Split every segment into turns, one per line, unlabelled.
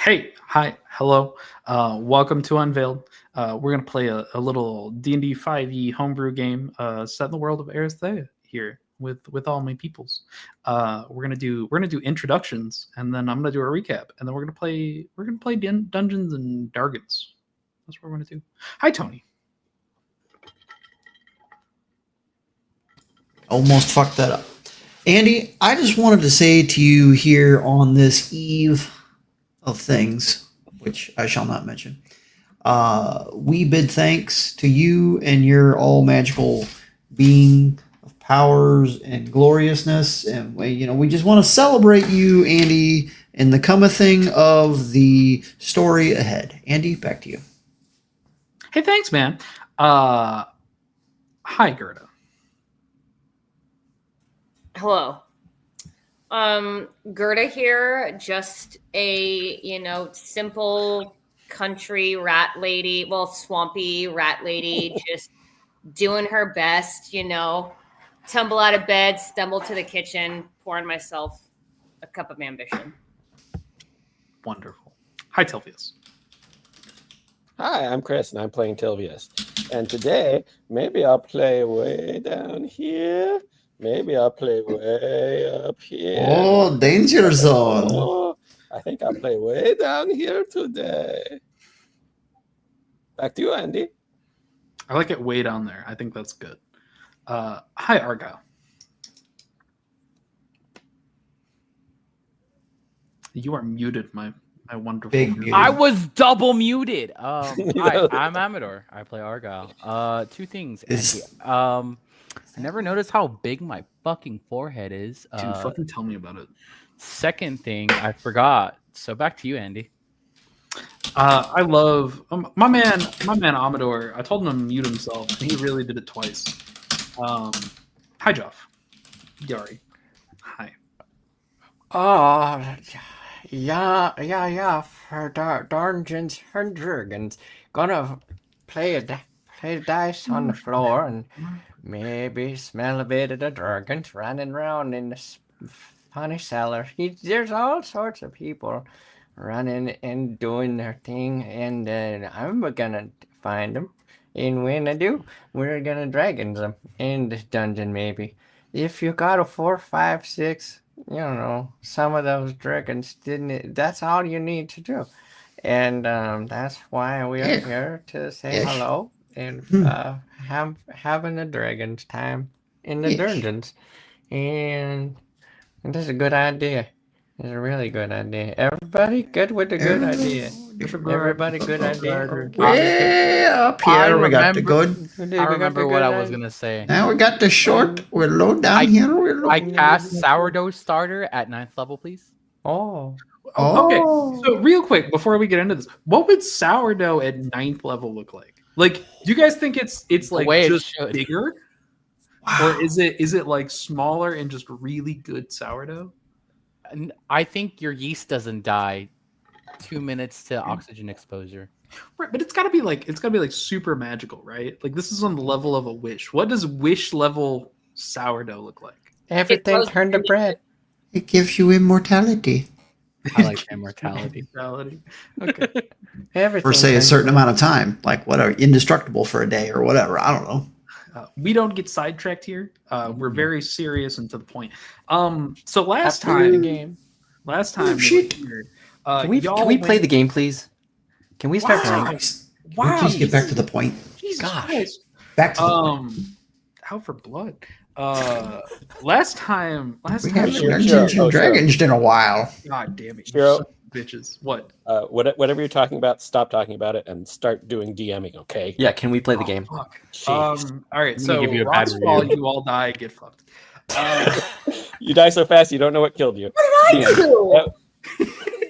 Hey, hi, hello. Welcome to Unveiled. We're gonna play a little D&D 5e homebrew game set in the world of Aristhea here with all my peoples. We're gonna do introductions, and then I'm gonna do a recap, and then we're gonna play Dungeons and Dragons. That's what we're gonna do. Hi, Tony.
Almost fucked that up. Andy, I just wanted to say to you here on this eve of things, which I shall not mention, we bid thanks to you and your all magical being of powers and gloriousness. And we just want to celebrate you, Andy, in the coming thing of the story ahead. Andy, back to you.
Hey, thanks, man. Hi, Gerda.
Hello. Gerda here, just a, simple country rat lady, well, swampy rat lady, just doing her best, tumble out of bed, stumble to the kitchen, pouring myself a cup of ambition.
Wonderful. Hi, Telvius.
Hi, I'm Chris, and I'm playing Tilvius. And today, maybe I'll play way down here. Maybe I'll play way up here.
Oh, danger zone.
Oh, I think I'll play way down here today. Back to you, Andy.
I like it way down there. I think that's good. Hi, Argyle. You are muted, my wonderful.
Big muted.
I was double muted. Hi, I'm Amador. I play Argyle. Two things. Andy. I never noticed how big my fucking forehead is.
Dude, fucking tell me about it.
Second thing, I forgot. So back to you, Andy.
I love my man Amador. I told him to mute himself, and he really did it twice. Hi, Joff. Yari. Hi.
Oh, yeah, for Dungeons and Dragons. Gonna play dice on the floor and maybe smell a bit of the dragons running around in the funny cellar. There's all sorts of people running and doing their thing, and I'm gonna find them. And when I do, we're gonna dragons them in this dungeon maybe. If you got a 4, 5, 6, some of those dragons that's all you need to do. And that's why we are here to say hello and having a dragon's time in the dungeons. And this is a good idea. It's a really good idea. Everybody good with the good idea. Everybody good idea.
Way up here, we got the good.
I remember what I was gonna say.
Now we got the short. We're low down here. We're low.
I cast sourdough starter at 9th level, please.
Oh.
Okay, so real quick before we get into this, what would sourdough at 9th level look like? Like, do you guys think it's like just bigger, or is it like smaller and just really good sourdough?
I think your yeast doesn't die 2 minutes to oxygen exposure.
Right, but it's gotta be like super magical, right? Like, this is on the level of a wish. What does wish level sourdough look like?
Everything turned to bread.
It gives you immortality.
I like immortality.
Okay.
Everything
For say a certain amount of time, like whatever, indestructible for a day or whatever. I don't know.
We don't get sidetracked here. We're very serious and to the point. So last time we were here,
can we play the game, please? Can we start playing?
Can we please get back to the point?
Jesus Christ.
Back to the point.
Out for blood. Last time
we haven't Dungeons and Dragons in a while.
God damn it,
Shiro.
Bitches. What?
Whatever you're talking about, stop talking about it and start doing DMing, okay?
Yeah, can we play the game?
Fuck.
Jeez.
All right, so
give you a bad
Roxfall,
review.
you all die, get fucked.
You die so fast, you don't know what killed you.
What did I do?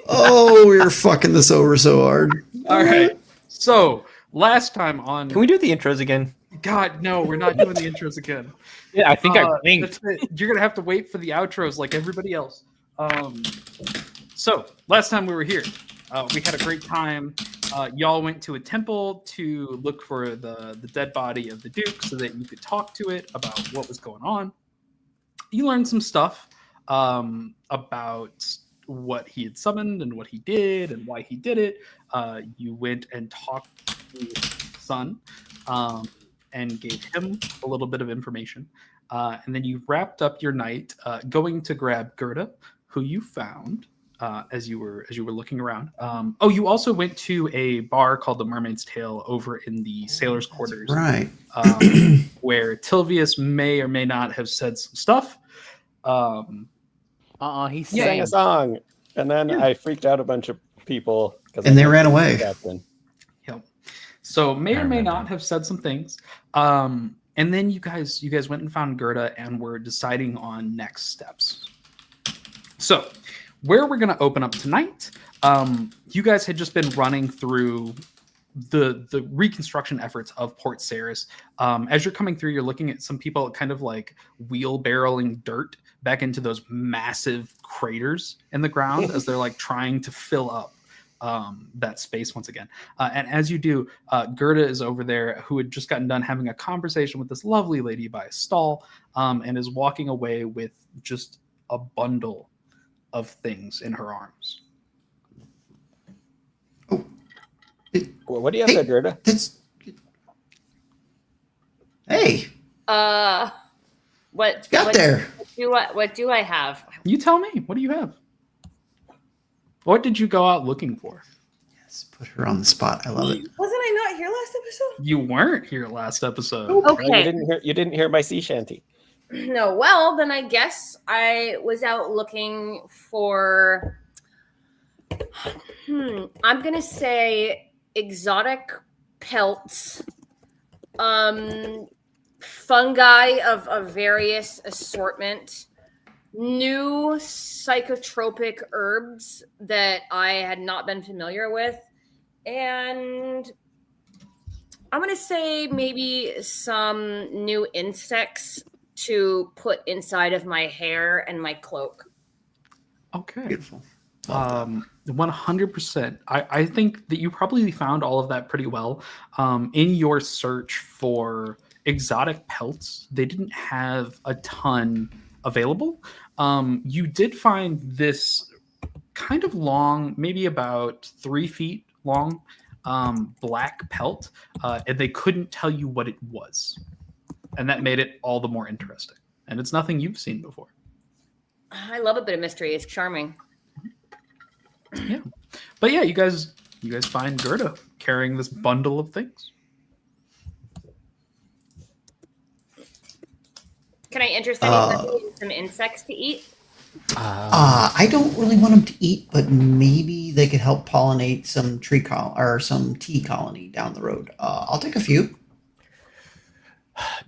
Oh, we're fucking this over so hard.
All right, so last time on...
Can we do the intros again?
God, no, we're not doing the intros again.
Yeah, I think I blinked.
You're gonna have to wait for the outros like everybody else. So last time we were here, we had a great time. Y'all went to a temple to look for the dead body of the Duke so that you could talk to it about what was going on. You learned some stuff about what he had summoned and what he did and why he did it. You went and talked to his son and gave him a little bit of information. And then you wrapped up your night going to grab Gerda, who you found as you were looking around. You also went to a bar called the Mermaid's Tail over in the sailors' quarters,
Right.
where Tilvius may or may not have said some stuff.
He
sang a song, and then I freaked out a bunch of people
and they ran away.
Yep. So may or may not have said some things. And then you guys went and found Gerda and were deciding on next steps. So where we're going to open up tonight, you guys had just been running through the reconstruction efforts of Port Saris. As you're coming through, you're looking at some people kind of like wheelbarrowing dirt back into those massive craters in the ground as they're like trying to fill up that space once again. And as you do, Gerda is over there, who had just gotten done having a conversation with this lovely lady by a stall, and is walking away with just a bundle of things in her arms.
What do you have there, Gerda?
Hey.
What do I have?
You tell me. What do you have? What did you go out looking for?
Yes, put her on the spot. I love it.
Wasn't I not here last episode?
You weren't here last episode.
Okay.
No, you didn't hear my sea shanty.
No, well, then I guess I was out looking for I'm gonna say exotic pelts, fungi of various assortment, new psychotropic herbs that I had not been familiar with, and I'm gonna say maybe some new insects to put inside of my hair and my cloak.
Okay.
Beautiful.
100%. I think that you probably found all of that pretty well. In your search for exotic pelts, they didn't have a ton available. You did find this kind of long, maybe about 3 feet long, black pelt, and they couldn't tell you what it was. And that made it all the more interesting. And it's nothing you've seen before.
I love a bit of mystery. It's charming.
Yeah. But yeah, you guys find Gerda carrying this bundle of things.
Can I interest anybody in some insects to eat?
I don't really want them to eat, but maybe they could help pollinate some some tea colony down the road. I'll take a few.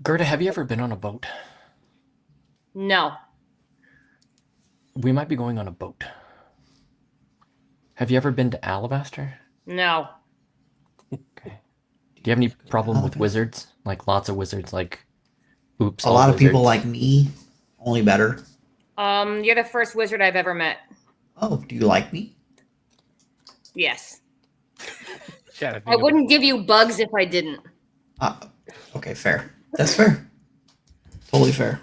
Gerda, have you ever been on a boat?
No.
We might be going on a boat. Have you ever been to Alabaster?
No.
Okay. Do you have any problem with wizards? Like lots of wizards, like oops.
A lot of people like me, only better.
You're the first wizard I've ever met.
Oh, do you like me?
Yes. I wouldn't give you bugs if I didn't.
Okay, fair. That's fair. Totally fair.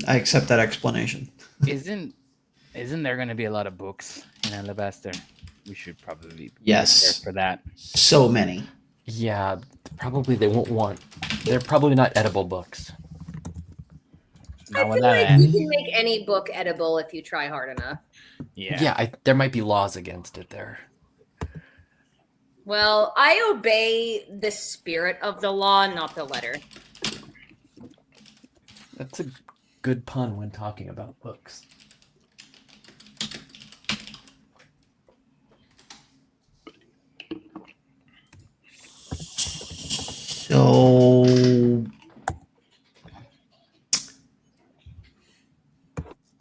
I accept that explanation.
Isn't there going to be a lot of books in Alabaster? We should probably be
Yes
prepared for that.
So many.
Yeah, probably they won't want. They're probably not edible books.
I feel like you can make any book edible if you try hard enough.
Yeah.
There might be laws against it there.
Well, I obey the spirit of the law, not the letter.
That's a good pun when talking about books.
So,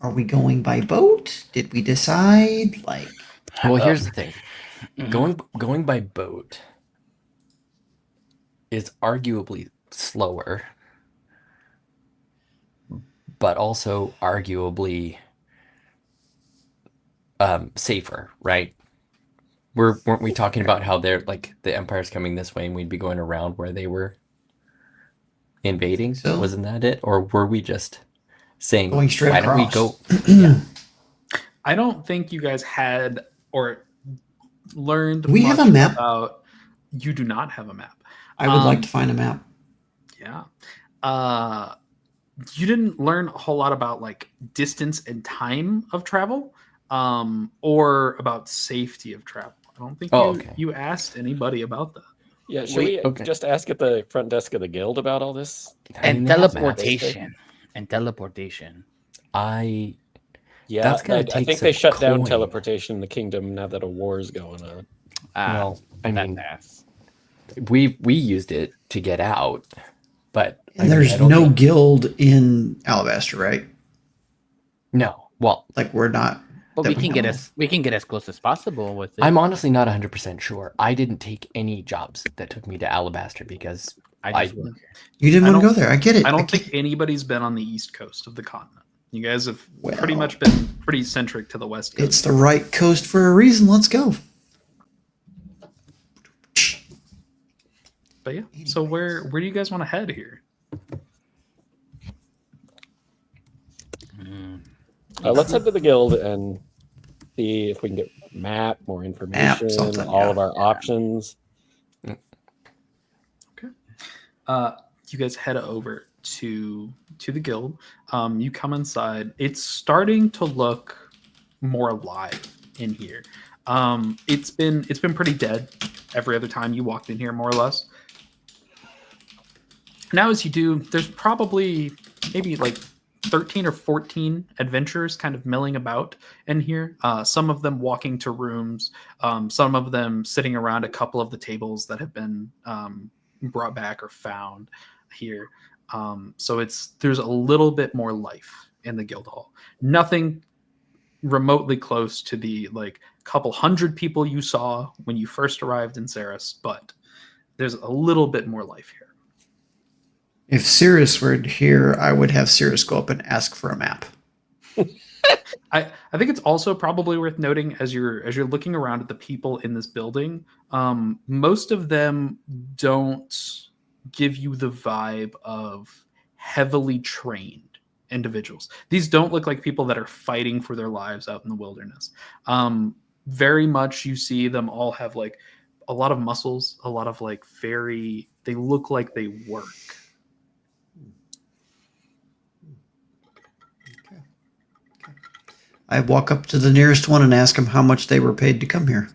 are we going by boat? Did we decide?
Well, here's the thing. Going by boat is arguably slower, but also arguably safer, right? Weren't we talking about how they're like the Empire's coming this way and we'd be going around where they were invading?
So,
wasn't that it? Or were we just saying
going straight
why don't we
across?
go? Yeah.
I don't think you guys had or learned
Do we
much
have a map?
about. You do not have a map.
I would like to find a map.
Yeah. You didn't learn a whole lot about like distance and time of travel, or about safety of travel. I don't think you asked anybody about that.
Yeah, should we just ask at the front desk of the guild about all this?
And teleportation. And teleportation.
Yeah,
that's gonna
I
take
think
some
they shut down
coin.
teleportation in the kingdom now that a war is going on.
Well, I mean, we used it to get out, but
And there's no guild in Alabaster, right?
No. Well,
like we're not.
But we can get as close as possible with it.
I'm honestly not 100% sure. I didn't take any jobs that took me to Alabaster because
I just work here.
You didn't want to go there. I get it.
I don't think anybody's been on the east coast of the continent. You guys have pretty much been pretty centric to the west coast.
It's the right coast for a reason. Let's go.
But yeah, so where do you guys want to head here?
Let's head to the guild and see if we can get more information, all of our options.
Okay. You guys head over to the guild. You come inside. It's starting to look more alive in here. It's been pretty dead every other time you walked in here, more or less. Now, as you do, there's probably maybe like 13 or 14 adventurers kind of milling about in here. Some of them walking to rooms, some of them sitting around a couple of the tables that have been brought back or found here. So there's a little bit more life in the guild hall. Nothing remotely close to the like couple hundred people you saw when you first arrived in Ceres, but there's a little bit more life here.
If Cirrus were here, I would have Cirrus go up and ask for a map.
I think it's also probably worth noting as you're looking around at the people in this building, most of them don't give you the vibe of heavily trained individuals. These don't look like people that are fighting for their lives out in the wilderness. Very much you see them all have like a lot of muscles, a lot of like they look like they work.
I walk up to the nearest one and ask them how much they were paid to come here.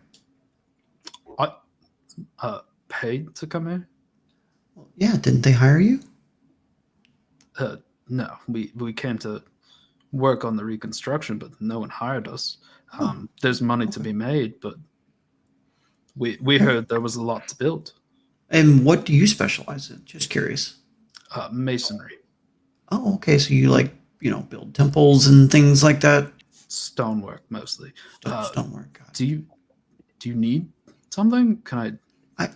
Paid to come here?
Yeah, didn't they hire you?
No, we came to work on the reconstruction, but no one hired us. There's money to be made, but we heard there was a lot to build.
And what do you specialize in? Just curious.
Masonry.
Oh, okay. So you build temples and things like that?
Stonework mostly.
Stonework.
Do you need something? Can I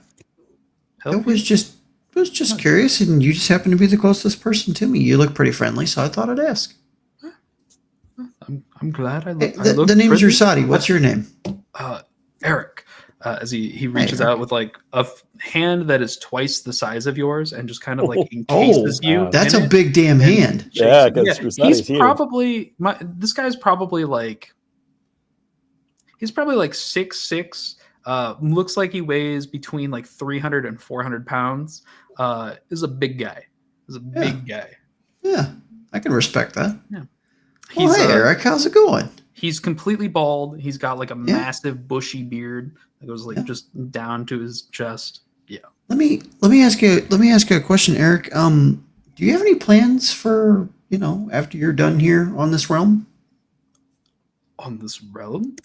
help?
I was just curious, and you just happen to be the closest person to me. You look pretty friendly, so I thought I'd ask.
I'm glad I look.
The name's Ursadi. What's your name?
Eric. As he reaches out with like a hand that is twice the size of yours and just kind of like encases you.
That's a big damn hand.
Yeah,
he's probably this guy's probably like 6'6". Looks like he weighs between like 300 and 400 pounds. Is a big guy. Big guy.
Yeah, I can respect that.
Yeah.
Hey, Eric, how's it going?
He's completely bald. He's got like a massive bushy beard that goes like just down to his chest. Yeah.
Let me ask you a question, Eric. Do you have any plans for, after you're done here on this realm?
On this realm?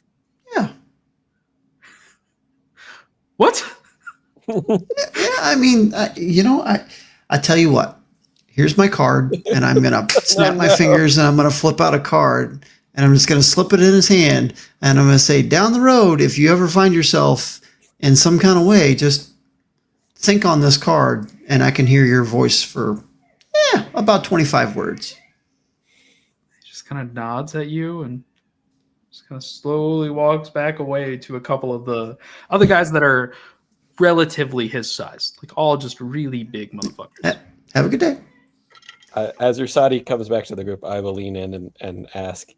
Yeah.
What?
Yeah, I mean, I tell you what. Here's my card, and I'm gonna snap my fingers, and I'm gonna flip out a card, and I'm just gonna slip it in his hand, and I'm gonna say, down the road, if you ever find yourself in some kind of way, just think on this card, and I can hear your voice for about 25 words.
He just kind of nods at you and just kind of slowly walks back away to a couple of the other guys that are relatively his size, like all just really big motherfuckers.
Have a good day.
As Ursadi comes back to the group, I will lean in and ask,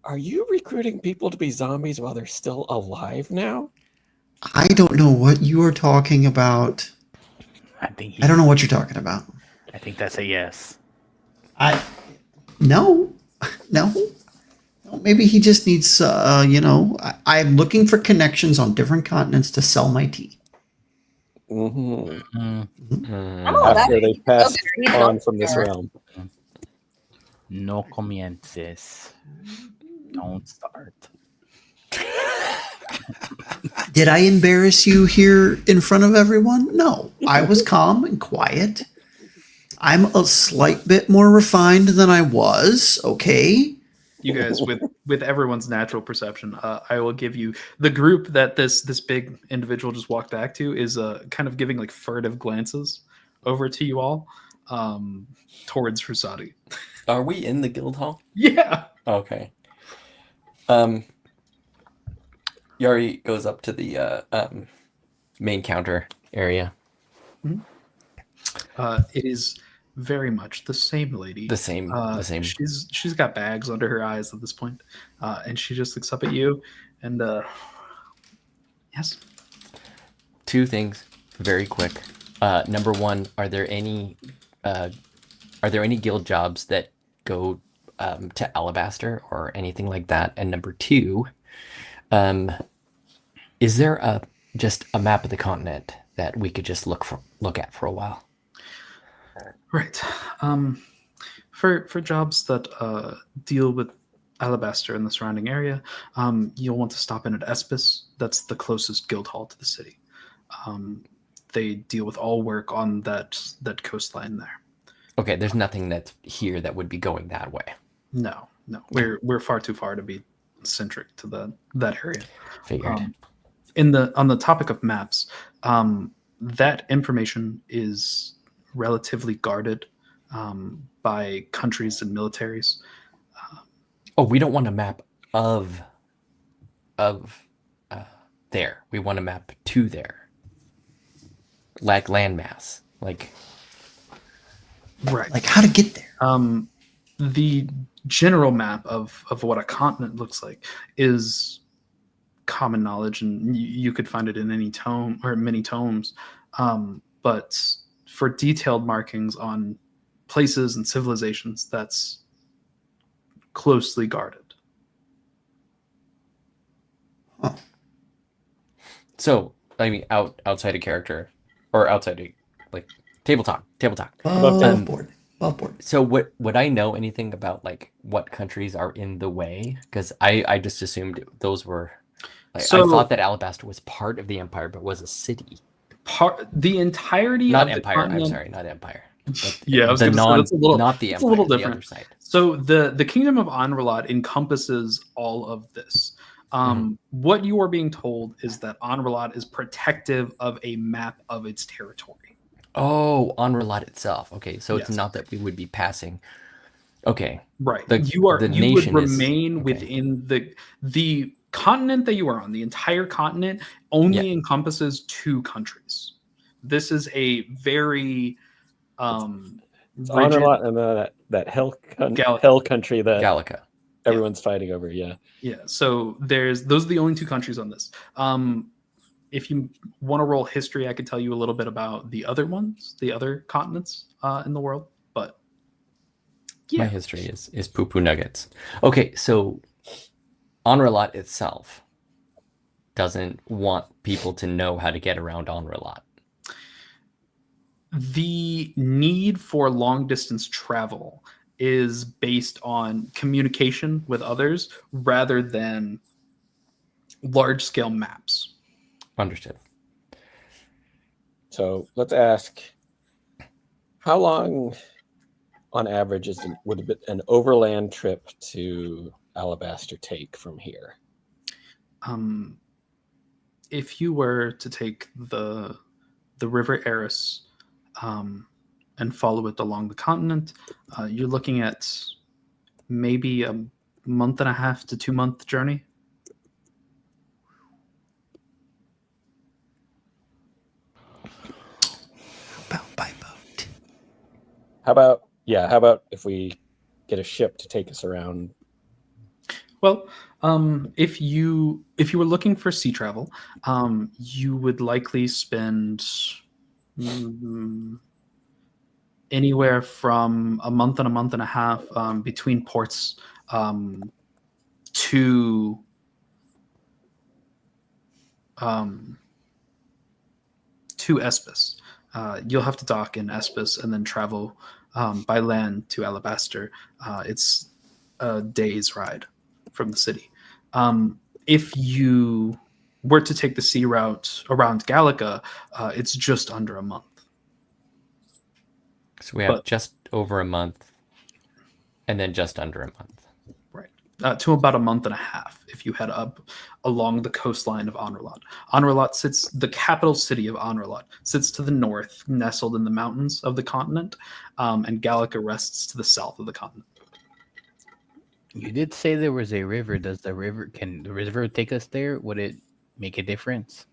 Are you recruiting people to be zombies while they're still alive now?
I don't know what you are talking about.
I
I don't know what you're talking about.
I think that's a yes.
No. No. Maybe he just needs, I'm looking for connections on different continents to sell my tea.
Mm-hmm.
Oh, that
After they
makes me feel
pass
better. He's an
on from this
entrepreneur.
realm.
No comiences. Don't start.
Did I embarrass you here in front of everyone? No. I was calm and quiet. I'm a slight bit more refined than I was, okay?
You guys, with everyone's natural perception, I will give you the group that this big individual just walked back to is kind of giving like furtive glances over to you all, towards Rusadi.
Are we in the guild hall?
Yeah.
Okay. Yari goes up to the main counter area.
It is very much the same lady.
The same.
She's got bags under her eyes at this point, and she just looks up at you, and yes.
Two things, very quick. Number one, are there any guild jobs that go to Alabaster or anything like that? And number two, is there just a map of the continent that we could just look at for a while?
Right. For jobs that deal with Alabaster and the surrounding area, you'll want to stop in at Espis. That's the closest guild hall to the city. They deal with all work on that coastline there.
Okay, there's nothing that's here that would be going that way.
No. We're far too far to be centric to that area.
Figured.
On the topic of maps, that information is relatively guarded by countries and militaries.
We don't want a map of there. We want a map to there, like landmass, like
Right.
Like how to get there.
The general map of what a continent looks like is common knowledge, and you could find it in any tome or many tomes. But for detailed markings on places and civilizations, that's closely guarded.
Huh.
So, I mean, outside of character, or outside of like table talk.
Above board.
So, would I know anything about like what countries are in the way? Because I just assumed those were. Like, I thought that Alabaster was part of the empire, but was a city.
The entirety
Not
of
empire.
the continent,
I'm sorry, not empire.
Yeah, I was
the
going to say that's
not the
it's
empire.
a little
The
different.
other side.
So the kingdom of Anralat encompasses all of this. What you are being told is that Anralat is protective of a map of its territory.
Oh, Anralat itself. Okay, so
Yes.
it's not that we would be passing. Okay,
Right.
The
you would
nation
remain
okay.
within the continent that you are on. The entire continent only encompasses 2 countries. This is a very
It's
rigid,
Honorlot and that hell country that
Gallica.
everyone's fighting over. Yeah.
So those are the only 2 countries on this. If you want to roll history, I could tell you a little bit about the other ones, the other continents in the world. But
My history is poo-poo nuggets. Okay, so Anralat itself doesn't want people to know how to get around Anralat.
The need for long distance travel is based on communication with others rather than large scale maps.
Understood.
So let's ask, how long on average would an overland trip to Alabaster take from here?
If you were to take the river Eris and follow it along the continent, you're looking at maybe a month and a half to 2-month journey.
About by boat.
How about if we get a ship to take us around?
Well, if you were looking for sea travel, you would likely spend anywhere from a month and a month and a half between ports to Espis. You'll have to dock in Espis and then travel by land to Alabaster. It's a day's ride from the city. If you were to take the sea route around Gallica, it's just under a month.
So we have just over a month and then just under a month.
To about a month and a half if you head up along the coastline of Onrelot. Onrelot sits, the capital city of Onrelot, sits to the north, nestled in the mountains of the continent, and Gallica rests to the south of the continent.
You did say there was a river. Can the river take us there? Would it make a difference?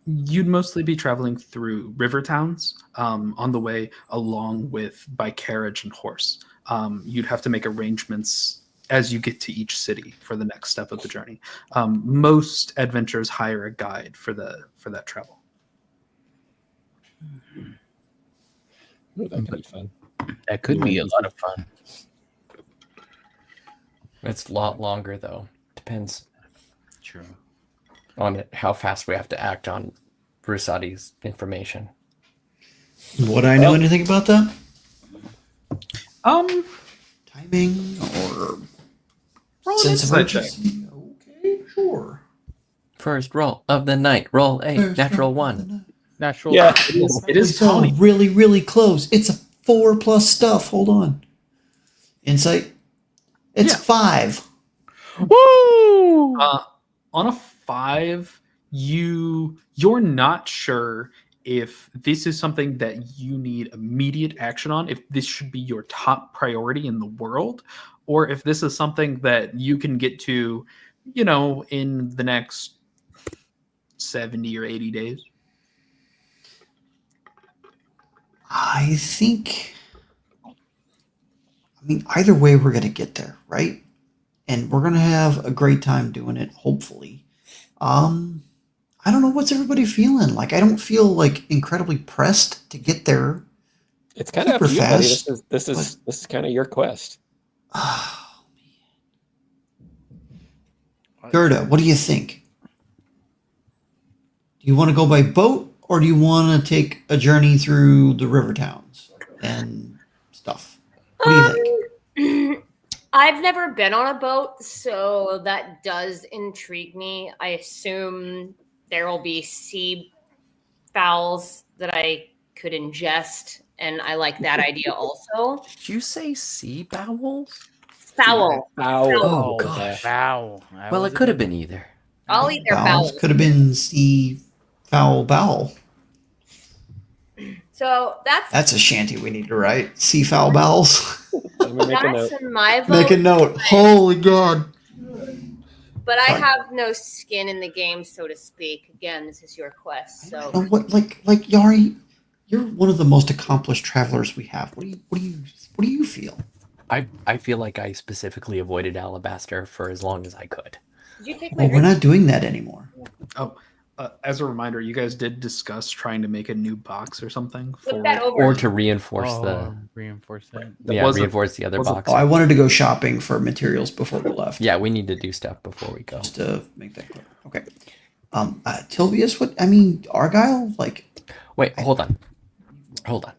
You'd mostly be traveling through river towns on the way, along with by carriage and horse. You'd have to make arrangements as you get to each city for the next step of the journey. Most adventurers hire a guide for that travel.
Ooh, that could be fun.
That could be a lot of fun.
It's a lot longer though. Depends.
True.
On how fast we have to act on Rusadi's information.
Would I know anything about that? Timing or sense of urgency? Okay, sure.
First roll of the night. Roll 8. Natural 1.
Natural.
Yeah.
It is
It's all
Tony.
really, really close. It's a 4+ stuff. Hold on. Insight. It's 5.
Woo!
On a 5, you're not sure if this is something that you need immediate action on, if this should be your top priority in the world, or if this is something that you can get to, in the next 70 or 80 days.
I think. Either way, we're going to get there, right? And we're going to have a great time doing it, hopefully. I don't know, what's everybody feeling? Like, I don't feel like incredibly pressed to get there.
It's kind of up to you, buddy. This is kind of your quest.
Oh, man. Gerda, what do you think? Do you want to go by boat, or do you want to take a journey through the river towns and stuff? What do you think?
I've never been on a boat, so that does intrigue me. I assume there will be sea fowls that I could ingest, and I like that idea also.
Did you say sea bowels?
Fowl.
Oh, gosh.
Foul.
Well, it could have been either.
I'll eat their fowls.
Could have been sea fowl bowel.
So
that's a shanty we need to write. Sea fowl bowels.
Let me make a note.
That's in my vote.
Make a note. Holy God.
But I have no skin in the game, so to speak. Again, this is your quest. So
What, like Yari, you're one of the most accomplished travelers we have. What do you feel?
I feel like I specifically avoided Alabaster for as long as I could.
did you take my
Well, we're not doing that anymore.
As a reminder, you guys did discuss trying to make a new box or something
Flip that over.
Or to reinforce
reinforce that.
reinforce the other box.
Oh, I wanted to go shopping for materials before we left.
Yeah, we need to do stuff before we go.
Just to make that clear. Okay. Tilvius, Argyle?
Wait, hold on.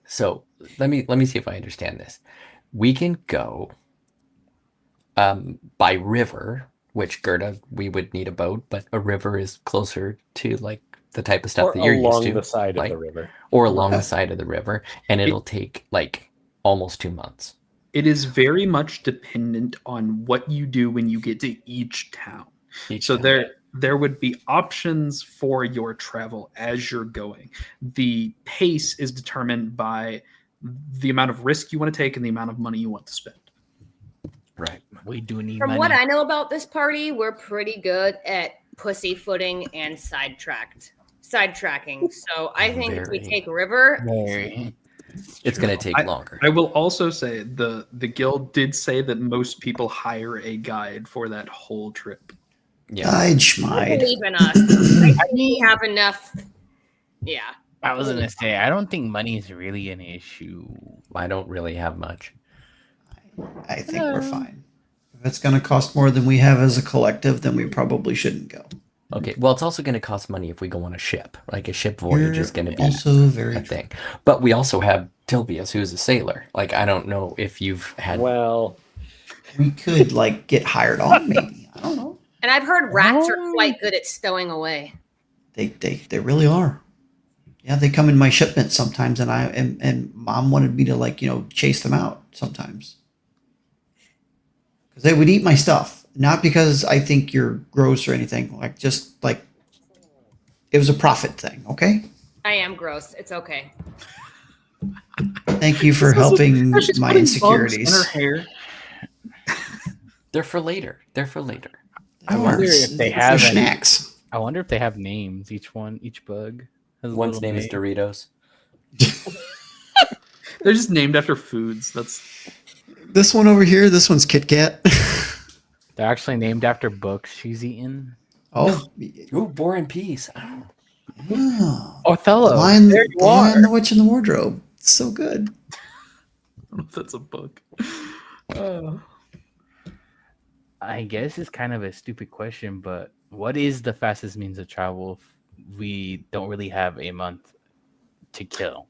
So let me see if I understand this. We can go by river, which Gerda, we would need a boat, but a river is closer to like the type of stuff that you're used to.
Along the side of the river.
Or along the side of the river, and it'll take like almost 2 months.
It is very much dependent on what you do when you get to each town. There would be options for your travel as you're going. The pace is determined by the amount of risk you want to take and the amount of money you want to spend.
Right. We do need
From
money.
what I know about this party, we're pretty good at pussyfooting and sidetracking. So I think if we take River,
it's going to take longer.
I will also say the guild did say that most people hire a guide for that whole trip.
Guide
I
schmide.
believe in us. I think we have enough. Yeah.
I was gonna say I don't think money is really an issue.
I don't really have much.
I think we're fine. If it's going to cost more than we have as a collective, then we probably shouldn't go.
Okay, well, it's also going to cost money if we go on a ship. Like a ship voyage is going to be
also very
a thing. But we also have Tilvius, who's a sailor. Like, I don't know if you've had.
Well,
we could like get hired on, maybe. I don't know.
And I've heard rats are quite good at stowing away.
They really are. Yeah, they come in my shipment sometimes, and and Mom wanted me to like chase them out sometimes because they would eat my stuff. Not because I think you're gross or anything. Like just like it was a profit thing. Okay.
I am gross. It's okay.
Thank you for helping
She's
my
putting bugs
insecurities.
in her hair.
They're for later. They're for later.
I wonder if they have any-
snacks.
I wonder if they have names. Each bug has a
One's
little
name is Doritos.
They're just named after foods. That's
This one over here. This one's Kit Kat.
They're actually named after books she's eaten.
Oh,
Ooh, War and Peace.
oh.
Othello.
Lion,
There you
Lion,
are.
the Witch, and the Wardrobe. It's so good.
I don't know if that's a book.
I guess it's kind of a stupid question, but what is the fastest means of travel if we don't really have a month to kill?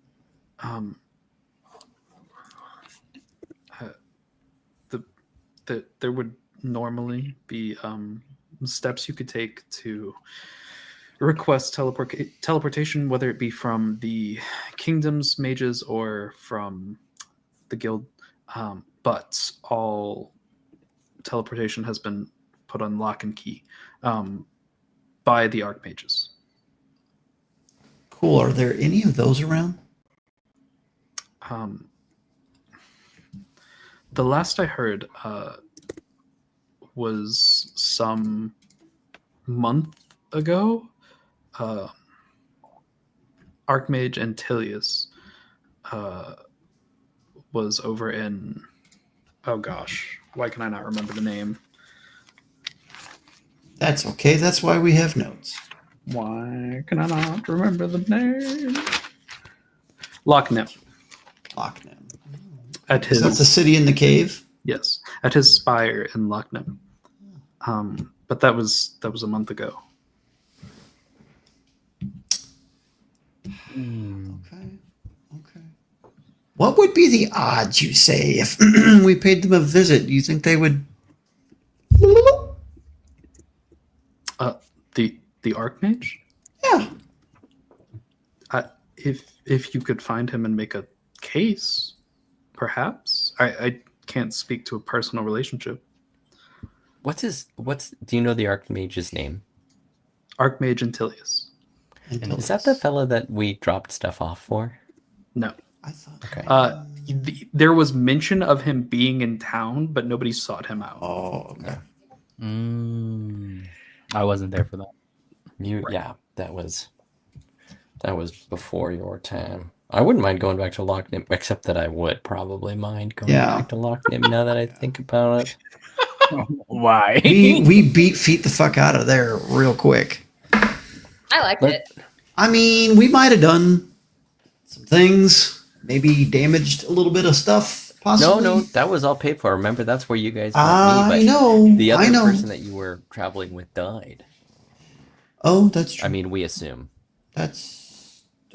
There would normally be steps you could take to request teleportation, whether it be from the kingdom's mages or from the guild. But all teleportation has been put on lock and key by the archmages.
Cool. Are there any of those around?
The last I heard was some month ago. Archmage Antilius was over in. Oh gosh, why can I not remember the name?
That's okay. That's why we have notes.
Why can I not remember the name? Lochnem.
Lochnem.
At
Is that the
his
city in the cave?
yes, at his spire in Lochnem. But that was a month ago.
Okay. Okay. What would be the odds, you say, if we paid them a visit? Do you think they would?
The Archmage?
Yeah.
If you could find him and make a case, perhaps. I can't speak to a personal relationship.
Do you know the Archmage's name?
Archmage Antilius.
And is that the fella that we dropped stuff off for?
No.
I thought.
Okay.
There was mention of him being in town, but nobody sought him out.
Oh, okay.
I wasn't there for that.
Yeah, that was before your time. I wouldn't mind going back to Lochnim, except that I would probably mind going back to Lochnim now that I think about it.
Why?
we beat feet the fuck out of there real quick.
I liked it.
I mean, we might have done some things, maybe damaged a little bit of stuff, possibly.
No, that was all paid for. Remember, that's where you guys met me.
I know.
The other
I know.
person that you were traveling with died.
Oh, that's true.
I mean, we assume.
I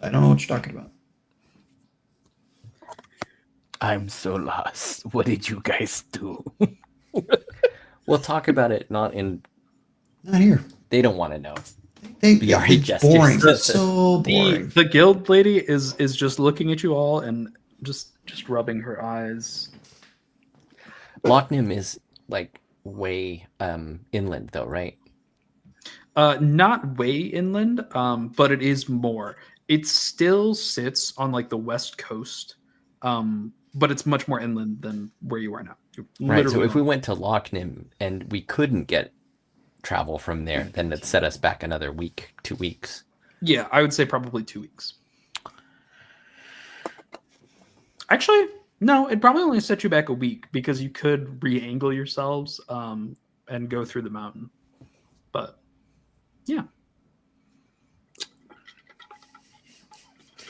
don't know what you're talking about.
I'm so lost. What did you guys do?
We'll talk about it not
here.
They don't want to know.
It's boring. It's so boring.
The guild lady is just looking at you all and just rubbing her eyes.
Lochnim is like way inland though, right?
Not way inland, but it is more. It still sits on like the west coast, but it's much more inland than where you are now.
Right. So if we went to Lochnim and we couldn't get travel from there, then it'd set us back another week, 2 weeks.
Yeah, I would say probably 2 weeks. Actually, no. It probably only set you back a week because you could re-angle yourselves and go through the mountain. But yeah.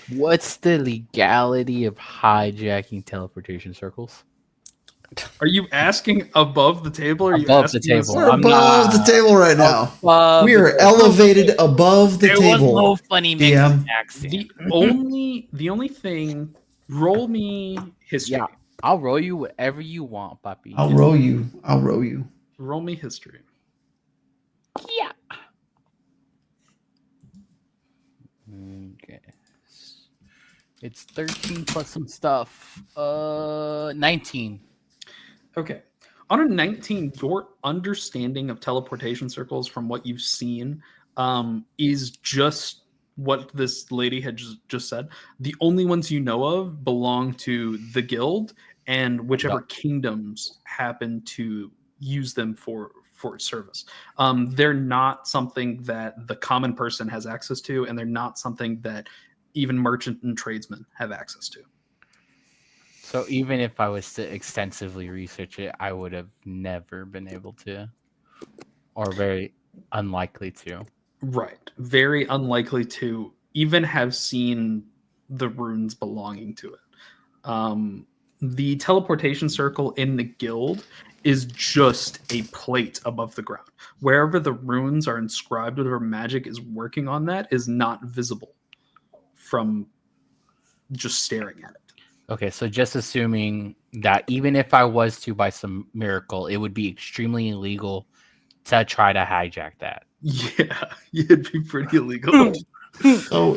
What's the legality of hijacking teleportation circles?
Are you asking above the table? Or are you
Above the
asking
table.
We're
I'm
above the
not-
table right now.
Above
We
the
are
table.
elevated above the
There
table.
was no funny Mexican
DM.
accent.
The only thing. Roll me history.
Yeah, I'll roll you whatever you want, puppy.
I'll row you. I'll row you.
Roll me history.
Yeah. Okay. It's 13 plus some stuff. 19.
Okay. On a 19, your understanding of teleportation circles from what you've seen is just what this lady had just said. The only ones you know of belong to the guild and whichever kingdoms happen to use them for service. They're not something that the common person has access to, and they're not something that even merchant and tradesmen have access to.
So even if I was to extensively research it, I would have never been able to, or very unlikely to.
Right. Very unlikely to even have seen the runes belonging to it. The teleportation circle in the guild is just a plate above the ground. Wherever the runes are inscribed, whatever magic is working on that is not visible from just staring at it.
Okay, so just assuming that even if I was to, by some miracle, it would be extremely illegal to try to hijack that.
Yeah, it'd be pretty illegal.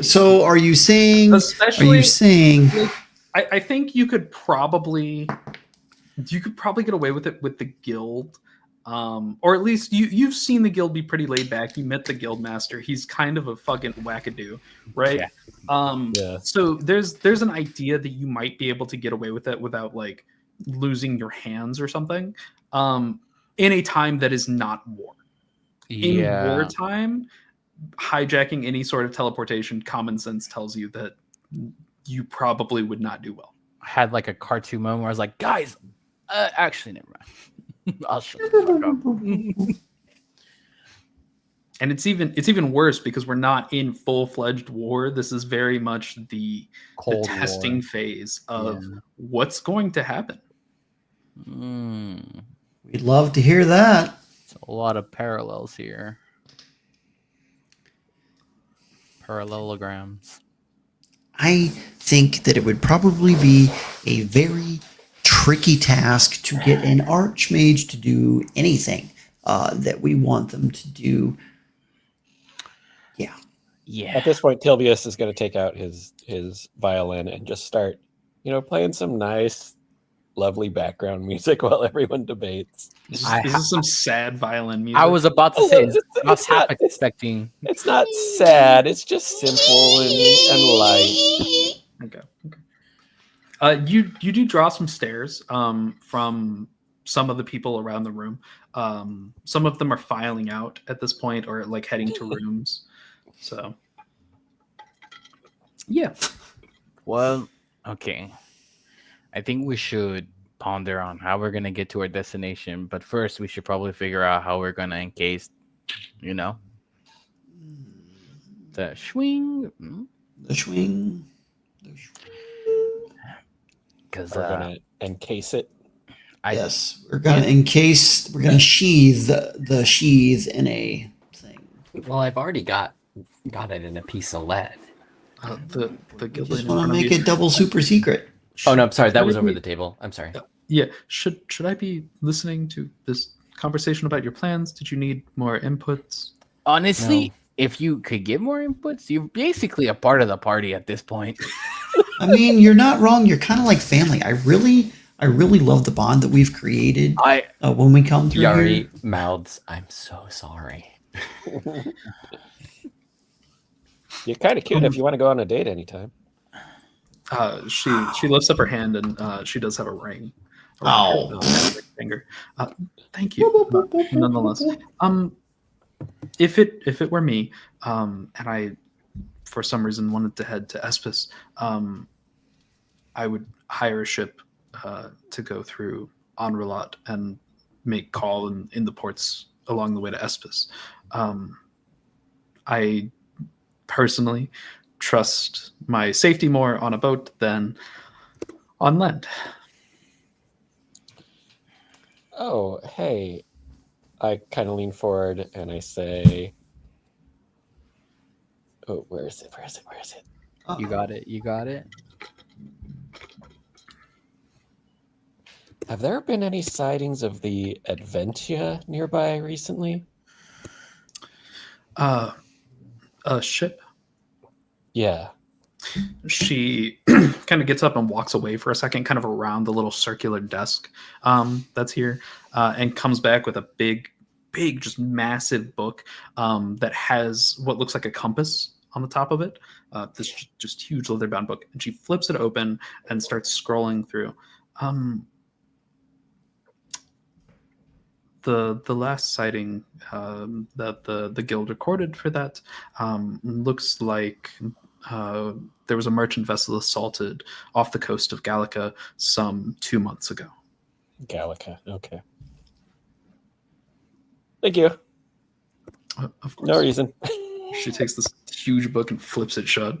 So are you saying?
Especially,
are you saying?
I think you could probably get away with it with the guild, or at least you've seen the guild be pretty laid back. You met the guild master; he's kind of a fucking wackadoo, right?
Yeah.
So there's an idea that you might be able to get away with it without like losing your hands or something. In a time that is not war. In wartime, hijacking any sort of teleportation, common sense tells you that you probably would not do well.
I had like a cartoon moment where I was like, guys, actually, never mind. I'll shut the fuck up.
And it's even worse because we're not in full-fledged war. This is very much the testing
War.
phase of what's going to happen.
We'd love to hear that.
It's a lot of parallels here. Parallelograms.
I think that it would probably be a very tricky task to get an archmage to do anything that we want them to do.
Yeah.
At this point, Tilbius is going to take out his violin and just start, playing some nice, lovely background music while everyone debates.
Is this some sad violin music?
I was about to say, I was
it's
half
not-
expecting.
It's not sad. It's just simple and light.
Okay. You do draw some stares from some of the people around the room. Some of them are filing out at this point or like heading to rooms. So, yeah.
Well, okay. I think we should ponder on how we're going to get to our destination. But first, we should probably figure out how we're going to encase, the swing.
The swing.
Because
We're going to encase it.
Yes, we're going to sheathe the sheath in a thing.
Well, I've already got it in a piece of lead.
The
We
guild
just
in
want to
front of
make
you.
it double super secret.
Oh no, I'm sorry. That
Should
was
I
over
be-
the table. I'm sorry.
Yeah. Should I be listening to this conversation about your plans? Did you need more inputs?
honestly,
No.
if you could get more inputs, you're basically a part of the party at this point.
I mean, you're not wrong. You're kind of like family. I really love the bond that we've created when we come through
Yari
here.
mouths, I'm so sorry.
You're kind of cute if you want to go on a date anytime.
She lifts up her hand and she does have a ring.
Oh.
Finger. Thank you. Nonetheless, if it were me, and I, for some reason, wanted to head to Espis, I would hire a ship to go through Onrelot and make call in the ports along the way to Espis. I personally trust my safety more on a boat than on land.
Oh, hey. I kind of lean forward and I say, oh, where is it?
You got it. You got it.
Have there been any sightings of the Adventia nearby recently?
A ship.
Yeah.
She kind of gets up and walks away for a second, kind of around the little circular desk that's here, and comes back with a big, just massive book that has what looks like a compass on the top of it. This just huge leather-bound book, and she flips it open and starts scrolling through. The last sighting that the guild recorded for that looks like there was a merchant vessel assaulted off the coast of Gallica some 2 months ago.
Gallica. Okay. Thank you.
Of course.
No reason.
She takes this huge book and flips it shut.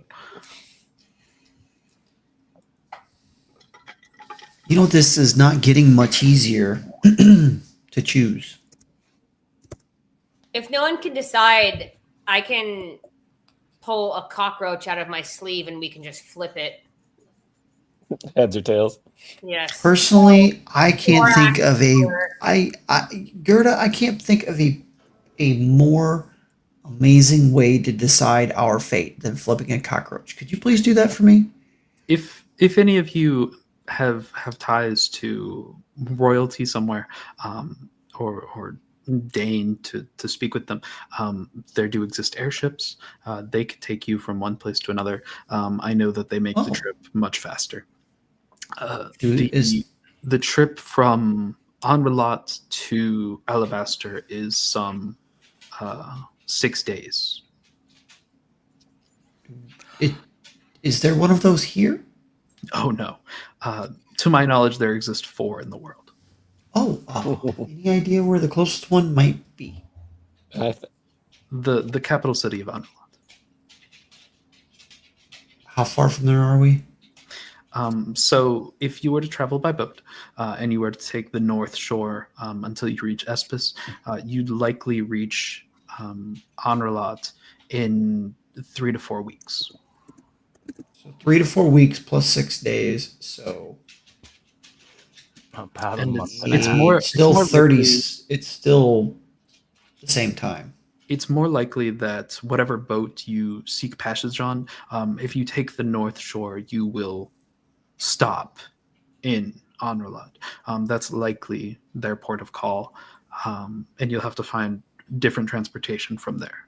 You know, this is not getting much easier to choose.
If no one can decide, I can pull a cockroach out of my sleeve and we can just flip it.
Heads or tails?
Yes.
Personally, I can't
Or
think of a
or-
Gerda, I can't think of a more amazing way to decide our fate than flipping a cockroach. Could you please do that for me?
If any of you have ties to royalty somewhere, or deign to speak with them, there do exist airships. They could take you from one place to another. I know that they make the trip much faster. The trip from Onrelot to Alabaster is some 6 days.
Is there one of those here?
Oh no. To my knowledge, there exist 4 in the world.
Any idea where the closest one might be?
The capital city of Unveiled.
How far from there are we?
So if you were to travel by boat and you were to take the north shore until you reach Espis, you'd likely reach Onrelot in 3 to 4 weeks.
So 3 to 4 weeks plus 6 days. So
About a
And
month.
it's more
still
it's more
30.
likely-
It's still the same time.
It's more likely that whatever boat you seek passage on, if you take the north shore, you will stop in Onrelot. That's likely their port of call, and you'll have to find different transportation from there.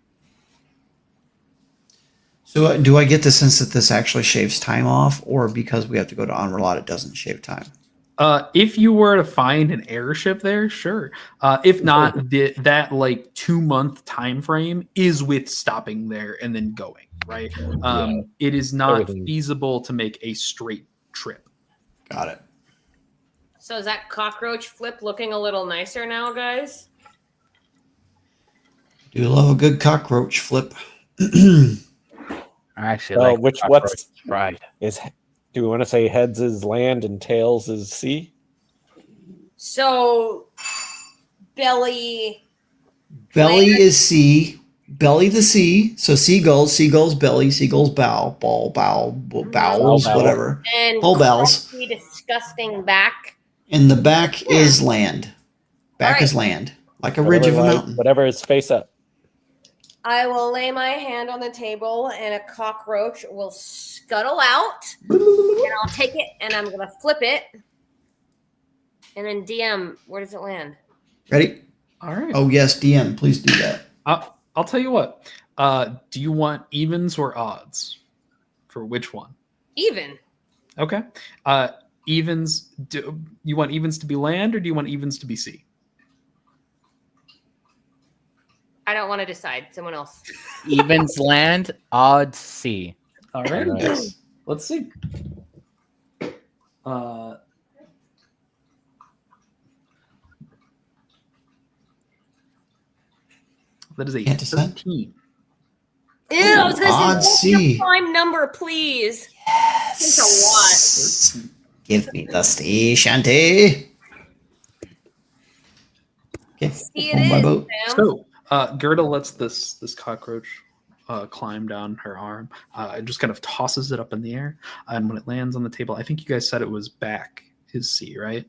So do I get the sense that this actually shaves time off, or because we have to go to Onrelot, it doesn't shave time?
If you were to find an airship there, sure. If not, that like 2-month time frame is with stopping there and then going, right? It is not
Everything.
feasible to make a straight trip.
Got it.
So is that cockroach flip looking a little nicer now, guys?
Do love a good cockroach flip.
I actually
Well,
like
what's
right.
do we want to say heads is land and tails is sea?
So belly.
Belly is sea. Belly the sea. So seagulls belly, seagulls bowels,
Bow.
whatever.
And
Whole bells.
crusty, disgusting back.
And the back is land. Back
Alright.
is land. Like a ridge of a mountain.
Whatever is face up.
I will lay my hand on the table and a cockroach will scuttle out. And I'll take it and I'm going to flip it. And then DM, where does it land?
Ready?
All right.
Oh, yes, DM. Please do that.
I'll tell you what. Do you want evens or odds? For which one?
Even.
Okay. Evens. Do you want evens to be land or do you want evens to be sea?
I don't want to decide. Someone else.
Evens land, odds sea.
All right.
Nice.
Let's see. That is a
Can't decide.
13.
Ew, I was gonna
Odd
say, roll me
C.
a prime number, please.
Yes. Give me the sea shanty. Okay.
See,
On
it
my
is,
boat.
Sam.
So Gerda lets this cockroach climb down her arm. It just kind of tosses it up in the air, and when it lands on the table, I think you guys said it was back is C, right?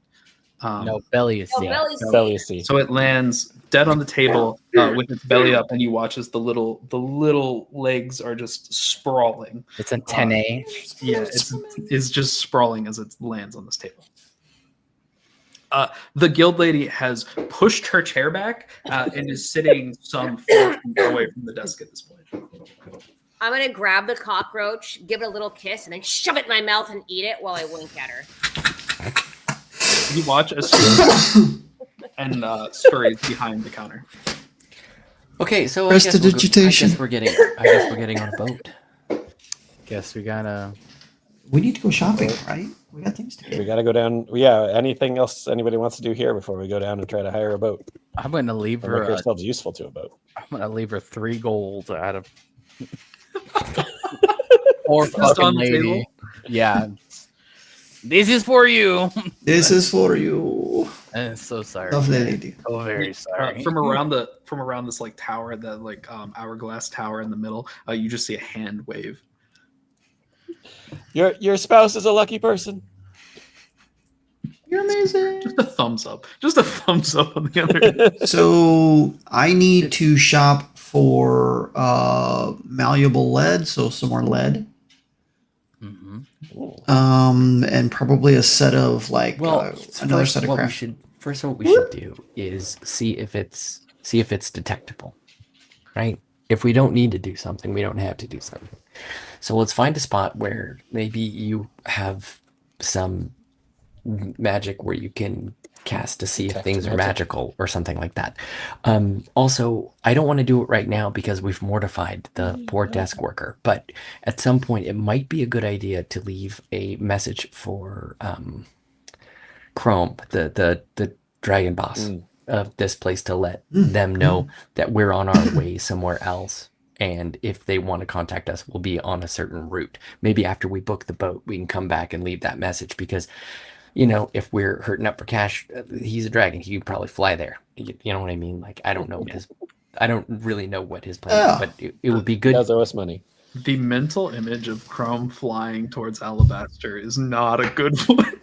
No, belly is
Oh,
C.
belly's
Belly C.
So it lands dead on the table with its belly up, and you watch as the little legs are just sprawling.
It's an 10A.
Yeah, it's just sprawling as it lands on this table. The guild lady has pushed her chair back and is sitting some 4 feet away from the desk at this point.
I'm gonna grab the cockroach, give it a little kiss, and then shove it in my mouth and eat it while I wink at her.
You watch as she and scurries behind the counter.
Okay, so I
Prestidigitation.
guess we're getting on a boat.
Guess we gotta.
We need to go shopping, right? We got things to
We
do.
got to go down. Yeah. Anything else anybody wants to do here before we go down and try to hire a boat
I'm gonna leave
or make
her.
ourselves useful to a boat?
I'm gonna leave her 3 gold out of. Poor
Just
fucking
on the
lady.
table?
Yeah. This is for you.
This is for you.
I'm so sorry.
Lovely lady.
So very sorry.
From around this like tower, that like hourglass tower in the middle, you just see a hand wave.
Your spouse is a lucky person.
You're amazing.
Just a thumbs up. Just a thumbs up on the other.
So I need to shop for malleable lead, so some more lead.
Mhm.
And probably a set of like another set of craft.
First, what we should do is see if it's detectable, right? If we don't need to do something, we don't have to do something. So let's find a spot where maybe you have some magic where you can cast to see if things are magical or something like that. Also, I don't want to do it right now because we've mortified the poor desk worker, but at some point it might be a good idea to leave a message for Chrome, the dragon boss of this place, to let them know that we're on our way somewhere else. And if they want to contact us, we'll be on a certain route. Maybe after we book the boat, we can come back and leave that message because, you know, if we're hurting up for cash, he's a dragon. He could probably fly there. You know what I mean? Like, I don't know I don't really know what his plan is, but it would be good.
He does owe us money.
The mental image of Chrome flying towards Alabaster is not a good one.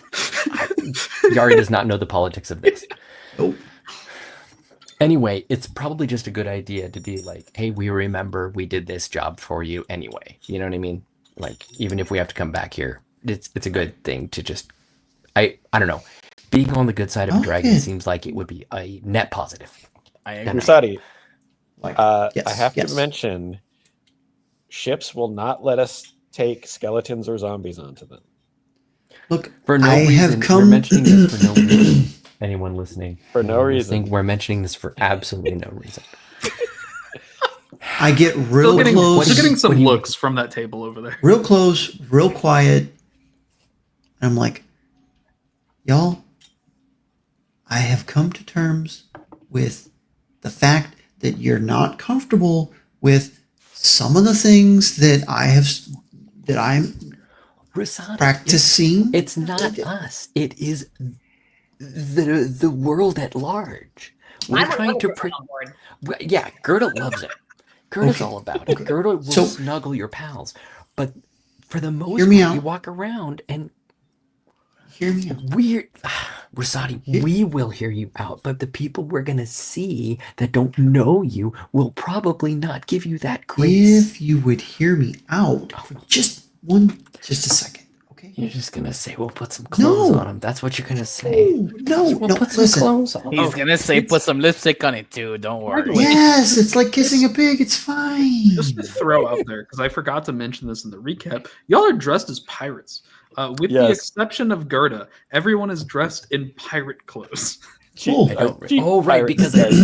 Yari does not know the politics of this.
Nope.
Anyway, it's probably just a good idea to be like, hey, we remember we did this job for you anyway. You know what I mean? Like, even if we have to come back here, it's a good thing to just, I don't know. Being on the good side of a dragon seems like it would be a net positive.
I agree.
Rusati,
Yes,
I have
yes.
to mention, ships will not let us take skeletons or zombies onto them.
Look,
For no
I
reason.
have come.
We're mentioning this for no reason. Anyone listening?
For no reason.
We're mentioning this for absolutely no reason.
I get real
Still
close.
getting some looks from that table over there.
Real close, real quiet. And I'm like, y'all, I have come to terms with the fact that you're not comfortable with some of the things that I'm
Rusati,
practicing.
It's not us. It is the world at large. We're
I'm
trying to
on board.
yeah, Gerda loves it. Gerda's all about it. Gerda will
So-
snuggle your pals. But for the most
Hear
part,
me out.
you walk around and
Hear me out.
Rasati, we will hear you out, but the people we're gonna see that don't know you will probably not give you that grace.
If you would hear me out for just a second, okay?
You're just gonna say we'll put some clothes
No.
on him. That's what you're gonna say.
No,
We'll
no,
put some
listen.
clothes on.
He's gonna say put some lipstick on it too. Don't worry.
Yes, it's like kissing a pig. It's fine.
Just to throw out there, because I forgot to mention this in the recap, y'all are dressed as pirates. With the
Yes.
exception of Gerda, everyone is dressed in pirate clothes.
Cool.
I don't.
cheap
Oh, right,
pirate
because
guys.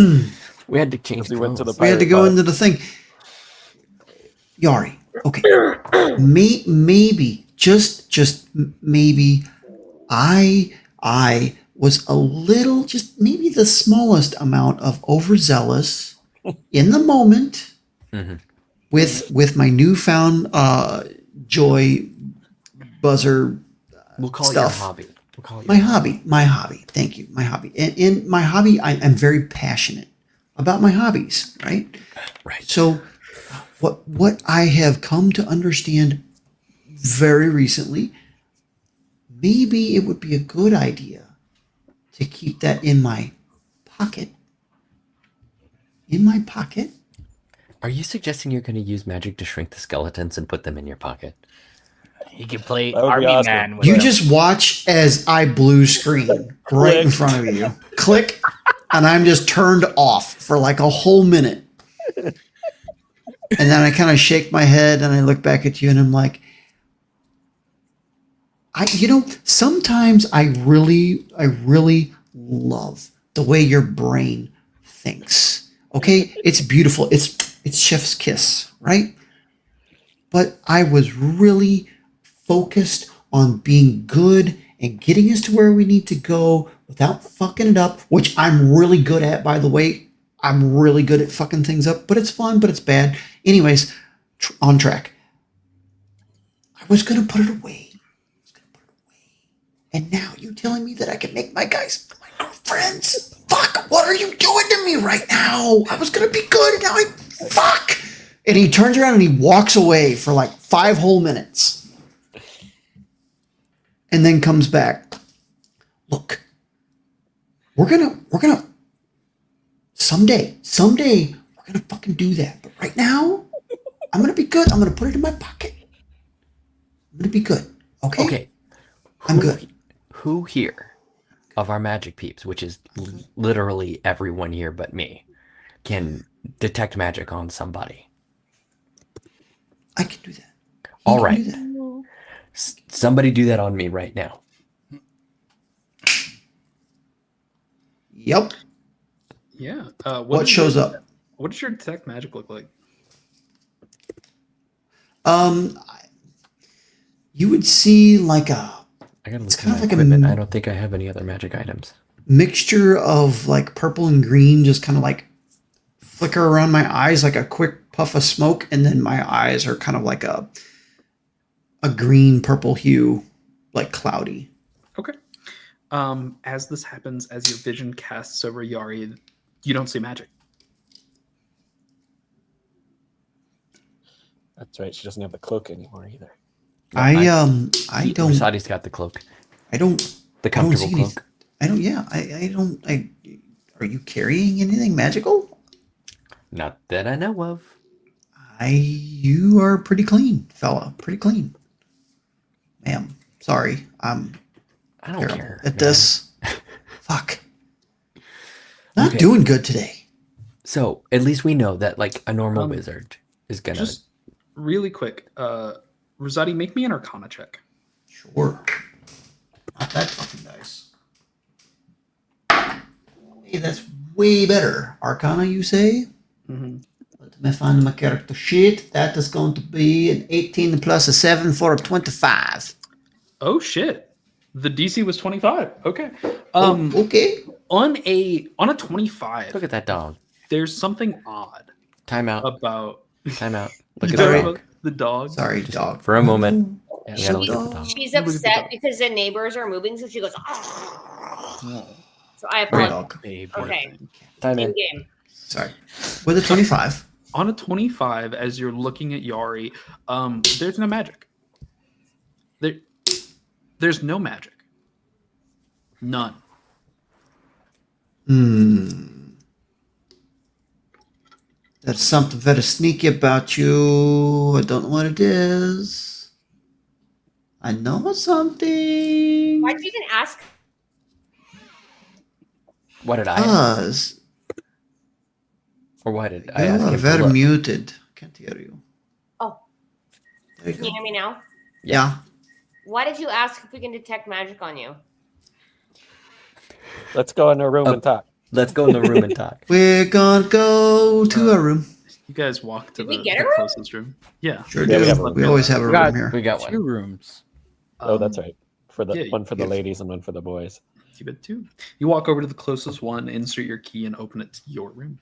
we had to change.
We went to the
clothes.
We had to
pirate
go
bar.
into the thing. Yari, okay. Maybe, just maybe, I was a little, just maybe the smallest amount of overzealous in the moment
Mhm.
with my newfound joy buzzer
We'll call it your
stuff.
hobby. We'll call it
My
your
hobby. Thank you. My hobby. And in my hobby, I'm very passionate about my hobbies, right?
Right.
So what I have come to understand very recently, maybe it would be a good idea to keep that in my pocket. In my pocket?
Are you suggesting you're going to use magic to shrink the skeletons and put them in your pocket?
He can play
That would be
Army
awesome.
Man with
You
them.
just watch as I blue screen right in
Click.
front of you. Click, and I'm just turned off for like a whole minute. And then I kind of shake my head and I look back at you and I'm like, sometimes I really love the way your brain thinks. Okay? It's beautiful. It's chef's kiss, right? But I was really focused on being good and getting us to where we need to go without fucking it up, which I'm really good at, by the way. I'm really good at fucking things up, but it's fun, but it's bad. Anyways, on track. I was going to put it away. And now you're telling me that I can make my guys my girlfriends? Fuck, what are you doing to me right now? I was going to be good, and now fuck. And he turns around and he walks away for like 5 whole minutes. And then comes back. Look, we're gonna someday we're gonna fucking do that. But right now, I'm gonna be good. I'm gonna put it in my pocket. I'm gonna be good. Okay?
Okay.
I'm good.
Who here of our magic peeps, which is literally everyone here but me, can detect magic on somebody?
I can do that.
All
can
right.
do that.
Somebody do that on me right now.
Yep.
Yeah.
What shows up?
What does your detect magic look like?
You would see like a
I gotta
It's
look at
kind
my
of like a
equipment. I don't think I have any other magic items.
mixture of like purple and green, just kind of like flicker around my eyes like a quick puff of smoke, and then my eyes are kind of like a green purple hue, like cloudy.
Okay. As this happens, as your vision casts over Yari, you don't see magic.
That's right. She doesn't have the cloak anymore either.
I don't.
Rasadi's got the cloak.
I don't.
The
I don't
comfortable
see any-
cloak.
I don't. Yeah. I don't. Are you carrying anything magical?
Not that I know of.
You are pretty clean, fella. Pretty clean, ma'am. Sorry,
I don't
terrible
care.
at
man.
this. Fuck. Not
Okay.
doing good today.
So at least we know that like a normal
Um,
wizard is gonna.
Just really quick, Rosati, make me an Arcana check.
Sure. Not that fucking nice. Hey, that's way better. Arcana, you say?
Mm-hmm.
Let me find my character sheet. That is going to be an 18 plus a 7 for a 25.
Oh shit! The DC was 25. Okay.
Okay.
On a 25,
Look at that dog.
there's something odd
Time out.
about
Time out. Look
You
at
better-
the dog.
the dog.
Sorry,
Just
dog.
for a moment.
Yeah.
You gotta look at the dog.
She's
Look at the
upset
dog.
because the neighbors are moving, so she goes. "Ah." So I
Sorry,
apologize.
dog.
Baby.
Okay.
Time
In
in.
game.
Sorry. With a 25.
On a 25, as you're looking at Yari, there's no magic. There's no magic. None.
There's something very sneaky about you. I don't know what it is. I know something.
Why'd you even ask?
What did I
Ah.
ask?
Does.
Or why did I
You
ask
are
him to
very
look?
muted. Can't hear you.
Oh,
There you
can you
go.
hear me now?
Yeah.
Why did you ask if we can detect magic on you?
Let's go in a room and talk.
Let's go in the room and talk.
We're gonna go to a room.
You guys walk to
Did we
the,
get
the
a room?
closest room. Yeah.
Sure
Yeah,
do.
we have
We,
one.
always have a
We got-
room here.
We got
Two
one.
rooms.
Oh, that's right. for the
Yeah,
one for the ladies and one for the boys.
You bet 2. You walk over to the closest one, insert your key, and open it to your room.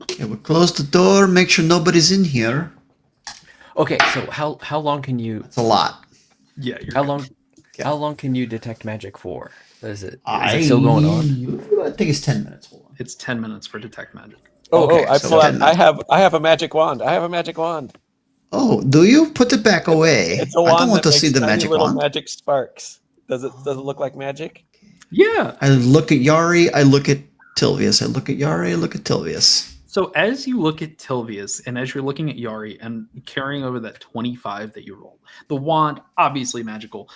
Okay, we'll close the door. Make sure nobody's in here.
Okay, so how long can you?
That's a lot.
Yeah, you're
How
good.
long?
Okay.
How long can you detect magic for? Is it
I
still going on?
I think it's 10 minutes. Hold on.
It's 10 minutes for detect magic.
Okay,
I
so
pull out.
10
I
minutes.
have a magic wand. I have a magic wand.
Oh, do you put it back away?
It's a
I don't
wand
want
that
to see
makes
the
tiny
magic
little
wand.
magic sparks. Does it look like magic?
Yeah.
I look at Yari. I look at Tilvius. I look at Yari. I look at Tilvius.
So as you look at Tilvius, and as you're looking at Yari and carrying over that 25 that you rolled, the wand, obviously magical.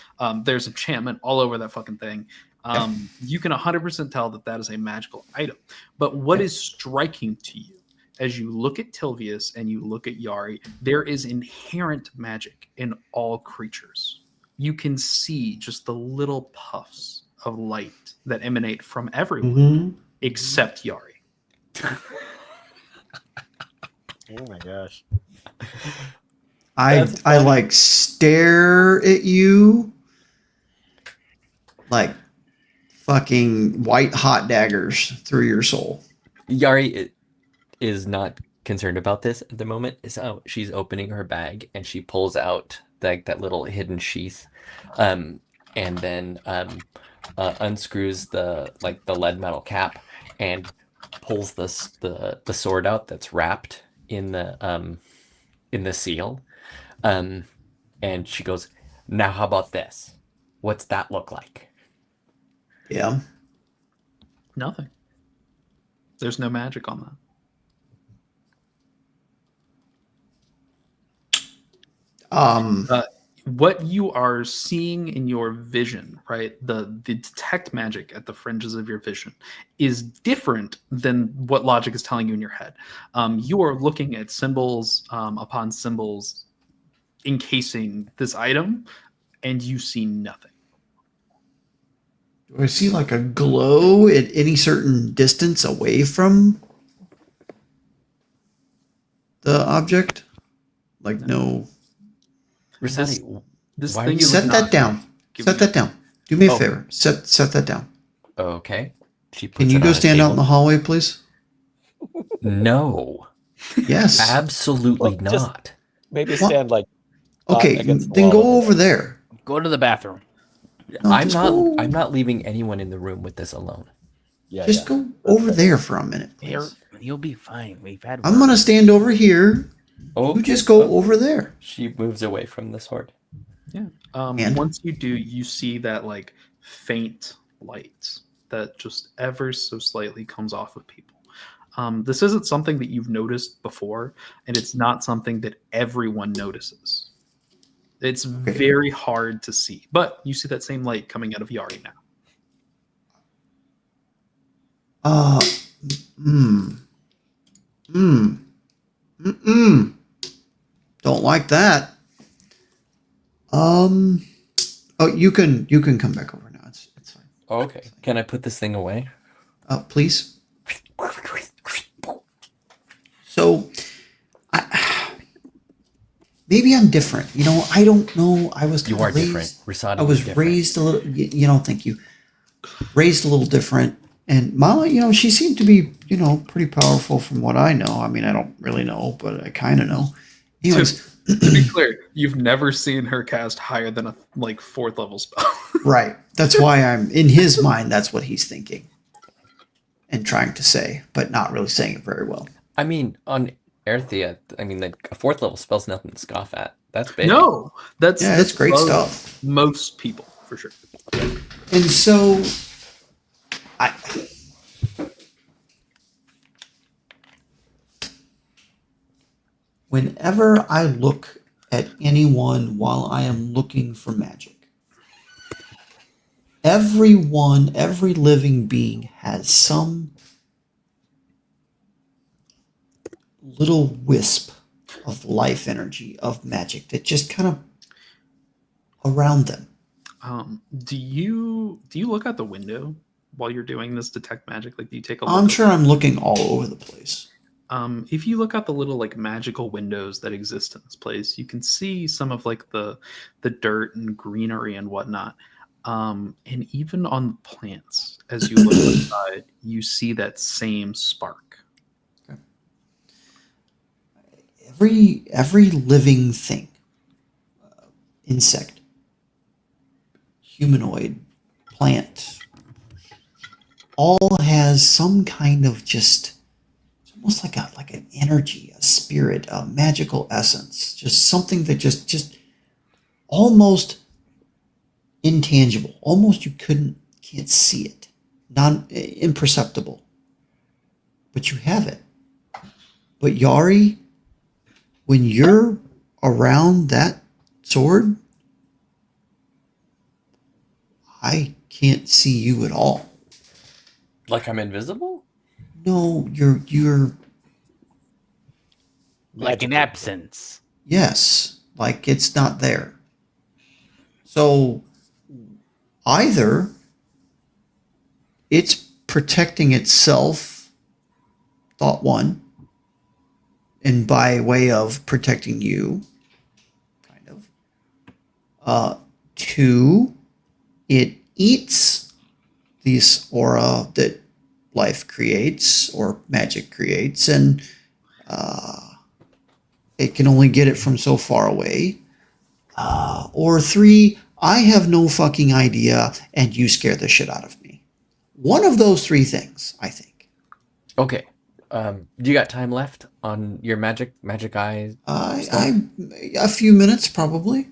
There's enchantment all over that fucking thing. You can 100% tell that is a magical item. But what is striking to you as you look at Tilvius and you look at Yari, there is inherent magic in all creatures. You can see just the little puffs of light that emanate from everyone except Yari.
Oh my gosh!
I like stare at you like fucking white hot daggers through your soul.
Yari is not concerned about this at the moment. So she's opening her bag and she pulls out that little hidden sheath, and then unscrews the lead metal cap and pulls the sword out that's wrapped in the seal, and she goes, "Now how about this? What's that look like?"
Yeah.
Nothing. There's no magic on that. What you are seeing in your vision, right? The detect magic at the fringes of your vision is different than what logic is telling you in your head. You are looking at symbols upon symbols encasing this item, and you see nothing.
Do I see like a glow at any certain distance away from the object? Like no.
Rosati,
This
why are
thing
you
is
Set
not
that down.
giving
Set
you-
that down. Do me a
Oh.
favor. Set that down.
okay. She puts
Can you
it
go
on a
stand out in
table.
the hallway, please?
No,
Yes.
absolutely
Well, just-
not.
Maybe
What?
stand like
Okay,
against the
then
wall
go over there.
Go to the bathroom.
No,
I'm
just
not.
go-
I'm not leaving anyone in the room with this alone.
Yeah,
Just go over there for a minute,
Here,
please.
you'll be fine. We've had.
I'm gonna stand over here.
Oh,
You just go over there.
She moves away from the sword.
Yeah.
And?
Once you do, you see that like faint light that just ever so slightly comes off of people. This isn't something that you've noticed before, and it's not something that everyone notices. It's very hard to see, but you see that same light coming out of Yari now.
Don't like that. Oh, you can come back over now. It's fine.
Okay. Can I put this thing away?
Please. So, maybe I'm different. You know, I don't know. I was
You
kinda
are different. Rosati,
I was
you're different.
raised a little. You know, thank you. Raised a little different. And Mama, you know, she seemed to be, you know, pretty powerful from what I know. I mean, I don't really know, but I kind of know. Anyways,
To be clear, you've never seen her cast higher than a like 4th level spell.
right. That's why I'm in his mind. That's what he's thinking and trying to say, but not really saying it very well.
I mean, on Aristhea, I mean, like a 4th level spell's nothing to scoff at. That's big.
No, that's
great
above
stuff.
Most people, for sure.
And so, whenever I look at anyone while I am looking for magic, every living being has some little wisp of life energy, of magic that just kind of around them.
Do you look out the window while you're doing this detect magic? Like, do you take a look?
I'm sure I'm looking all over the place.
If you look out the little like magical windows that exist in this place, you can see some of like the dirt and greenery and whatnot. And even on the plants, as you look inside, you see that same spark.
Every living thing, insect, humanoid, plant, all has some kind of just it's almost like an energy, a spirit, a magical essence, just something that just almost intangible, almost you can't see it, non imperceptible, but you have it. But Yari, when you're around that sword, I can't see you at all.
Like I'm invisible?
No, you're
Like an
Magical.
absence.
yes, like it's not there. So either it's protecting itself, thought one, and by way of protecting you, kind of. Two, it eats this aura that life creates or magic creates, and it can only get it from so far away. Or three, I have no fucking idea, and you scare the shit out of me. One of those three things, I think.
Okay. Do you got time left on your magic eye stuff?
A few minutes probably.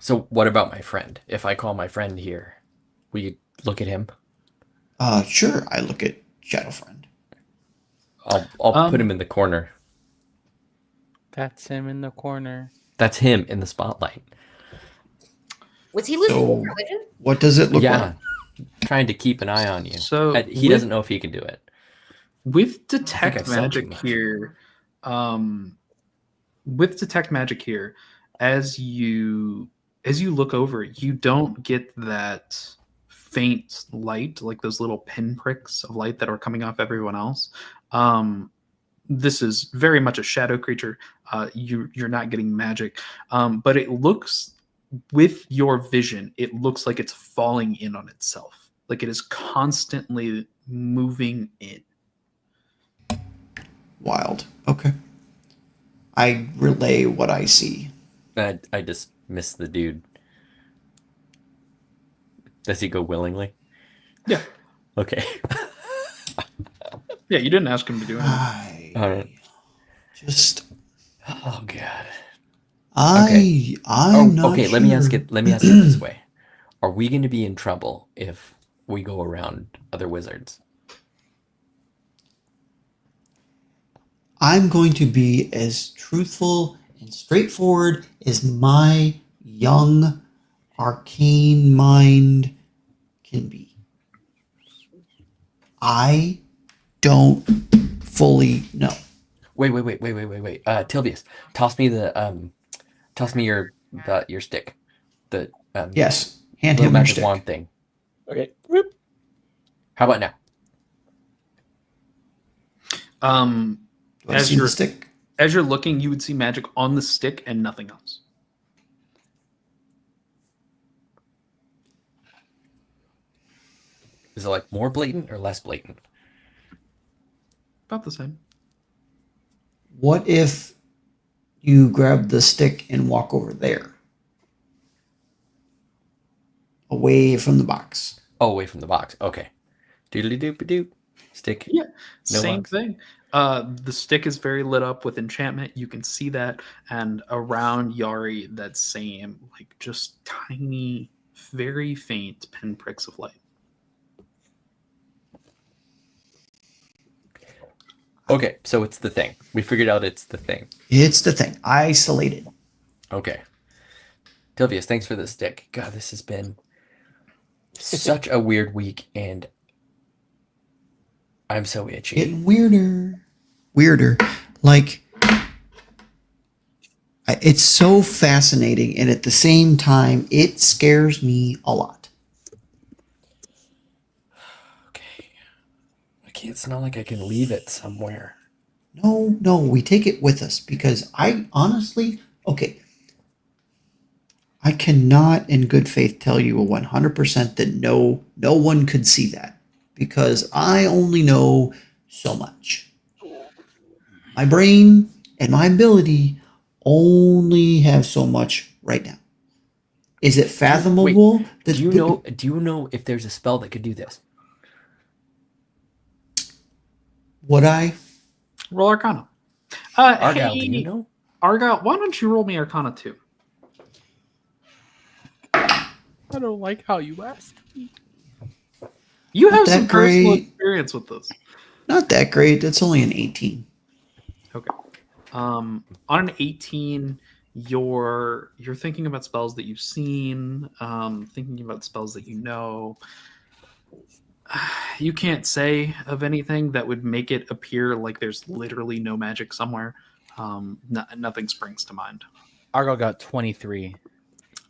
So what about my friend? If I call my friend here, will you look at him?
Sure. I look at Shadow Friend.
I'll put him in the corner.
That's him in the corner.
That's him in the spotlight.
Was he losing
So-
his religion?
What does it look
Yeah.
like?
Trying to keep an eye on you.
So
He doesn't know if he can do it.
with
I
detect
said too
magic
much.
here, with detect magic here, as you look over, you don't get that faint light, like those little pinpricks of light that are coming off everyone else. This is very much a shadow creature. You're not getting magic, but it looks, with your vision, it looks like it's falling in on itself, like it is constantly moving in.
Wild. Okay. I relay what I see.
I just miss the dude. Does he go willingly?
Yeah.
Okay.
Yeah, you didn't ask him to do anything.
I
All right.
just
Oh god.
I'm not
okay.
sure.
Let me ask it this way: are we going to be in trouble if we go around other wizards?
I'm going to be as truthful and straightforward as my young arcane mind can be. I don't fully know.
Wait. Tilvius, toss me your stick. The
Yes, hand
little
him your
magic
stick.
wand thing.
Okay. Whoop.
How about now?
Do I
As
see the
you're-
stick?
As you're looking, you would see magic on the stick and nothing else.
Is it like more blatant or less blatant?
About the same.
What if you grab the stick and walk over there? Away from the box.
Oh, away from the box. Okay. Doodly doop doop. Stick.
Yeah,
No
same
box.
thing. The stick is very lit up with enchantment. You can see that, and around Yari, that same like just tiny, very faint pinpricks of light.
Okay, so it's the thing. We figured out it's the thing.
It's the thing. Isolated.
Okay. Tilvius, thanks for the stick. God, this has been such a weird week, and I'm so itchy.
Getting weirder. Like, it's so fascinating, and at the same time, it scares me a lot.
Okay. It's not like I can leave it somewhere.
No, we take it with us because I honestly, okay, I cannot in good faith tell you 100% that no one could see that because I only know so much. My brain and my ability only have so much right now. Is it fathomable?
Do you know if there's a spell that could do this?
Would I?
Roll Arcana.
Argyle, do you
Hey,
know?
Argyle, why don't you roll me Arcana 2?
I don't like how you asked.
You
Not
have
that
some personal
great.
experience with this.
Not that great. It's only an 18.
Okay. On an 18, you're thinking about spells that you've seen, thinking about spells that you know. You can't say of anything that would make it appear like there's literally no magic somewhere. Nothing springs to mind.
Argo got 23.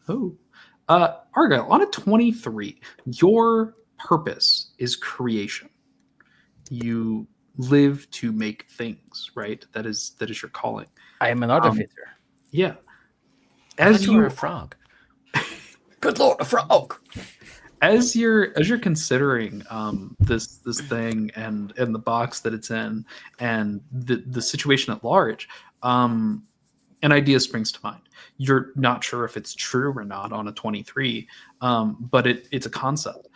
Oh, Argyle, on a 23, your purpose is creation. You live to make things, right? That is your calling.
I am an artificer.
Yeah.
I thought
As
you were
you
a frog. Good lord, a frog!
as you're considering this thing and the box that it's in and the situation at large, an idea springs to mind. You're not sure if it's true or not on a 23, but it's a concept.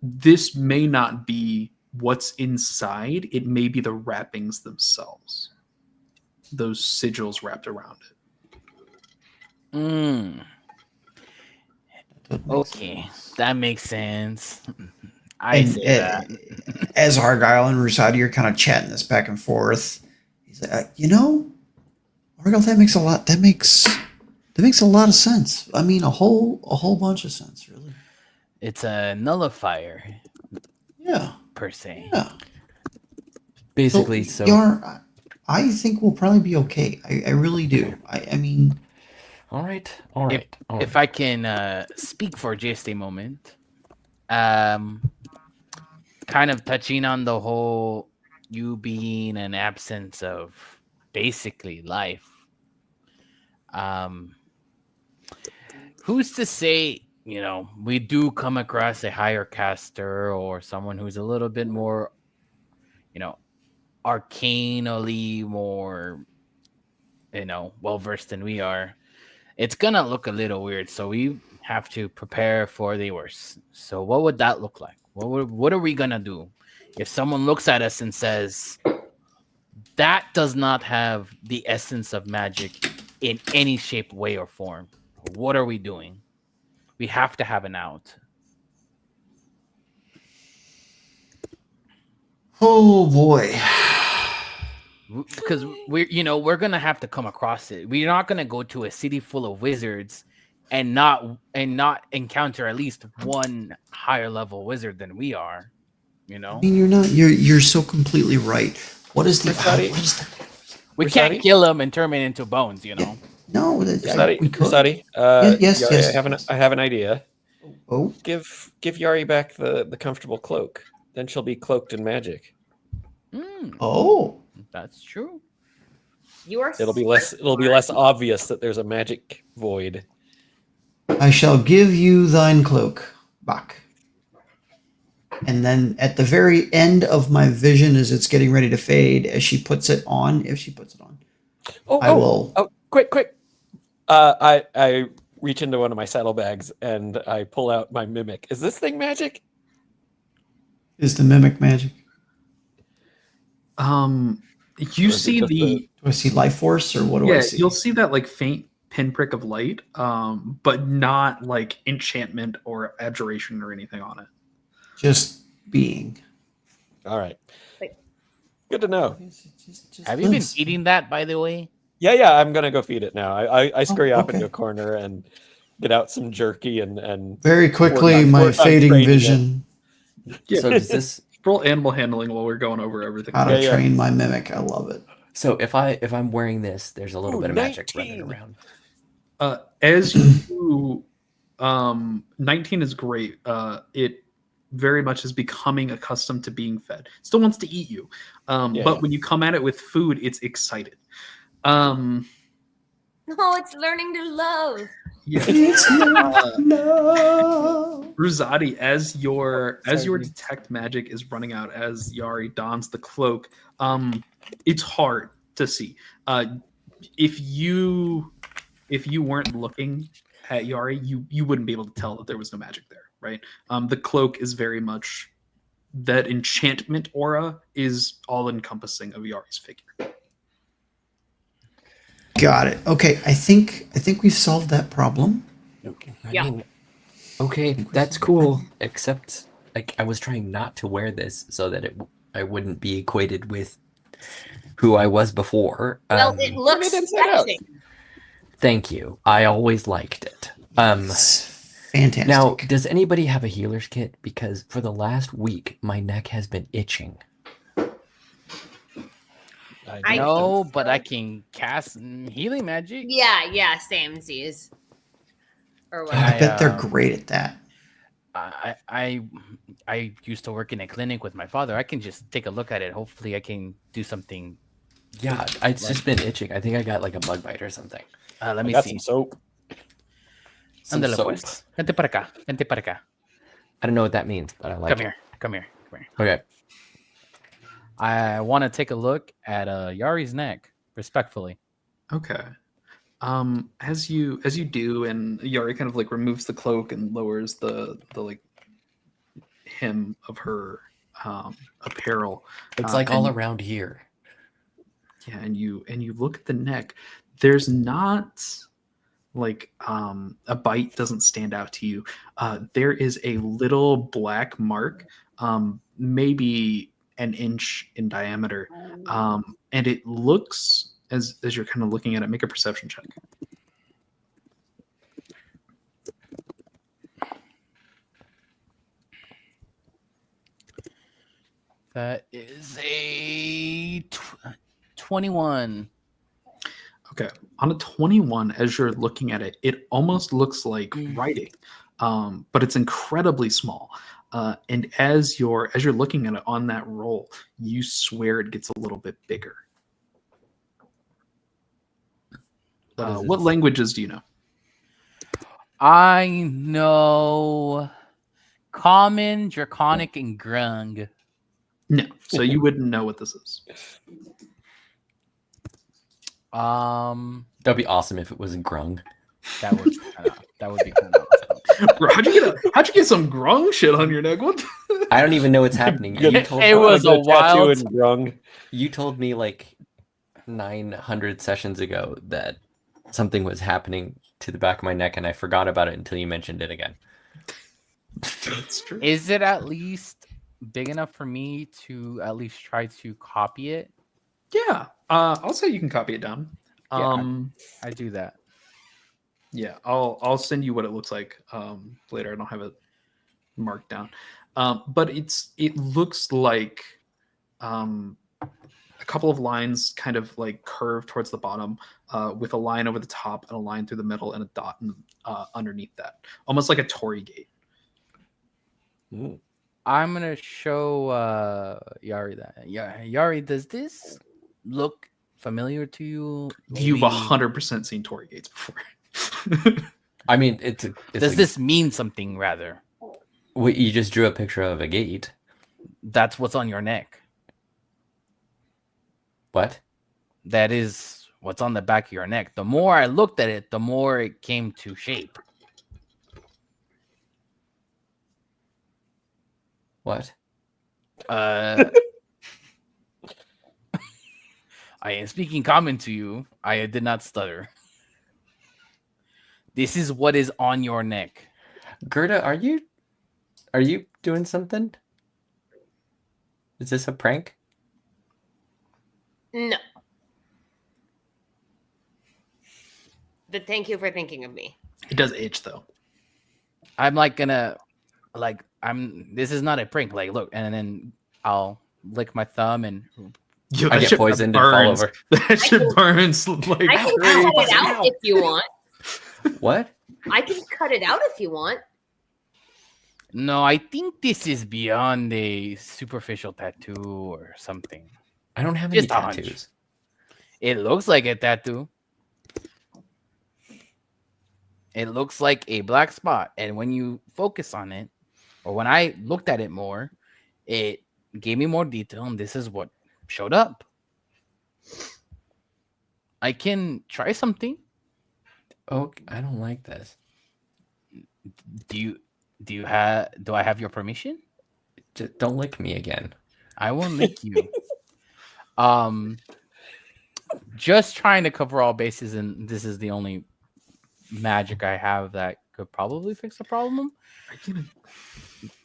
This may not be what's inside. It may be the wrappings themselves, those sigils wrapped around it.
Okay, that makes sense.
And as Argyle and Rusadi are kind of chatting this back and forth, he's like, Argyle, that makes a lot. That makes a lot of sense. I mean, a whole bunch of sense, really.
It's a nullifier.
Yeah.
Per se.
Yeah.
Basically,
I think we'll probably be okay. I really do. I mean.
All right.
If I can speak for just a moment, kind of touching on the whole you being an absence of basically life. Who's to say, we do come across a higher caster or someone who's a little bit more, arcanally more, well versed than we are. It's gonna look a little weird, so we have to prepare for the worst. So what would that look like? What are we gonna do if someone looks at us and says that does not have the essence of magic in any shape, way, or form? What are we doing? We have to have an out.
Oh boy.
Because we're gonna have to come across it. We're not gonna go to a city full of wizards and not encounter at least one higher level wizard than we are.
I mean, you're so completely right. What is the?
We can't kill them and turn them into bones.
Yeah. No, we could.
Rusadi,
yes.
I have an idea.
Oh,
give Yari back the comfortable cloak. Then she'll be cloaked in magic.
Oh,
that's true.
It'll be less obvious that there's a magic void.
I shall give you thine cloak back. And then at the very end of my vision, as it's getting ready to fade, as she puts it on, if she puts it on, I will.
Oh, quick! I reach into one of my saddlebags and I pull out my mimic. Is this thing magic?
Is the mimic magic?
You see
do I see life force or what do I see?
You'll see that like faint pinprick of light, but not like enchantment or abjuration or anything on it.
Just being.
All right. Good to know.
Have you been eating that, by the way?
Yeah. I'm gonna go feed it now. I scurry off into a corner and get out some jerky and
very quickly my fading vision.
Yeah.
So does this
roll animal handling while we're going over everything?
How to train my mimic. I love it.
So if I'm wearing this, there's a little bit of magic running around.
As you 19 is great. very much is becoming accustomed to being fed. Still wants to eat you, but
Yeah.
when you come at it with food, it's excited.
No, it's learning to love.
Yeah.
It's not love.
Ruzadi, as your
Sorry.
detect magic is running out, as Yari dons the cloak, it's hard to see. If you weren't looking at Yari, you wouldn't be able to tell that there was no magic there, right? The cloak is very much that enchantment aura is all encompassing of Yari's figure.
Got it. Okay, I think we've solved that problem.
Okay.
Yeah.
Okay, that's cool. Except, like, I was trying not to wear this so that I wouldn't be equated with who I was before.
Well, it looks
Turn it inside out.
fetching.
Thank you. I always liked it.
It's fantastic.
Now, does anybody have a healer's kit? Because for the last week, my neck has been itching.
I
No,
think
but
so.
I can cast healing magic.
Yeah, same Z's. Or
I
whatever.
bet they're great at that.
I used to work in a clinic with my father. I can just take a look at it. Hopefully, I can do something.
Yeah, it's just been itching. I think I got like a bug bite or something.
Let
I
me
got
see.
some soap.
Some
Ándale,
soap.
pues. Vente para acá. Vente para acá.
I don't know what that means, but I like
Come
it.
here. Come here. Come here.
Okay.
I want to take a look at Yari's neck, respectfully.
Okay. As you do, and Yari kind of like removes the cloak and lowers the like hem of her apparel.
It's like all
and-
around here.
Yeah, and you look at the neck. There's not like a bite doesn't stand out to you. There is a little black mark, maybe an inch in diameter, and it looks as you're kind of looking at it. Make a perception check.
That is a 21.
Okay, on a 21, as you're looking at it, it almost looks like writing, but it's incredibly small. And as you're looking at it on that roll, you swear it gets a little bit bigger. What languages do you know?
I know Common, Draconic, and Grung.
No, so you wouldn't know what this is.
That'd be awesome if it was grung.
That would be cool.
Bro, how'd you get some grung shit on your neck? What?
I don't even know what's happening. You
It
told,
was a
Tattoo
wild.
and grung.
you told me like 900 sessions ago that something was happening to the back of my neck, and I forgot about it until you mentioned it again.
That's true.
Is it at least big enough for me to at least try to copy it?
Yeah, I'll say you can copy it down.
I do that.
Yeah, I'll send you what it looks like later. I don't have it marked down, but it looks like a couple of lines kind of like curve towards the bottom, with a line over the top and a line through the middle and a dot underneath that, almost like a Torii gate.
Ooh.
I'm gonna show Yari that. Yari, does this look familiar to you?
You've
Maybe-
100% seen Torii gates before.
I mean, it's
Does this mean something? Rather,
Wait, you just drew a picture of a gate.
that's what's on your neck.
What?
That is what's on the back of your neck. The more I looked at it, the more it came to shape.
What?
I am speaking common to you. I did not stutter. This is what is on your neck.
Gerda, are you doing something? Is this a prank?
No. But thank you for thinking of me.
It does itch though.
I'm like gonna, like, this is not a prank. Like, look, and then I'll lick my thumb and
Yo,
I
that
get
shit
poisoned and fall
burns.
over.
That shit burns like
I can
crazy.
cut it out if you want.
What?
I can cut it out if you want.
No, I think this is beyond a superficial tattoo or something.
I don't have any
Just a hunch.
tattoos.
It looks like a tattoo. It looks like a black spot, and when you focus on it, or when I looked at it more, it gave me more detail, and this is what showed up. I can try something.
Oh, I don't like this.
Do I have your permission?
Just don't lick me again.
I won't lick you. Just trying to cover all bases, and this is the only magic I have that could probably fix the problem.
Are you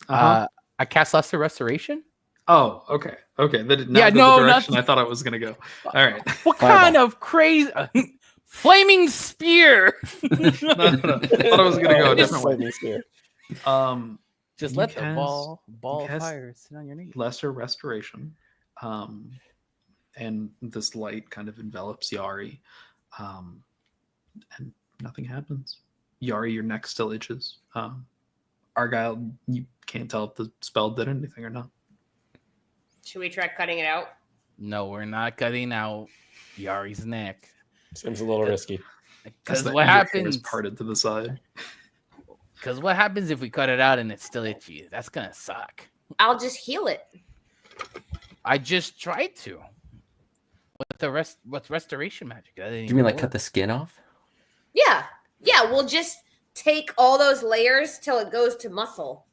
gonna...
I cast Lesser Restoration.
Oh, okay. Okay. That did not
Yeah,
go
no,
the direction
nothing.
I thought it was gonna go. All right.
What
Fireball.
kind of crazy flaming spear?
No. I thought it was gonna go a different way.
Lightning spear.
Just
You
let the
cast-
ball
you
of
cast
fire sit on your knee.
Lesser restoration, and this light kind of envelops Yari, and nothing happens. Yari, your neck still itches. Argyle, you can't tell if the spell did anything or not.
Should we try cutting it out?
No, we're not cutting out Yari's neck.
Seems a little risky.
Because
That
what
your hair
happens?
is parted to the side.
Because what happens if we cut it out and it's still itchy? That's gonna suck.
I'll just heal it.
I just tried to. With restoration magic. That didn't
Do you mean
even
like cut
work.
the skin off?
Yeah. Yeah, we'll just take all those layers till it goes to muscle.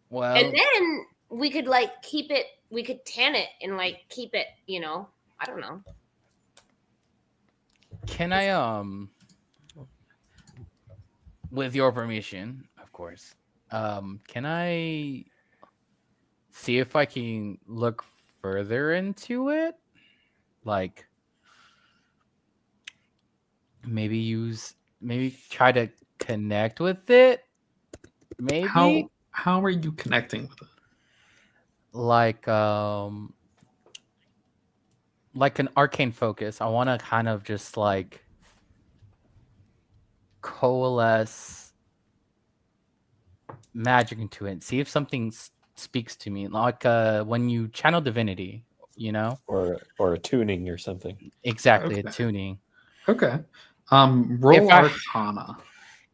Well,
And then we could like keep it, we could tan it and like keep it, I don't know.
can I with your permission, of course, can I see if I can look further into it? Like maybe try to connect with it? Maybe
How are you connecting with it?
like an arcane focus. I want to kind of just like coalesce magic into it. See if something speaks to me, like when you channel divinity,
Or a tuning or something.
exactly
Okay.
a tuning.
Okay. Roll
If I-
Arcana.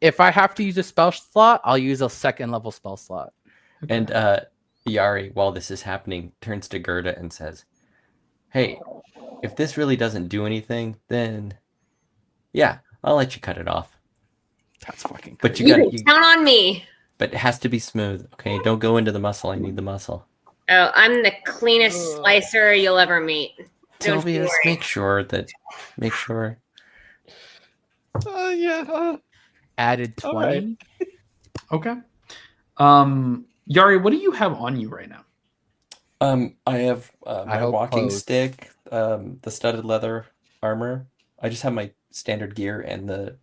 If I have to use a spell slot, I'll use a second level spell slot.
Okay.
And Yari, while this is happening, turns to Gerda and says, "Hey, if this really doesn't do anything, then yeah, I'll let you cut it off.
That's fucking
But
crazy.
you
You
got
can count on me.
But it has to be smooth. Okay, don't go into the muscle. I need the muscle.
Oh, I'm the cleanest slicer you'll ever meet. Don't you
Sylvius,
worry.
make sure.
Yeah.
Added
All
20.
Okay. Yari, what do you have on you right now?
I have
I
my
hope
walking
clothes.
stick, the studded leather armor. I just have my standard gear and the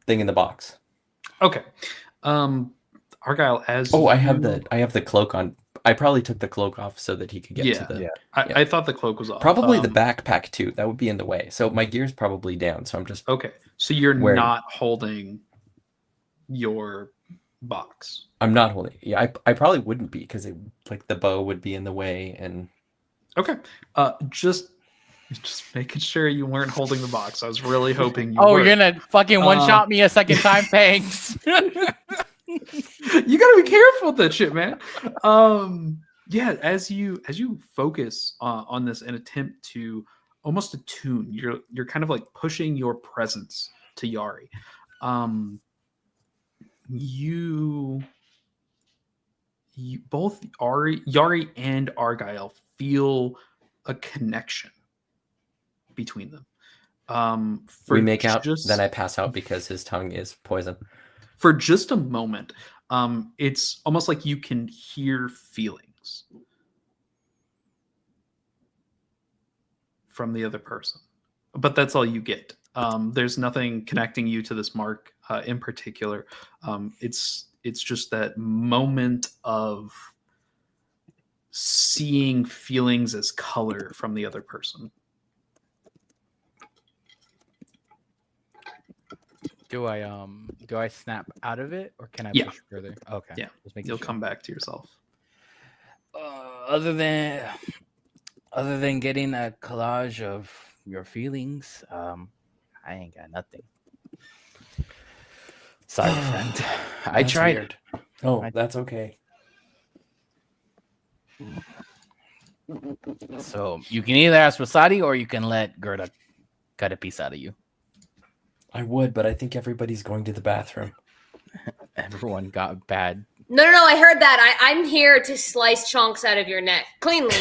thing in the box.
Okay. Argyle, as
I have
you-
the cloak on. I probably took the cloak off so that he could get to the.
Yeah.
I thought the cloak was off.
Probably the backpack too. That would be in the way. So my gear's probably down. So I'm just.
Okay, so you're
Where-
not holding your box.
I'm not holding. Yeah, I probably wouldn't be because like the bow would be in the way and.
Okay. Just making sure you weren't holding the box. I was really hoping you
Oh,
were.
you're gonna fucking one shot me a second time, thanks.
You gotta be careful with that shit, man. Yeah, as you focus on this and attempt to almost attune, you're kind of like pushing your presence to Yari. You both Yari and Argyle feel a connection between them.
We make out,
just-
then I pass out because his tongue is poison.
For just a moment, it's almost like you can hear feelings from the other person, but that's all you get. There's nothing connecting you to this mark in particular. It's just that moment of seeing feelings as color from the other person.
Do I snap out of it or can I
Yeah.
push further? Okay.
Yeah.
Just making
You'll
sure.
come back to yourself.
Other than getting a collage of your feelings, I ain't got nothing. Sorry, friend. I
That's
tried.
weird. Oh, that's okay.
So you can either ask Wasadi or you can let Gerda cut a piece out of you.
I would, but I think everybody's going to the bathroom.
Everyone got bad.
No, I heard that. I'm here to slice chunks out of your neck cleanly.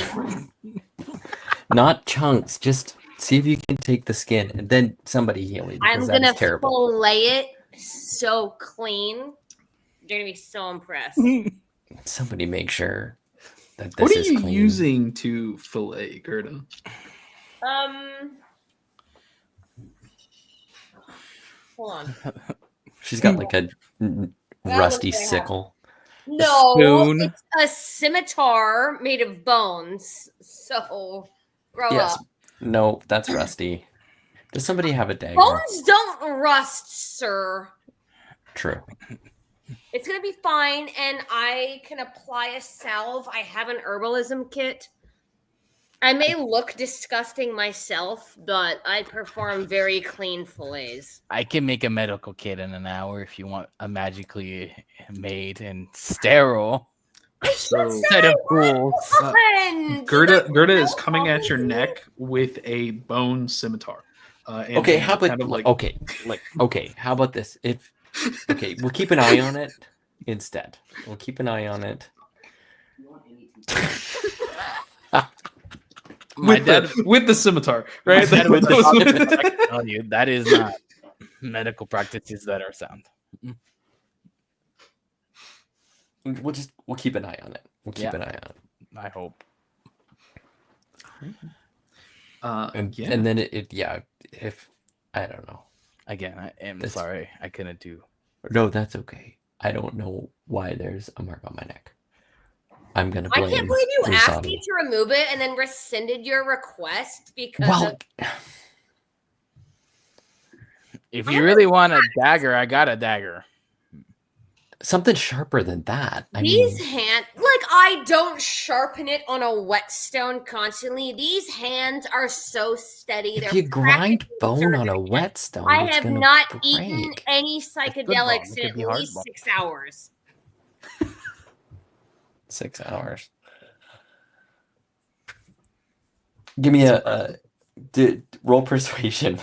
Not chunks. Just see if you can take the skin, and then somebody heal me because
I'm
that is
gonna
terrible.
fillet it so clean. You're gonna be so impressed.
Somebody make sure that
What
this
are
is
you
clean.
using to fillet, Gerda?
Hold on.
She's got like a rusty sickle.
No,
spoon.
it's a scimitar made of bones. So, grow
Yes.
up.
No, that's rusty. Does somebody have a dagger?
Bones don't rust, sir.
True.
It's gonna be fine, and I can apply a salve. I have an herbalism kit. I may look disgusting myself, but I perform very clean fillets.
I can make a medical kit in an hour if you want a magically made and sterile
So
set of tools.
Gerda is coming at your neck with a bone scimitar. And
Okay, how about
kind of like
okay? How about this? We'll keep an eye on it instead. We'll keep an eye on it.
My
with
dad,
with the scimitar,
my
right?
dad was
With
I
the-
can tell you that is not medical practices that are sound.
We'll keep an eye on it. We'll keep
Yeah.
an eye on it.
I hope.
And then if I don't know.
Again, I am
That's-
sorry. I couldn't do.
No, that's okay. I don't know why there's a mark on my neck. I'm gonna
I
blame.
can't believe you asked me
Rusadi.
to remove it and then rescinded your request because
Well,
If you really want a dagger, I got a dagger.
something sharper than that.
these hands, like I don't sharpen it on a whetstone constantly. These hands are so steady.
if
They're
you grind
practically
bone on a
surgery.
whetstone,
I
it's
have
gonna
not
break.
eaten any
good
psychedelics
bone. It
in
could
at
be hard
least
bone.
6 hours.
6 hours. Give me a roll persuasion.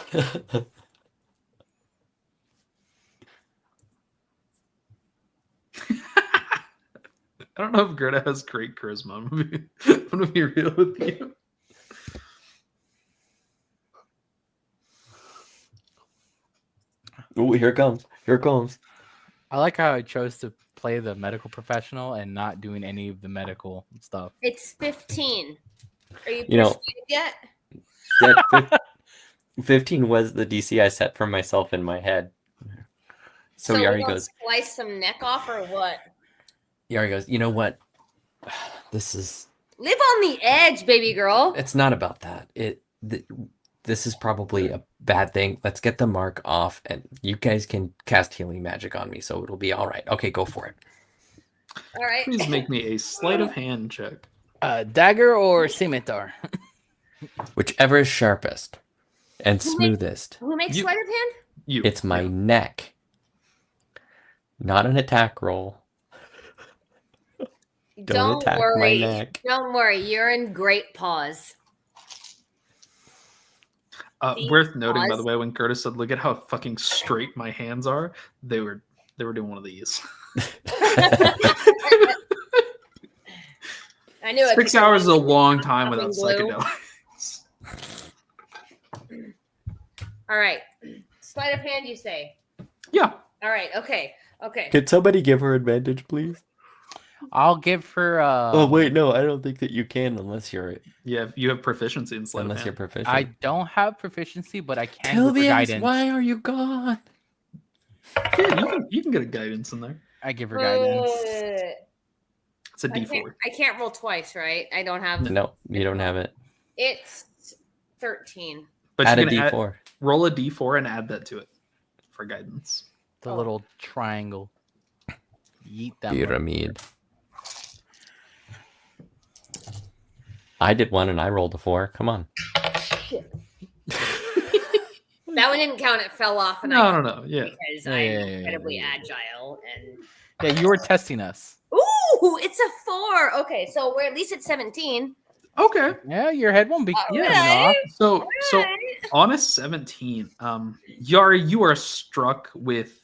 I don't know if Gerda has great charisma. I'm gonna be real with you.
Ooh, here it comes. Here it comes.
I like how I chose to play the medical professional and not doing any of the medical stuff.
It's 15. Are you
You know-
persuaded yet?
That 15 was the DC I set for myself in my head. So
we
Yari
gonna
goes,
slice some neck off or what?
you know what? This is,
Live on the edge, baby girl.
it's not about that. This is probably a bad thing. Let's get the mark off, and you guys can cast healing magic on me, so it'll be all right. Okay, go for it.
All right.
Please make me a sleight of hand check.
Dagger or scimitar?
Whichever is sharpest and
Who makes-
smoothest.
Who makes
You-
sleight of hand?
You.
It's my
Yeah.
neck, not an attack roll. Don't attack my
worry.
neck.
Don't worry. You're in great paws. These
Worth noting, by
paws.
the way, when Curtis said, "Look at how fucking straight my hands are," they were doing one of these.
I knew it.
6 hours is a long time without
Glue.
psychedelics.
All right. Sleight of hand, you say?
Yeah.
All right. Okay. Okay.
Can somebody give her advantage, please?
I'll give her.
Oh wait, no, I don't think that you can unless you're
Yeah, you have proficiency in sleight of
unless you're
hand.
proficient.
I don't have proficiency, but I can give her
Tilvius,
guidance.
why are you gone?
Yeah, you can get a guidance in there.
I give her guidance.
It's a
I
D4.
can't roll twice, right? I don't have.
No, you don't have it.
It's 13.
But
Add
you
a
can
D4.
roll a D4 and add that to it. for guidance.
The little triangle. Yeet that.
Pyramid. I did one and I rolled a 4. Come on.
That one didn't count. It fell off, and
No. Yeah.
because
Yeah,
I'm
yeah,
incredibly
yeah.
agile and.
Yeah, you were testing us.
Ooh, it's a 4. Okay, so we're at least at 17.
Okay.
Yeah, your head won't be
All
coming
right.
off.
So
Right.
on a 17, Yari, you are struck with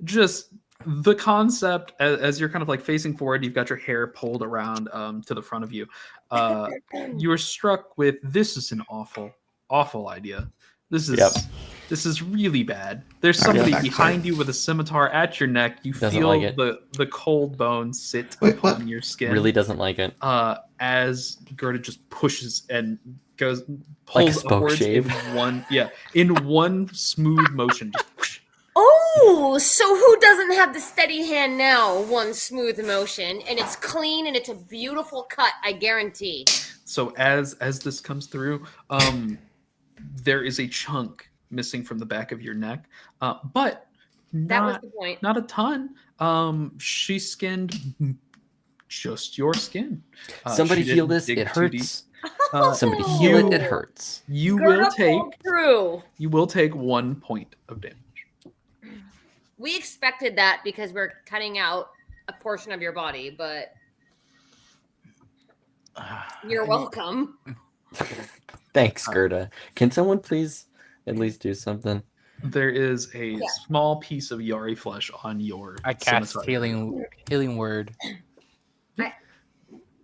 just the concept as you're kind of like facing forward. You've got your hair pulled around to the front of you. You are struck with this is an awful idea. This is really bad. There's somebody
back,
behind you with a scimitar at your neck. You
Doesn't
feel
like it.
the cold bones sit
Wait,
upon
what?
your skin.
Really doesn't like it.
As Gerda just pushes and pulls
Like a spoke
upwards
shave.
in one smooth motion. Just whoosh.
Oh, so who doesn't have the steady hand now? One smooth motion, and it's clean and it's a beautiful cut, I guarantee.
So as this comes through, there is a chunk missing from the back of your neck, but
That was
not
the point.
not a ton. She skinned just your skin.
Somebody
she
heal
didn't
this.
dig
It
too deep.
hurts.
Oh.
Somebody heal it. It hurts.
You
Gerda
will take
pulled through.
1 point of damage.
We expected that because we're cutting out a portion of your body, but you're welcome.
Thanks, Gerda. Can someone please at least do something?
There is a small piece of Yari flesh on your.
I cast
scimitar.
healing word.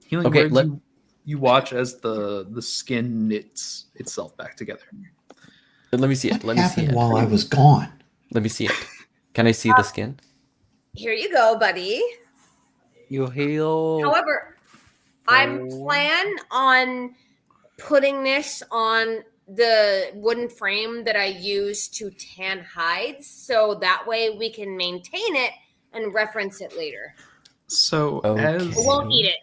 Healing
Okay,
words. You watch as the skin knits itself back together.
Let me see it.
What
Let me see
happened
it.
while I was gone?
Let me see it. Can I see the skin?
Here you go, buddy.
You heal.
However, I'm plan on putting this on the wooden frame that I use to tan hides, so that way we can maintain it and reference it later.
So
Okay.
We won't eat it.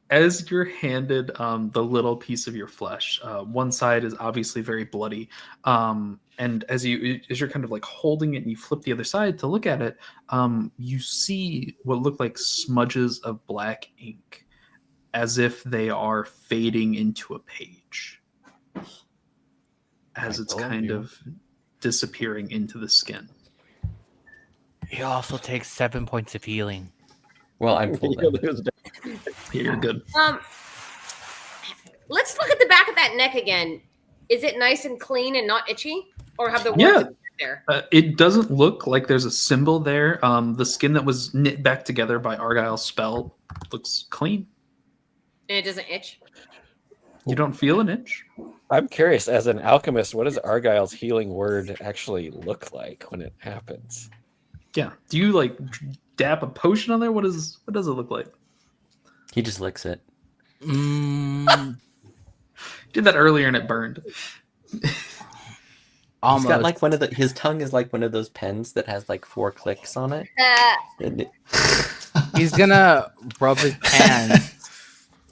as you're handed the little piece of your flesh, one side is obviously very bloody, and as you're kind of like holding it and you flip the other side to look at it, you see what look like smudges of black ink, as if they are fading into a page, as it's kind of disappearing into the skin.
He also takes 7 points of healing.
Well, I'm full then.
You're good.
Let's look at the back of that neck again. Is it nice and clean and not itchy, or have the
Yeah.
worms there?
It doesn't look like there's a symbol there. The skin that was knit back together by Argyle's spell looks clean.
And it doesn't itch.
You don't feel an itch.
I'm curious, as an alchemist, what does Argyle's healing word actually look like when it happens?
Yeah. Do you like dap a potion on there? What does it look like?
He just licks it.
Did that earlier and it burned.
He's got like one of his tongue is like one of those pens that has like 4 clicks on it. And
He's gonna rub his hands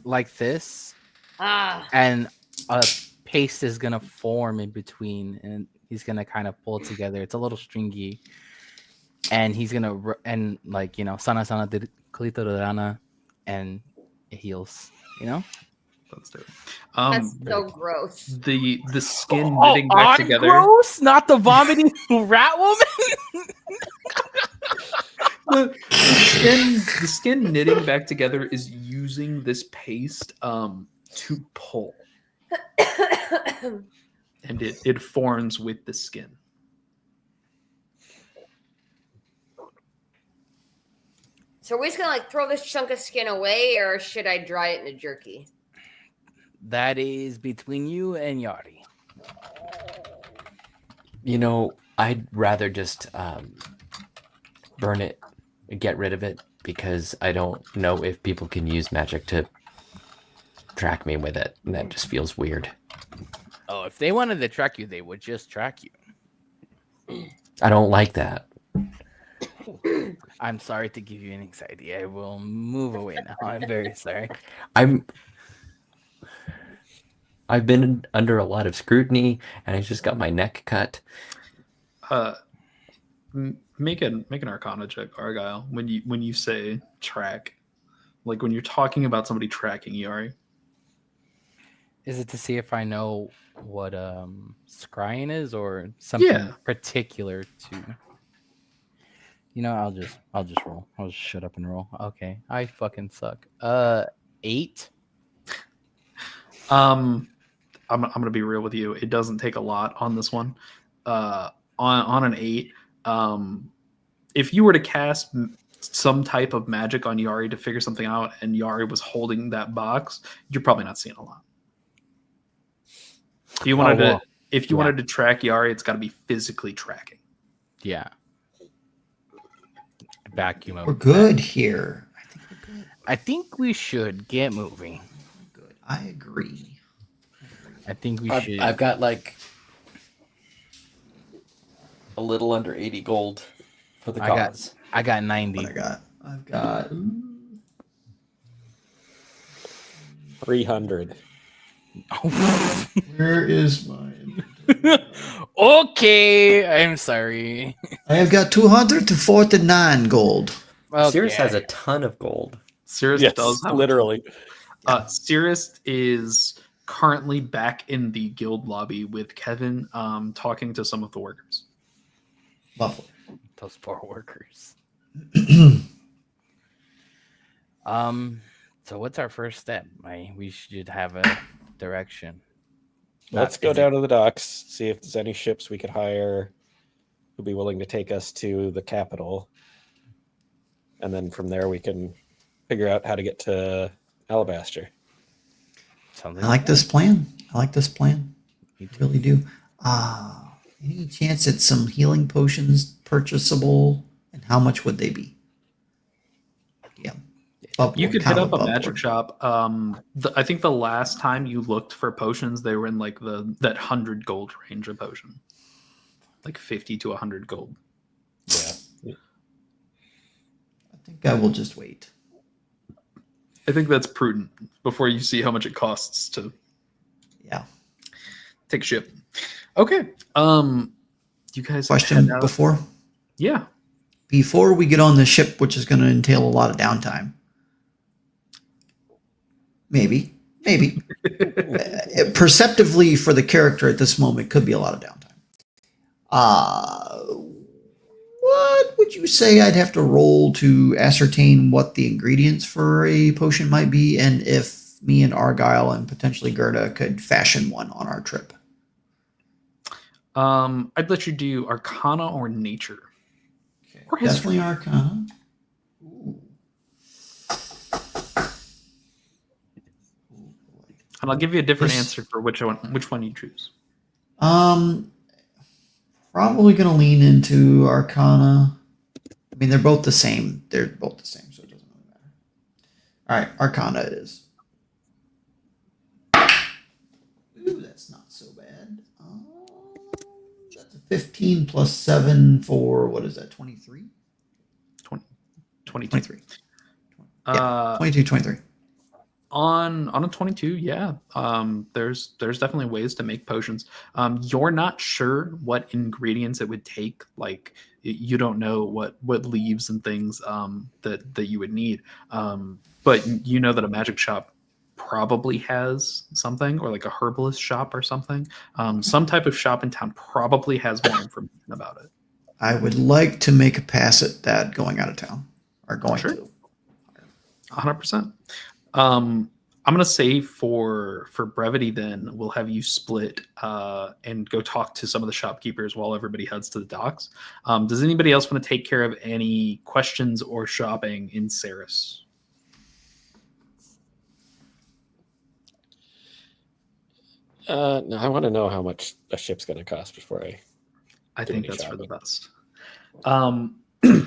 like this, and a paste is gonna form in between, and he's gonna kind of pull it together. It's a little stringy, and he's gonna and like sana sana de kalito de rana, and it heals.
That's terrible.
That's so gross.
The skin knitting back together.
Gross, not the vomiting rat woman.
The skin knitting back together is using this paste to pull, and it forms with the skin.
So are we just gonna like throw this chunk of skin away, or should I dry it in a jerky?
That is between you and Yari.
I'd rather just burn it, get rid of it, because I don't know if people can use magic to track me with it, and that just feels weird.
Oh, if they wanted to track you, they would just track you.
I don't like that.
I'm sorry to give you an anxiety. I will move away now. I'm very sorry.
I've been under a lot of scrutiny, and I just got my neck cut.
Make an Arcana check, Argyle, when you say track, like when you're talking about somebody tracking Yari.
Is it to see if I know what scrying is or something
Yeah.
particular to? I'll just roll. I'll just shut up and roll. Okay, I fucking suck. 8.
I'm gonna be real with you. It doesn't take a lot on this one. On an 8, if you were to cast some type of magic on Yari to figure something out, and Yari was holding that box, you're probably not seeing a lot. If you wanted wanted to track Yari, it's got to be physically tracking.
Yeah. Vacuum.
We're good here. I think we're good.
I think we should get moving.
Good. I agree.
I think we should.
I've got like a little under 80 gold for the cause.
I got 90.
I've got
300.
Where is my
Okay, I'm sorry.
I have got 249 gold.
Okay.
Cirrus has a ton of gold.
Cirrus
Yes,
does have
literally.
Cirrus is currently back in the guild lobby with Kevin, talking to some of the workers.
Lovely.
Those poor workers. So what's our first step? We should have a direction.
Let's go down to the docks, see if there's any ships we could hire who'd be willing to take us to the capital. And then from there we can figure out how to get to Alabaster.
I like this plan. I really do. Any chance at some healing potions purchasable, and how much would they be? Yeah.
You could hit up a magic shop. I think the last time you looked for potions, they were in like that 100 gold range of potion, like 50 to 100 gold.
Yeah.
I think I will just wait.
I think that's prudent before you see how much it costs to take a ship. Okay. You guys
question before?
Yeah.
Before we get on the ship, which is going to entail a lot of downtime. Maybe. Perceptively for the character at this moment, could be a lot of downtime. What would you say I'd have to roll to ascertain what the ingredients for a potion might be, and if me and Argyle and potentially Gerda could fashion one on our trip?
I'd let you do Arcana or Nature.
Okay.
Or History.
Definitely Arcana. Ooh.
And I'll give you a different answer for which one you choose.
Probably going to lean into Arcana. I mean, they're both the same. So it doesn't really matter. All right, Arcana it is. Ooh, that's not so bad. That's a 15 plus 7 for, what is that, 23? 23. Yeah, 22, 23.
On a 22, yeah. There's definitely ways to make potions. You're not sure what ingredients it would take. Like you don't know what leaves and things that you would need. But you know that a magic shop probably has something, or like a herbalist shop or something. Some type of shop in town probably has more information about it.
I would like to make a pass at that going out of town, or going to.
100%. I'm gonna say for brevity, then we'll have you split and go talk to some of the shopkeepers while everybody heads to the docks. Does anybody else want to take care of any questions or shopping in Ceres?
No, I want to know how much a ship's going to cost before
I think that's for the best.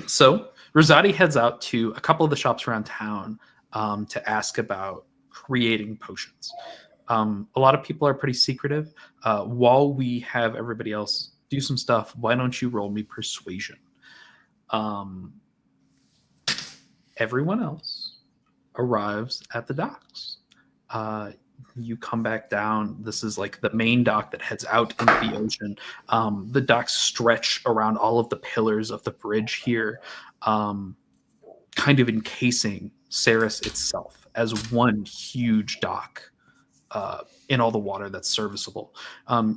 So Rosati heads out to a couple of the shops around town to ask about creating potions. A lot of people are pretty secretive. While we have everybody else do some stuff, why don't you roll me persuasion? Everyone else arrives at the docks. you come back down. This is like the main dock that heads out into the ocean. The docks stretch around all of the pillars of the bridge here, kind of encasing Ceres itself as one huge dock in all the water that's serviceable.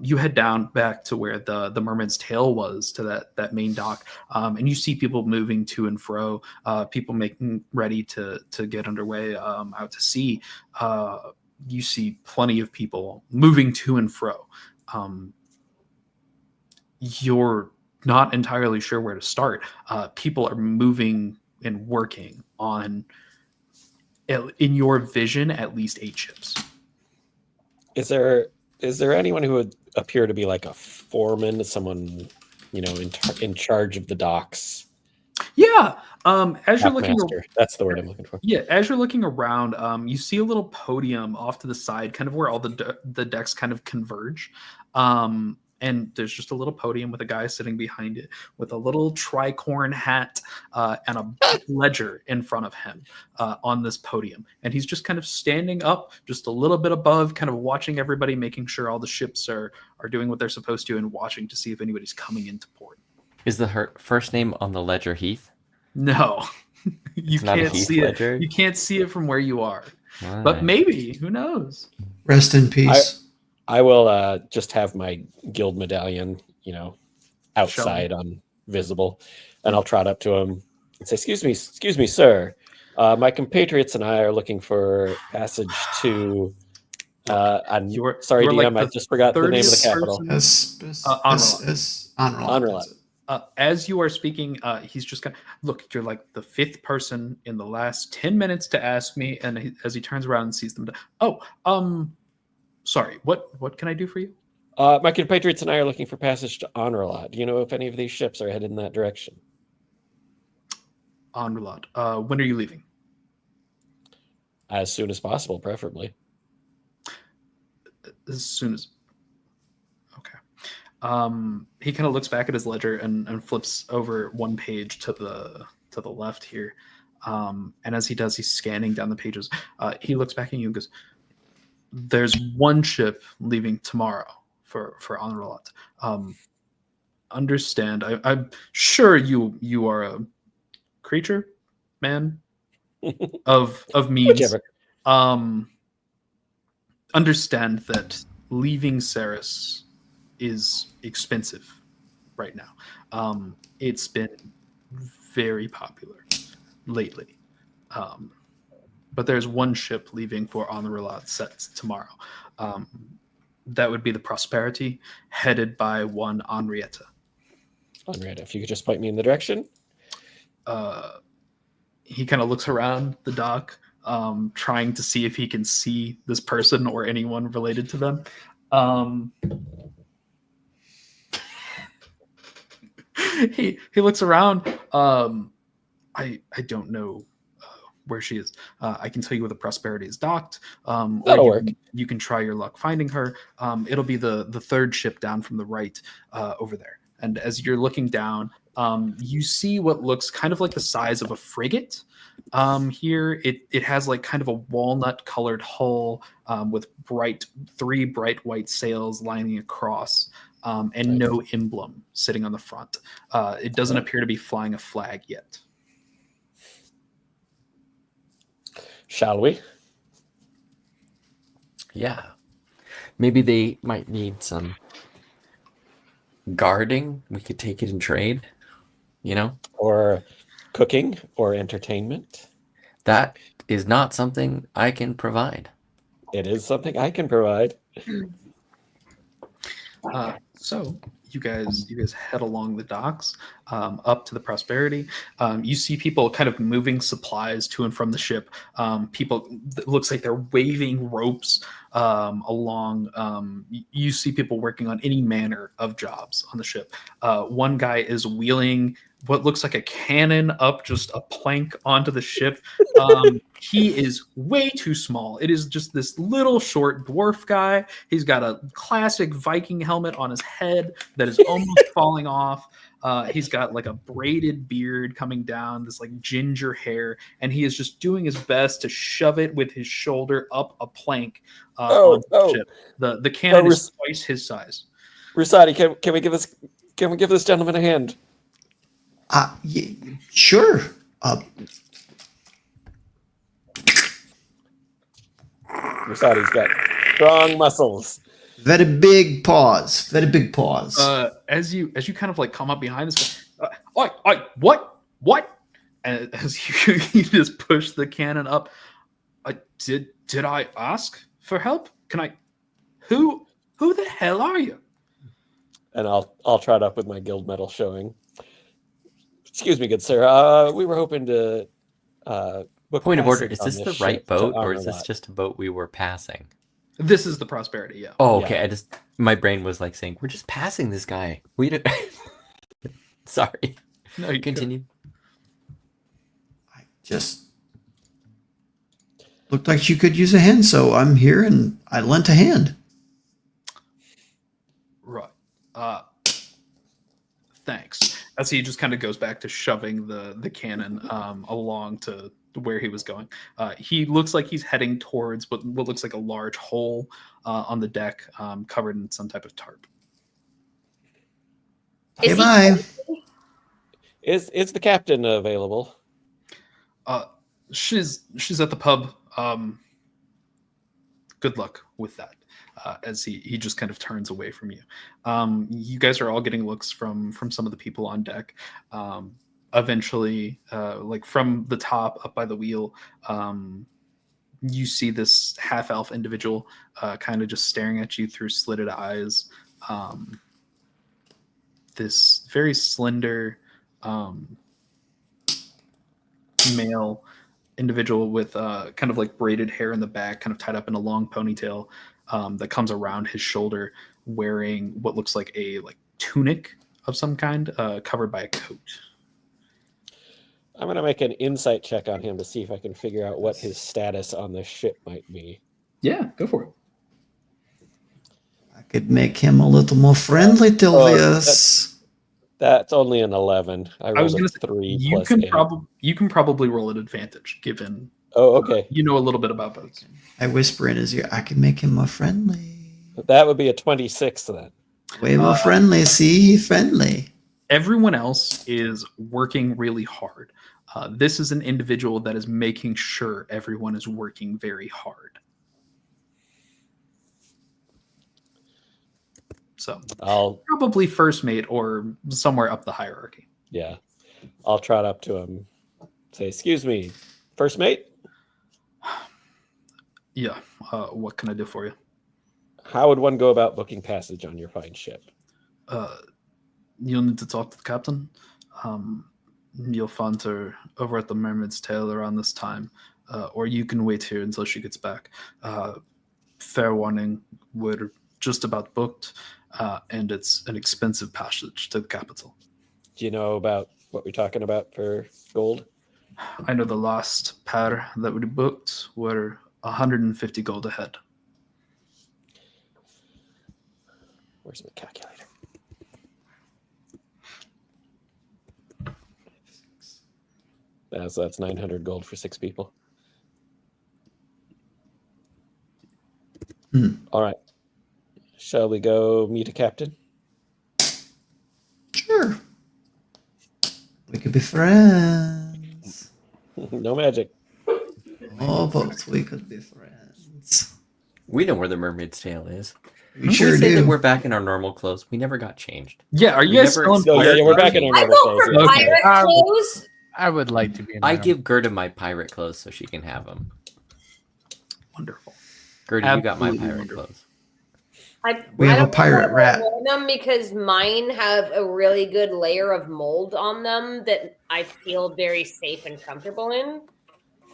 You head down back to where the mermaid's tail was, to that main dock, and you see people moving to and fro, people making ready to get underway out to sea. You see plenty of people moving to and fro. You're not entirely sure where to start. People are moving and working on, in your vision, at least 8 ships.
Is there anyone who would appear to be like a foreman, someone, in charge of the docks?
Yeah. As you're looking,
that's the word I'm looking for.
Yeah, as you're looking around, you see a little podium off to the side, kind of where all the decks kind of converge. And there's just a little podium with a guy sitting behind it with a little tricorn hat and a ledger in front of him on this podium. And he's just kind of standing up just a little bit above, kind of watching everybody, making sure all the ships are doing what they're supposed to, and watching to see if anybody's coming into port.
Is the first name on the ledger Heath?
No. You can't see it. You can't see it from where you are.
Right.
But maybe, who knows?
Rest in peace.
I will just have my guild medallion, outside on visible, and I'll trot up to him and say, excuse me, sir. My compatriots and I are looking for passage to. Sorry, DM, I just forgot the name of the capital.
Onrelot.
As you are speaking, he's just kind of, look, you're like the 5th person in the last 10 minutes to ask me, and as he turns around and sees them, sorry, what can I do for you?
My compatriots and I are looking for passage to Onrelot. Do you know if any of these ships are headed in that direction?
Onrelot. When are you leaving?
As soon as possible, preferably.
As soon as... Okay. He kind of looks back at his ledger and flips over one page to the left here. And as he does, he's scanning down the pages. He looks back at you and goes, there's one ship leaving tomorrow for Onrelot. Understand. I'm sure you are a creature, man, of means. Understand that leaving Ceres is expensive right now. It's been very popular lately. But there's one ship leaving for Onrelot set tomorrow. That would be the Prosperity, headed by one Henrietta.
Henrietta, if you could just point me in the direction.
He kind of looks around the dock, trying to see if he can see this person or anyone related to them. He looks around. I don't know where she is. I can tell you where the Prosperity is docked.
That'll work.
You can try your luck finding her. It'll be the 3rd ship down from the right over there. And as you're looking down, you see what looks kind of like the size of a frigate. Here, it has like kind of a walnut colored hull with 3 bright white sails lining across, and no emblem sitting on the front. It doesn't appear to be flying a flag yet.
Shall we?
Yeah. Maybe they might need some guarding. We could take it in trade,
Or cooking or entertainment.
That is not something I can provide.
It is something I can provide.
So you guys head along the docks up to the Prosperity. You see people kind of moving supplies to and from the ship. People, it looks like they're waving ropes along. You see people working on any manner of jobs on the ship. One guy is wheeling what looks like a cannon up just a plank onto the ship. He is way too small. It is just this little short dwarf guy. He's got a classic Viking helmet on his head that is almost falling off. He's got like a braided beard coming down, this like ginger hair, and he is just doing his best to shove it with his shoulder up a plank on the ship. The cannon is twice his size.
Rusati, can we give this gentleman a hand?
Sure.
Rusati's got strong muscles.
Very big paws. Very big paws.
As you kind of like come up behind this guy, what? And as you just push the cannon up, did I ask for help? Can I? Who the hell are you?
And I'll trot up with my guild medal showing. Excuse me, good sir. We were hoping to book
Point of order,
passage
is
on
this the right
ship to
boat, or is
Armor
this
Lot.
just a boat we were passing?
This is the Prosperity, yeah.
Oh, okay.
Yeah.
My brain was like saying, we're just passing this guy. We don't... Sorry.
No, you
Continue.
I just looked like you could use a hand, so I'm here and I lent a hand.
Right. Thanks. As he just kind of goes back to shoving the cannon along to where he was going. He looks like he's heading towards what looks like a large hole on the deck covered in some type of tarp.
Okay, bye.
Is the captain available?
She's at the pub. Good luck with that. As he just kind of turns away from you. You guys are all getting looks from some of the people on deck. Eventually, like from the top up by the wheel, you see this half-elf individual kind of just staring at you through slitted eyes. This very slender male individual with kind of like braided hair in the back, kind of tied up in a long ponytail that comes around his shoulder, wearing what looks like a tunic of some kind, covered by a coat.
I'm going to make an insight check on him to see if I can figure out what his status on this ship might be.
Yeah, go for it.
I could make him a little more friendly, Tilvius.
That's only an 11. I
was
rolled
gonna
a
say,
3
you
plus
can
8.
you can probably roll an advantage given
Oh, okay.
you know a little bit about boats.
I whisper in his ear, I can make him more friendly.
That would be a 26 then.
Way more friendly, see? Friendly.
Everyone else is working really hard. This is an individual that is making sure everyone is working very hard. So
I'll
probably first mate or somewhere up the hierarchy.
I'll trot up to him, say, "Excuse me, first mate?
Yeah. What can I do for you?
How would one go about booking passage on your fine ship?"
You'll need to talk to the captain. You'll find her over at the Mermaid's Tail around this time, or you can wait here until she gets back. Fair warning, we're just about booked, and it's an expensive passage to the capital.
Do you know about what we're talking about for gold?
I know the last pair that we booked were 150 gold a head.
Where's my calculator? So that's 900 gold for 6 people. All right. Shall we go meet a captain?
Sure. We could be friends.
No magic.
Oh, folks, we could be friends.
We know where the Mermaid's Tail is.
We sure
we say
do.
that we're back in our normal clothes. We never got changed.
Yeah, are you guys still in
No,
pirate
we're back in
clothes?
our
I
normal
go for
clothes.
Okay.
pirate clothes.
I would like to be.
I give Gerda my pirate clothes so she can have them.
Wonderful.
Gerda, you got my
Absolutely
pirate
wonderful.
clothes.
We have a
don't know
pirate
if I
rat.
wear them because mine have a really good layer of mold on them that I feel very safe and comfortable in.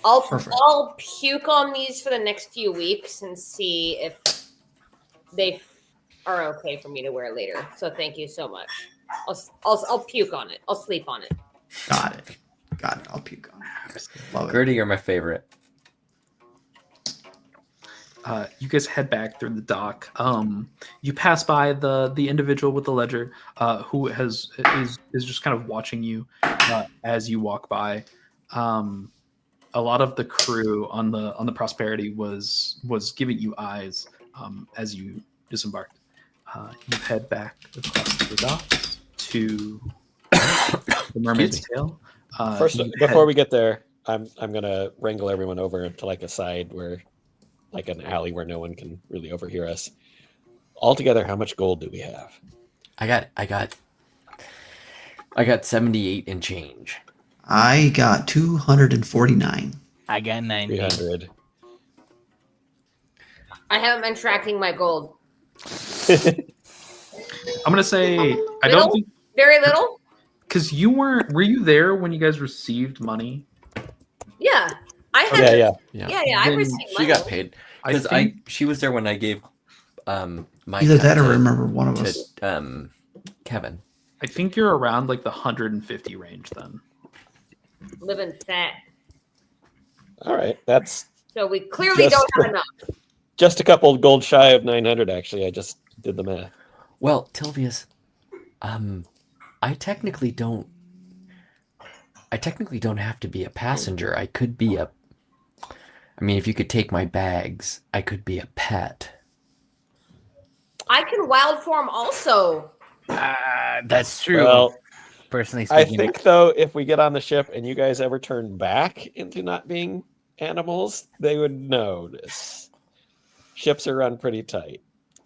Perfect.
I'll puke on these for the next few weeks and see if they are okay for me to wear later. So thank you so much. I'll puke on it. I'll sleep on it.
Got it. I'll puke on it. Love it.
Gerda, you're my favorite.
You guys head back through the dock. You pass by the individual with the ledger, who is just kind of watching you as you walk by. A lot of the crew on the Prosperity was giving you eyes as you disembarked. You head back across the dock to the Mermaid's Tail.
First,
you
before
head-
we get there, I'm gonna wrangle everyone over to like a side where, like an alley where no one can really overhear us. Altogether, how much gold do we have?
I got 78 and change.
I got 249.
I got 90.
300.
I haven't been tracking my gold.
I'm gonna say I don't
Little?
think
Very little?
because you weren't. Were you there when you guys received money?
Yeah. I had
Yeah.
I
Then
received
She
money.
got paid
I
because
think
she was there when I gave my
Either
cut
that or
to-
remember one of
to
us.
Kevin.
I think you're around like the 150 range then.
Living fat.
All right, that's
So we clearly
Just-
don't have enough.
just a couple gold shy of 900. Actually, I just did the math.
Well, Tilvius, I technically don't have to be a passenger. I could be a. I mean, if you could take my bags, I could be a pet.
I can wild form also.
That's true.
Well,
Personally
I
speaking,
think though, if we get on the ship and you guys ever turn back into not being animals, they would notice. Ships are run pretty tight.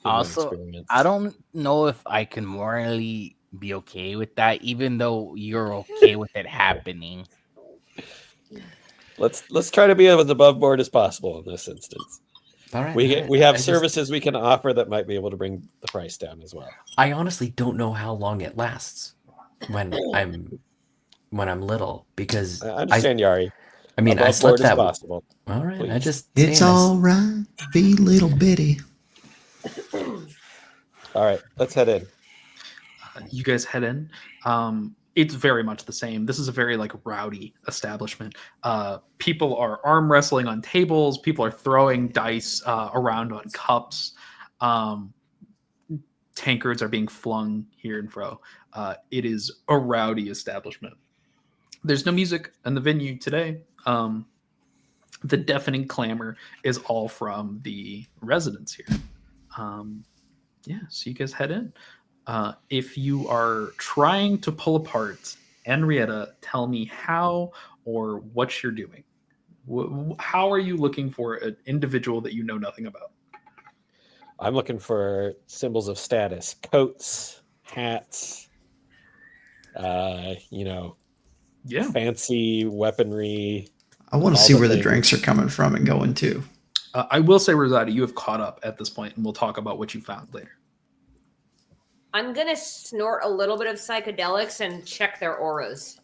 in my
Also,
experience.
I don't know if I can morally be okay with that, even though you're okay with it happening.
Let's try to be as above board as possible in this instance.
All right.
We have services we can offer that might be able to bring the price down as well.
I honestly don't know how long it lasts when I'm little because
I understand, Yari.
I mean, I
Above
slept
board as
that.
possible.
All right, I
please.
just
It's
saying,
all right to be little bitty.
All right, let's head in.
You guys head in. It's very much the same. This is a very like rowdy establishment. People are arm wrestling on tables. People are throwing dice around on cups. Tankards are being flung here and fro. It is a rowdy establishment. There's no music in the venue today. The deafening clamor is all from the residents here. Yeah, so you guys head in. If you are trying to pull apart Henrietta, tell me how or what you're doing. How are you looking for an individual that you know nothing about?
I'm looking for symbols of status, coats, hats,
Yeah.
fancy weaponry.
I want to
All
see
the
where the
things.
drinks are coming from and going to.
I will say, Rosati, you have caught up at this point, and we'll talk about what you found later.
I'm gonna snort a little bit of psychedelics and check their auras.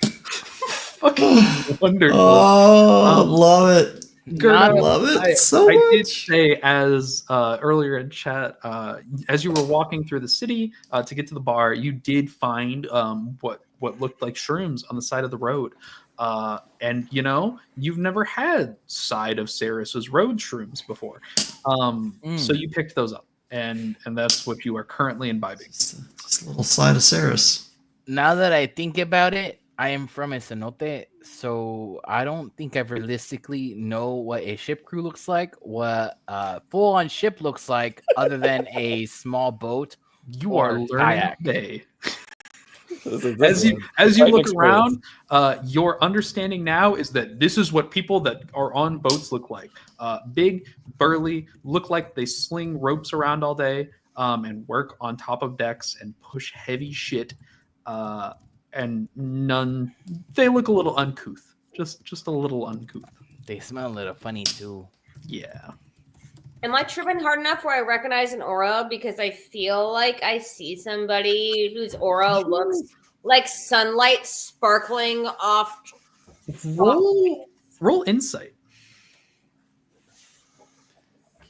Fucking wonderful.
Oh, love it.
Gerda,
Love it
I
so
did
much.
say as earlier in chat, as you were walking through the city to get to the bar, you did find what looked like shrooms on the side of the road. And you've never had side of Ceres's road shrooms before. So you picked those up, and that's what you are currently imbibing.
Just a little side of Ceres.
Now that I think about it, I am from a cenote, so I don't think I realistically know what a ship crew looks like, what a full-on ship looks like, other than a small boat.
You
Or
are learning
kayak.
today.
As
As you look around, your understanding now is that this is what people that are on boats look like. Big, burly, look like they sling ropes around all day and work on top of decks and push heavy shit. And they look a little uncouth. Just a little uncouth.
They smell a little funny too.
Yeah.
Am I tripping hard enough where I recognize an aura because I feel like I see somebody whose aura looks like sunlight sparkling off?
Roll insight.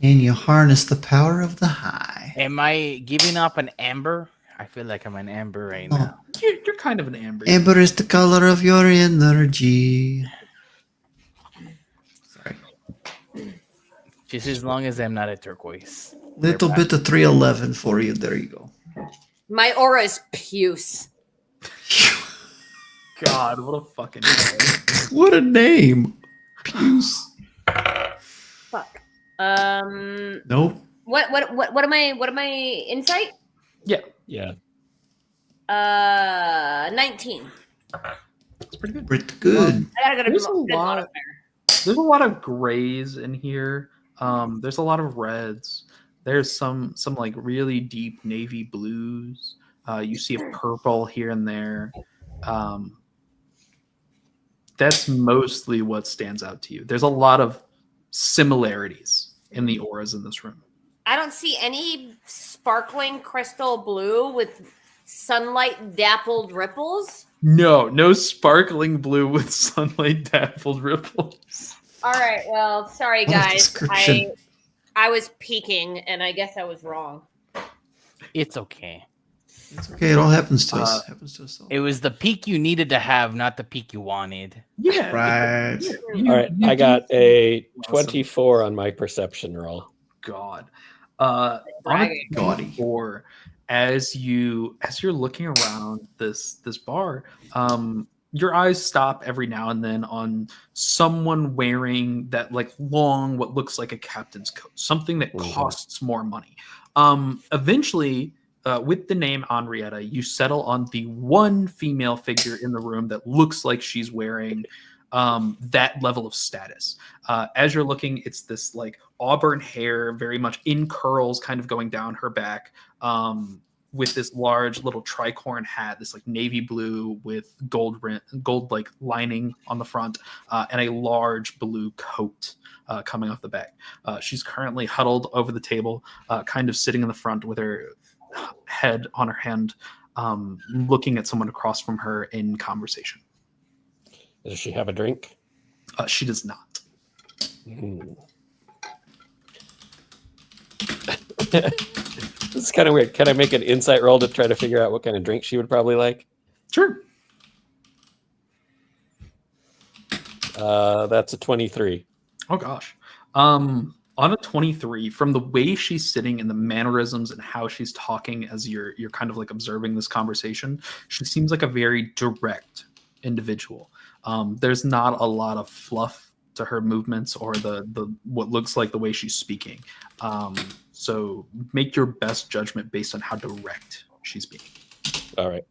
Can you harness the power of the high?
Am I giving off an amber? I feel like I'm an amber right now.
You're kind of an amber.
Amber is the color of your energy. Sorry.
Just as long as I'm not a turquoise.
Little bit of 311 for you. There you go.
My aura is puce.
God, what a fucking.
What a name. Puce.
Fuck.
Nope.
What am I insight?
Yeah,
Yeah.
19.
it's pretty good.
Pretty good.
I gotta go
There's
to
a
good
lot.
modifier.
There's a lot of grays in here. There's a lot of reds. There's some like really deep navy blues. You see a purple here and there. That's mostly what stands out to you. There's a lot of similarities in the auras in this room.
I don't see any sparkling crystal blue with sunlight dappled ripples.
No sparkling blue with sunlight dappled ripples.
All right, well, sorry
What a
guys.
description.
I was peeking and I guess I was wrong.
It's okay.
It's okay. It all happens to us. Happens to us all.
It was the peak you needed to have, not the peak you wanted.
Yeah.
Right.
All right. I got a 24 on my perception roll.
God. On a
Bragging.
Gaudy.
24, as you're looking around this bar, your eyes stop every now and then on someone wearing that like long, what looks like a captain's coat, something that costs more money. Eventually, with the name Henrietta, you settle on the one female figure in the room that looks like she's wearing that level of status. As you're looking, it's this like auburn hair, very much in curls, kind of going down her back, with this large little tricorn hat, this like navy blue with gold like lining on the front, and a large blue coat coming off the back. She's currently huddled over the table, kind of sitting in the front with her head on her hand, looking at someone across from her in conversation.
Does she have a drink?
She does not.
This is kind of weird. Can I make an insight roll to try to figure out what kind of drink she would probably like?
Sure.
That's a 23.
Oh gosh. On a 23, from the way she's sitting and the mannerisms and how she's talking as you're kind of like observing this conversation, she seems like a very direct individual. There's not a lot of fluff to her movements or the what looks like the way she's speaking. So make your best judgment based on how direct she's being.
All right.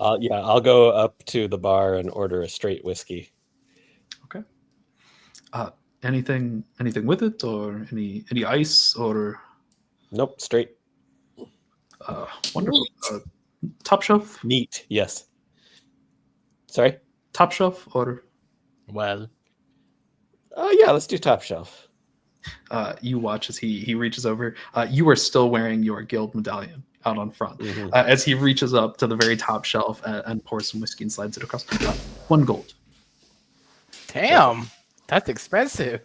I'll go up to the bar and order a straight whiskey.
Okay. Anything with it, or any ice, or?
Nope, straight.
Wonderful. Top shelf.
Neat. Yes. Sorry.
Top shelf, or?
Well,
yeah, let's do top shelf.
You watch as he reaches over. You are still wearing your guild medallion out on front.
Mhm.
As he reaches up to the very top shelf and pours some whiskey and slides it across. 1 gold.
damn, that's expensive.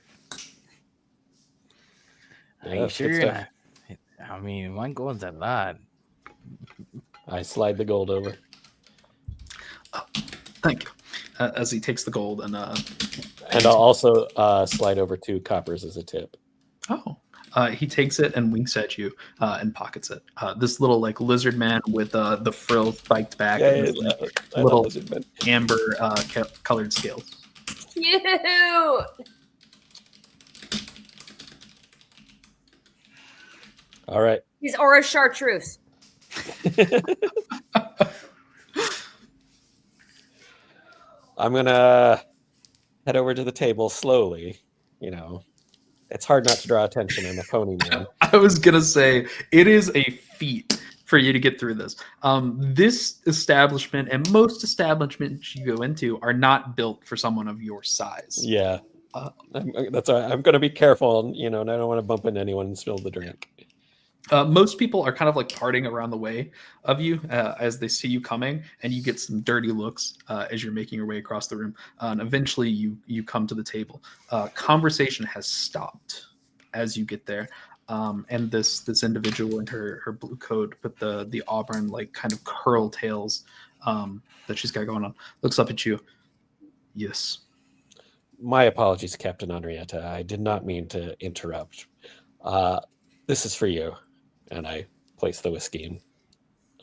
Yeah,
Are you
that's
sure
good
you're
stuff.
not? I mean, 1 gold's a lot.
I slide the gold over.
Thank you. As he takes the gold and
And I'll also slide over 2 coppers as a tip.
he takes it and winks at you and pockets it. This little like lizard man with the frill spiked back and his, like, little amber colored scales.
Cute.
All right.
He's aura chartreuse.
I'm going to head over to the table slowly. You know, it's hard not to draw attention. I'm a pony man.
I was gonna say it is a feat for you to get through this. This establishment and most establishments you go into are not built for someone of your size.
Yeah. That's why I'm going to be careful, and I don't want to bump into anyone and spill the drink.
Most people are kind of like parting around the way of you as they see you coming, and you get some dirty looks as you're making your way across the room. And eventually you come to the table. Conversation has stopped as you get there. And this individual in her blue coat with the auburn like kind of curl tails that she's got going on looks up at you. Yes.
My apologies, Captain Henrietta. I did not mean to interrupt. This is for you. And I place the whiskey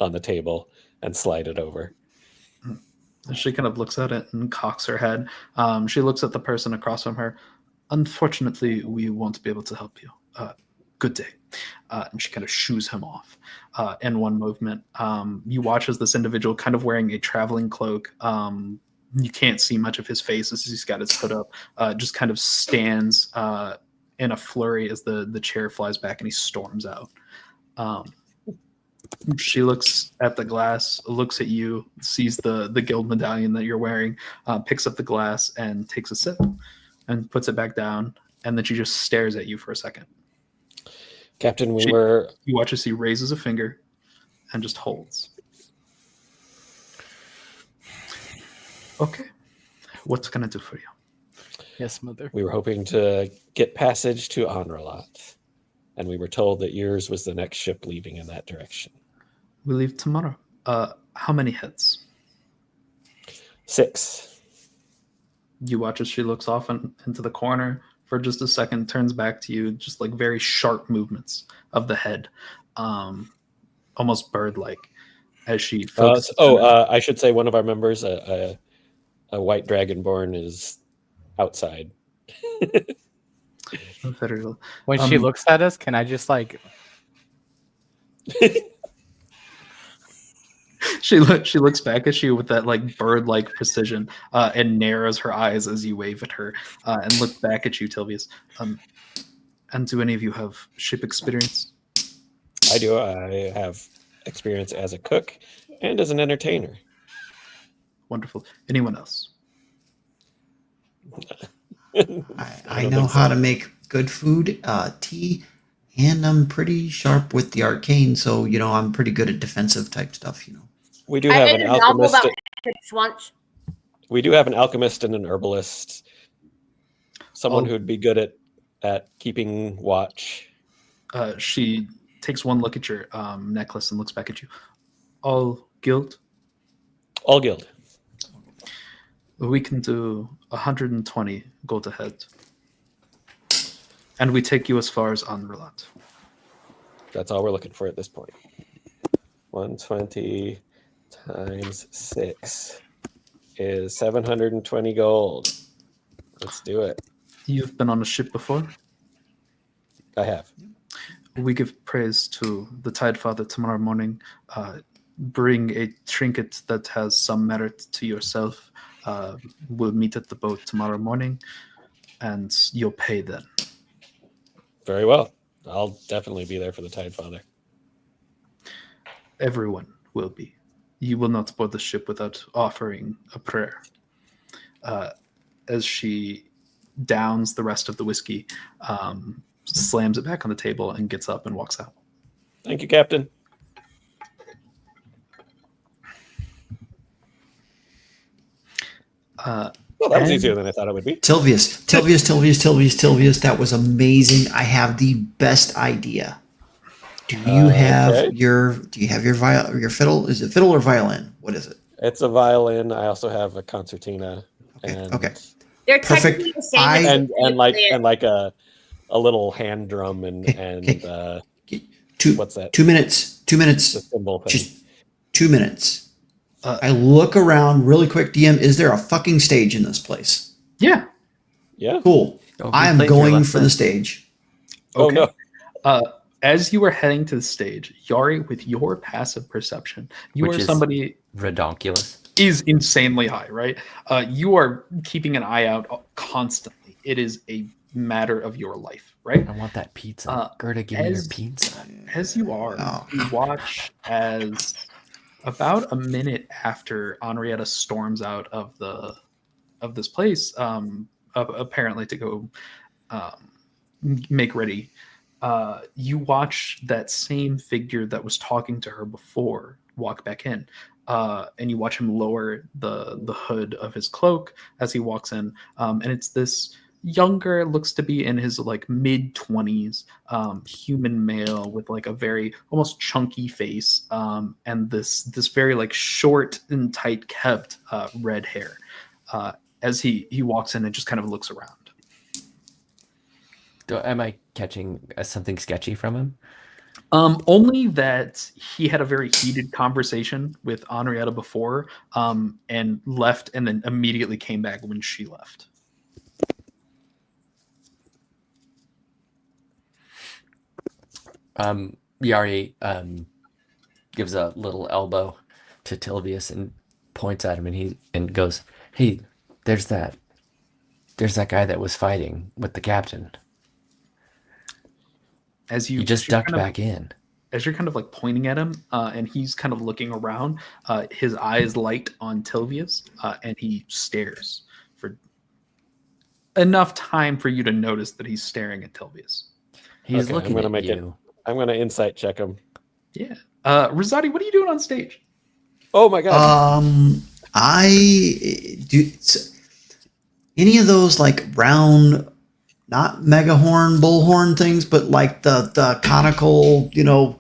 on the table and slide it over.
She kind of looks at it and cocks her head. She looks at the person across from her. Unfortunately, we won't be able to help you. Good day. And she kind of shoos him off in one movement. You watch as this individual, kind of wearing a traveling cloak, you can't see much of his face as he's got his hood up, just kind of stands in a flurry as the chair flies back and he storms out. She looks at the glass, looks at you, sees the guild medallion that you're wearing, picks up the glass and takes a sip and puts it back down. And then she just stares at you for a second.
Captain,
You watch as he raises a finger and just holds. Okay. What's going to do for you?
Yes, mother.
We were hoping to get passage to Anralat, and we were told that yours was the next ship leaving in that direction.
We leave tomorrow. How many heads?
6.
You watch as she looks off into the corner for just a second, turns back to you, just like very sharp movements of the head, almost bird-like, as she focuses.
I should say one of our members, a white dragonborn, is outside.
When she looks at us, can I just like...
She looks back at you with that like bird-like precision and narrows her eyes as you wave at her and look back at you, Tilvius. And do any of you have ship experience?
I do. I have experience as a cook and as an entertainer.
Wonderful. Anyone else?
I know how to make good food, tea, and I'm pretty sharp with the arcane, so I'm pretty good at defensive type stuff.
We do have an alchemist. We do have an alchemist and an herbalist. Someone who'd be good at keeping watch.
She takes one look at your necklace and looks back at you. All guild?
All guild.
We can do 120 gold ahead. And we take you as far as Anralat.
That's all we're looking for at this point. 120 times 6 is 720 gold. Let's do it.
You've been on a ship before?
I have.
We give praise to the Tide Father tomorrow morning. Bring a trinket that has some merit to yourself. We'll meet at the boat tomorrow morning, and you'll pay then.
Very well. I'll definitely be there for the Tide Father.
Everyone will be. You will not board the ship without offering a prayer. As she downs the rest of the whiskey, slams it back on the table, and gets up and walks out.
Thank you, Captain. Well, that was easier than I thought it would be.
Tilvius, that was amazing. I have the best idea. Do you have your fiddle? Is it fiddle or violin? What is it?
It's a violin. I also have a concertina.
Okay.
They're
Perfect.
technically the same.
And like a little hand drum and what's that?
2 minutes. 2 minutes.
The cymbal thing.
Just 2 minutes. I look around really quick. DM, is there a fucking stage in this place?
Yeah.
Yeah.
Cool. I am going for the stage.
Okay.
Oh no.
As you are heading to the stage, Yari, with your passive perception,
Which is
somebody
redonkulous.
is insanely high, right? You are keeping an eye out constantly. It is a matter of your life, right?
I want that pizza. Gerda, give me your pizza.
As you are, you watch as about a minute after Henrietta storms out of this place, apparently to go make ready. You watch that same figure that was talking to her before walk back in, and you watch him lower the hood of his cloak as he walks in, and it's this younger, looks to be in his like mid-20s, human male with like a very almost chunky face, and this very like short and tight kept red hair, as he walks in and just kind of looks around.
Am I catching something sketchy from him?
Only that he had a very heated conversation with Henrietta before, and left, and then immediately came back when she left.
Yari gives a little elbow to Tilvius and points at him, and goes, "Hey, there's that guy that was fighting with the captain.
As
He just ducked back in."
As you're kind of like pointing at him, and he's kind of looking around, his eyes light on Tilvius, and he stares for enough time for you to notice that he's staring at Tilvius.
He's
Okay,
looking at you.
I'm gonna insight check him.
Yeah. Rosati, what are you doing on stage?
Oh my god.
I do any of those like round, not megahorn, bullhorn things, but like the conical,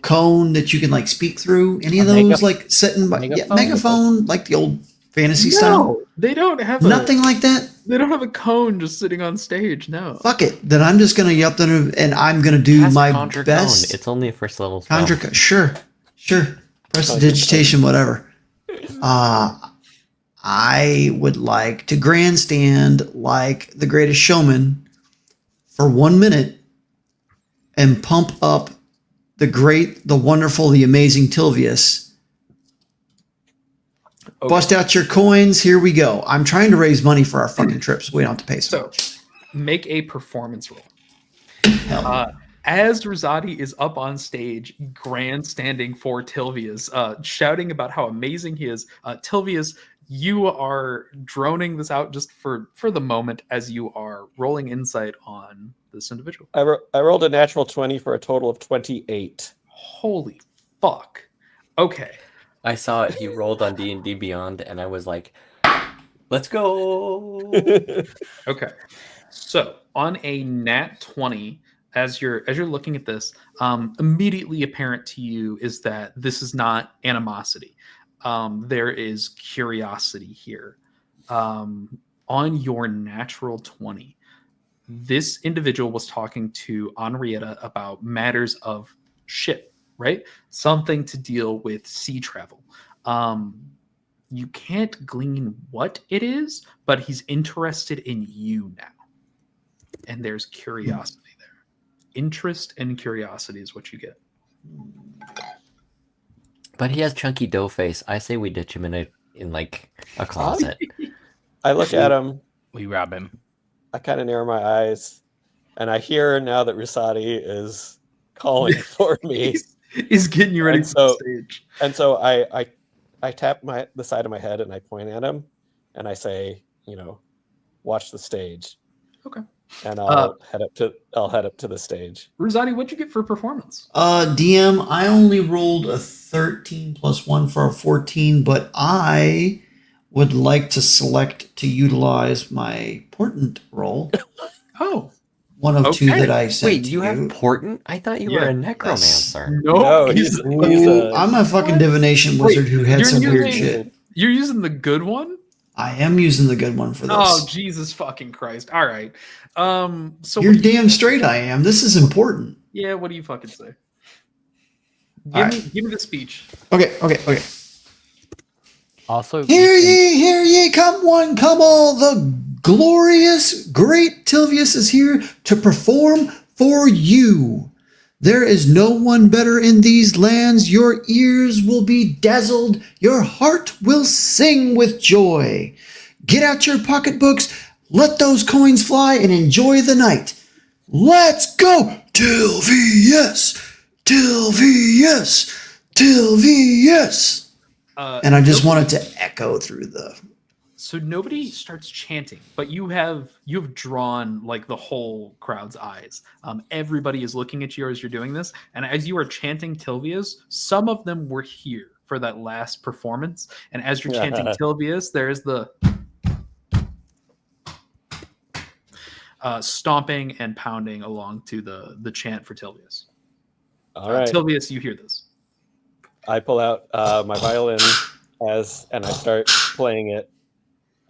cone that you can like speak through. Any of those like sitting by megaphone, like the old fantasy style?
They don't have
Nothing like that.
They don't have a cone just sitting on stage. No.
Fuck it. Then I'm just gonna yell them, and I'm gonna do
Cast
my
Conjure
best.
Cone. It's only a first level spell.
Conjure, sure. Prestidigitation, whatever. I would like to grandstand like the Greatest Showman for 1 minute and pump up the great, the wonderful, the amazing Tilvius.
Okay.
Bust out your coins. Here we go. I'm trying to raise money for our fucking trips. We don't have to pay so much.
Make a performance roll.
Hell.
As Rosati is up on stage, grandstanding for Tilvius, shouting about how amazing he is, Tilvius, you are droning this out just for the moment as you are rolling insight on this individual.
I rolled a natural 20 for a total of 28.
Holy fuck. Okay.
I saw it. He rolled on D&D Beyond, and I was like, "Let's go!"
Okay. So on a nat 20, as you're looking at this, immediately apparent to you is that this is not animosity. There is curiosity here. On your natural 20, this individual was talking to Henrietta about matters of ship, right? Something to deal with sea travel. You can't glean what it is, but he's interested in you now. And there's curiosity there. Interest and curiosity is what you get.
But he has chunky dough face. I say we ditch him in like a closet.
I look at him.
We rob him.
I kind of narrow my eyes, and I hear now that Rusati is calling for me.
He's getting you ready
And
for
so-
the stage.
And so I tap the side of my head and I point at him, and I say, watch the stage.
Okay.
And I'll head up to the stage.
Rosati, what'd you get for performance?
DM, I only rolled a 13 plus 1 for a 14, but I would like to select to utilize my portent roll.
Oh.
One of two
Okay.
that I sent.
Wait,
to
you have portent? I thought you were
Yeah,
a necromancer.
No,
Ooh, I'm a fucking divination wizard who had
you're
some weird
using-
shit.
You're using the good one?
I am using the good one for this.
Oh, Jesus fucking Christ. All right. So
You're damn straight I am. This is important.
yeah, what do you fucking say?
All
Give me the speech.
Okay.
Also,
Hear ye, come one, come all. The glorious, great Tilvius is here to perform for you. There is no one better in these lands. Your ears will be dazzled. Your heart will sing with joy. Get out your pocketbooks. Let those coins fly and enjoy the night. Let's go. Tilvius. And I just wanted to echo through the...
So nobody starts chanting, but you have drawn like the whole crowd's eyes. Everybody is looking at you as you're doing this, and as you are chanting Tilvius, some of them were here for that last performance. And as you're chanting Tilvius, there's the stomping and pounding along to the chant for Tilvius.
All right.
Tilvius, you hear this.
I pull out my violin and I start playing it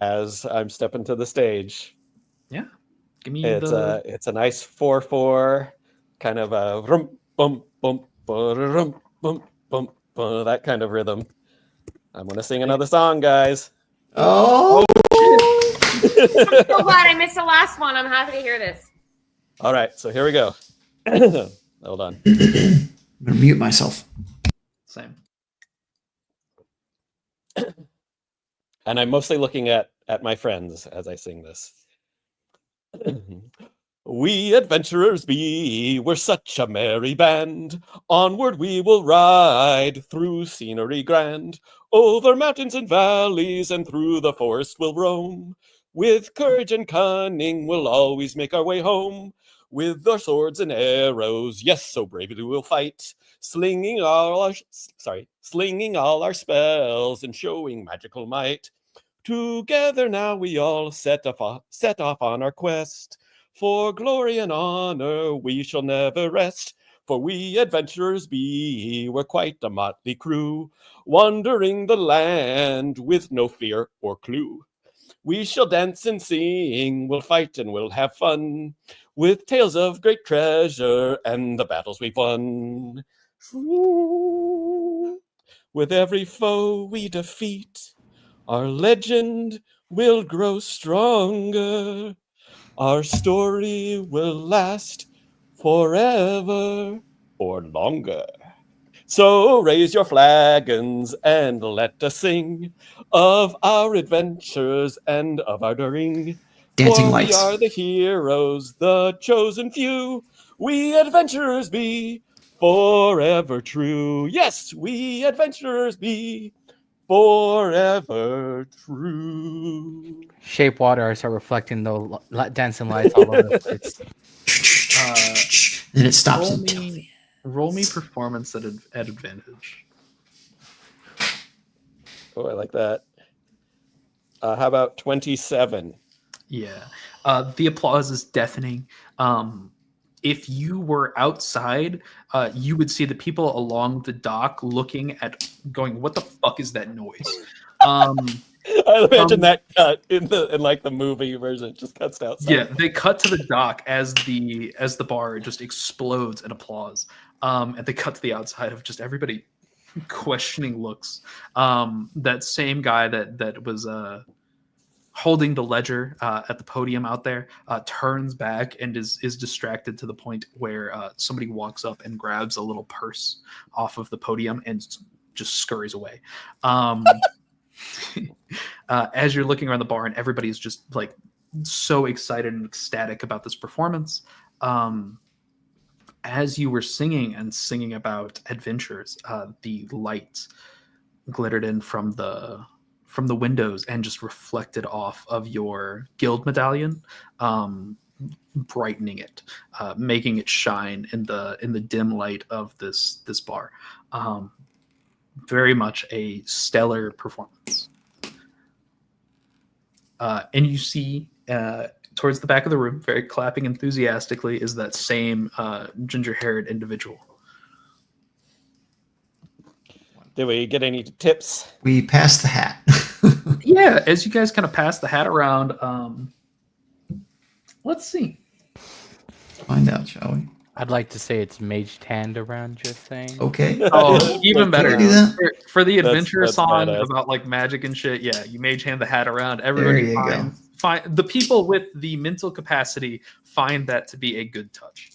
as I'm stepping to the stage.
Yeah. Give me
It's
the.
it's a nice 4/4 kind of a rum bum bum rum bum bum that kind of rhythm. I'm gonna sing another song, guys.
Oh,
I'm so glad I missed the last one. I'm happy to hear this.
All right, so here we go. Hold on.
I'm gonna mute myself.
Same.
And I'm mostly looking at my friends as I sing this. We adventurers be, we're such a merry band. Onward we will ride through scenery grand. Over mountains and valleys and through the forest we'll roam. With courage and cunning we'll always make our way home. With our swords and arrows, yes, so bravely we'll fight. Slinging all our spells and showing magical might. Together now we all set off on our quest. For glory and honor we shall never rest. For we adventurers be, we're quite a motley crew, wandering the land with no fear or clue. We shall dance and sing, we'll fight and we'll have fun, with tales of great treasure and the battles we've won. With every foe we defeat, our legend will grow stronger. Our story will last forever or longer. So raise your flagons and let us sing of our adventures and of our daring.
Dancing
For
lights.
we are the heroes, the chosen few. We adventurers be forever true. Yes, we adventurers be forever true.
Shape water. I start reflecting the dancing lights all over the place.
Then it stops
Roll
until
me, roll me performance at advantage.
Oh, I like that. How about 27?
Yeah. The applause is deafening. If you were outside, you would see the people along the dock looking at, going, "What the fuck is that noise?"
I imagine that cut in like the movie version. It just cuts to outside.
Yeah, they cut to the dock as the bar just explodes in applause. And they cut to the outside of just everybody questioning looks. That same guy that was holding the ledger at the podium out there turns back and is distracted to the point where somebody walks up and grabs a little purse off of the podium and just scurries away. As you're looking around the bar and everybody's just like so excited and ecstatic about this performance, as you were singing about adventures, the lights glittered in from the windows and just reflected off of your guild medallion, brightening it, making it shine in the dim light of this bar. Very much a stellar performance. And you see towards the back of the room, very clapping enthusiastically, is that same ginger-haired individual.
Did we get any tips?
we pass the hat.
Yeah, as you guys kind of pass the hat around, let's see.
Find out, shall we?
I'd like to say it's maged hand around your thing.
Okay.
Oh, even better.
Do that?
For the adventure
That's
song
badass.
about like magic and shit, yeah, you mage hand the hat around.
There
Everybody
you go.
find the people with the mental capacity find that to be a good touch.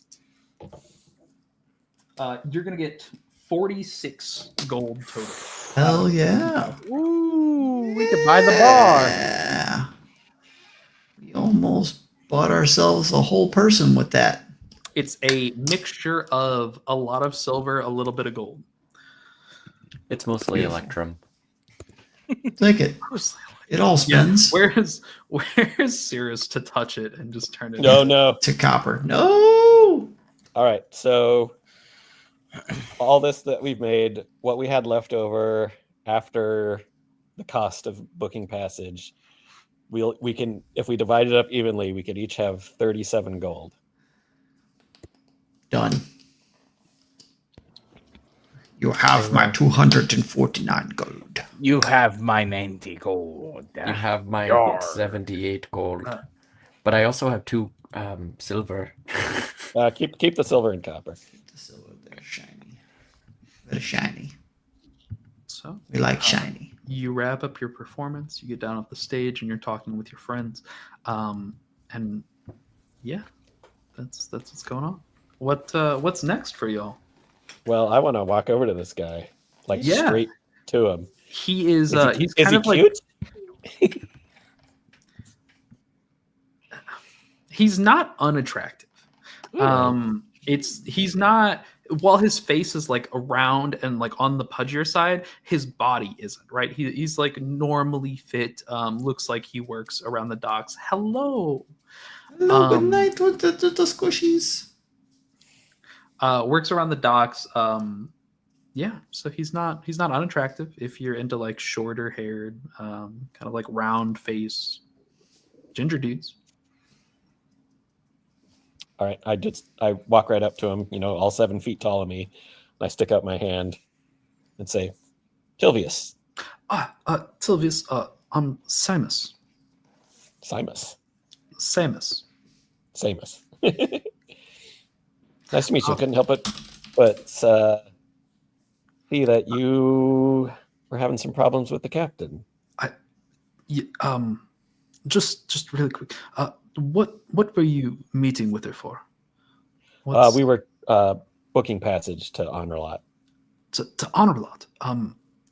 You're gonna get 46 gold total.
Hell yeah.
Ooh, we could buy the bar.
Yeah. We almost bought ourselves a whole person with that.
It's a mixture of a lot of silver, a little bit of gold.
It's mostly Electrum.
Take it. It all spins
Where's Cirrus to touch it and just turn it?
No.
to copper. No.
All right. So all this that we've made, what we had left over after the cost of booking passage, we can, if we divide it up evenly, we could each have 37 gold.
Done. You have my 249 gold.
You have my 90 gold.
You have my
Yar.
78 gold. But I also have 2 silver.
Keep the silver and copper.
The silver, they're shiny. Very shiny.
So
We like shiny.
you wrap up your performance. You get down off the stage and you're talking with your friends. And yeah, that's what's going on. What's next for y'all?
Well, I want to walk over to this guy, like
Yeah.
straight to him.
He is. He's
Is
kind
he
of like.
cute?
He's not unattractive. He's not. While his face is like around and like on the pudgier side, his body isn't, right? He's like normally fit. Looks like he works around the docks. Hello.
Hello, good night with the squishies.
Works around the docks. Yeah, so he's not unattractive if you're into like shorter haired, kind of like round face ginger dudes.
All right, I walk right up to him, all 7 feet tall of me, and I stick out my hand and say, Tilvius.
Tilvius, I'm Samus.
Simus.
Samus.
Samus. Nice to meet you. Couldn't help it, but see that you were having some problems with the captain.
Just really quick. What were you meeting with her for?
We were booking passage to Honorlot.
To Honorlot.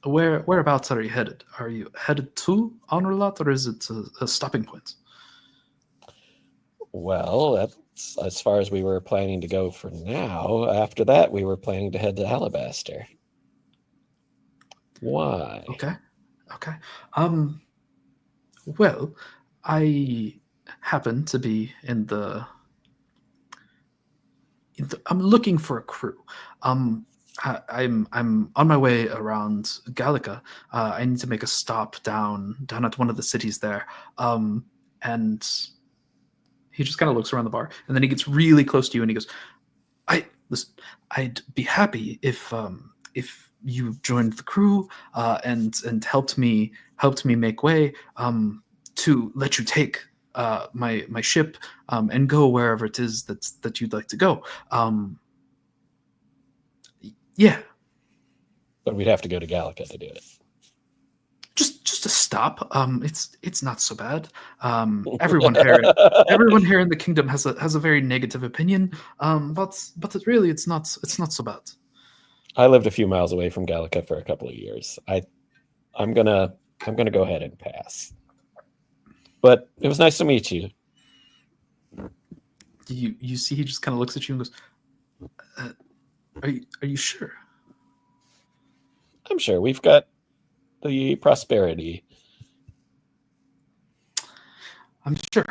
Whereabouts are you headed? Are you headed to Honorlot, or is it a stopping point?
Well, that's as far as we were planning to go for now. After that, we were planning to head to Alabaster. Why?
Okay. Well, I happen to be in the I'm looking for a crew. I'm on my way around Gallica. I need to make a stop down at one of the cities there. And he just kind of looks around the bar, and then he gets really close to you, and he goes, Listen, I'd be happy if you joined the crew and helped me make way to let you take my ship and go wherever it is that you'd like to go. Yeah,
But we'd have to go to Gallica to do it.
just a stop. It's not so bad. Everyone here in the kingdom has a very negative opinion. But it's not so bad.
I lived a few miles away from Gallica for a couple of years. I'm gonna go ahead and pass. But it was nice to meet you.
You see, he just kind of looks at you and goes, "Are you sure?"
I'm sure we've got the prosperity.
I'm sure.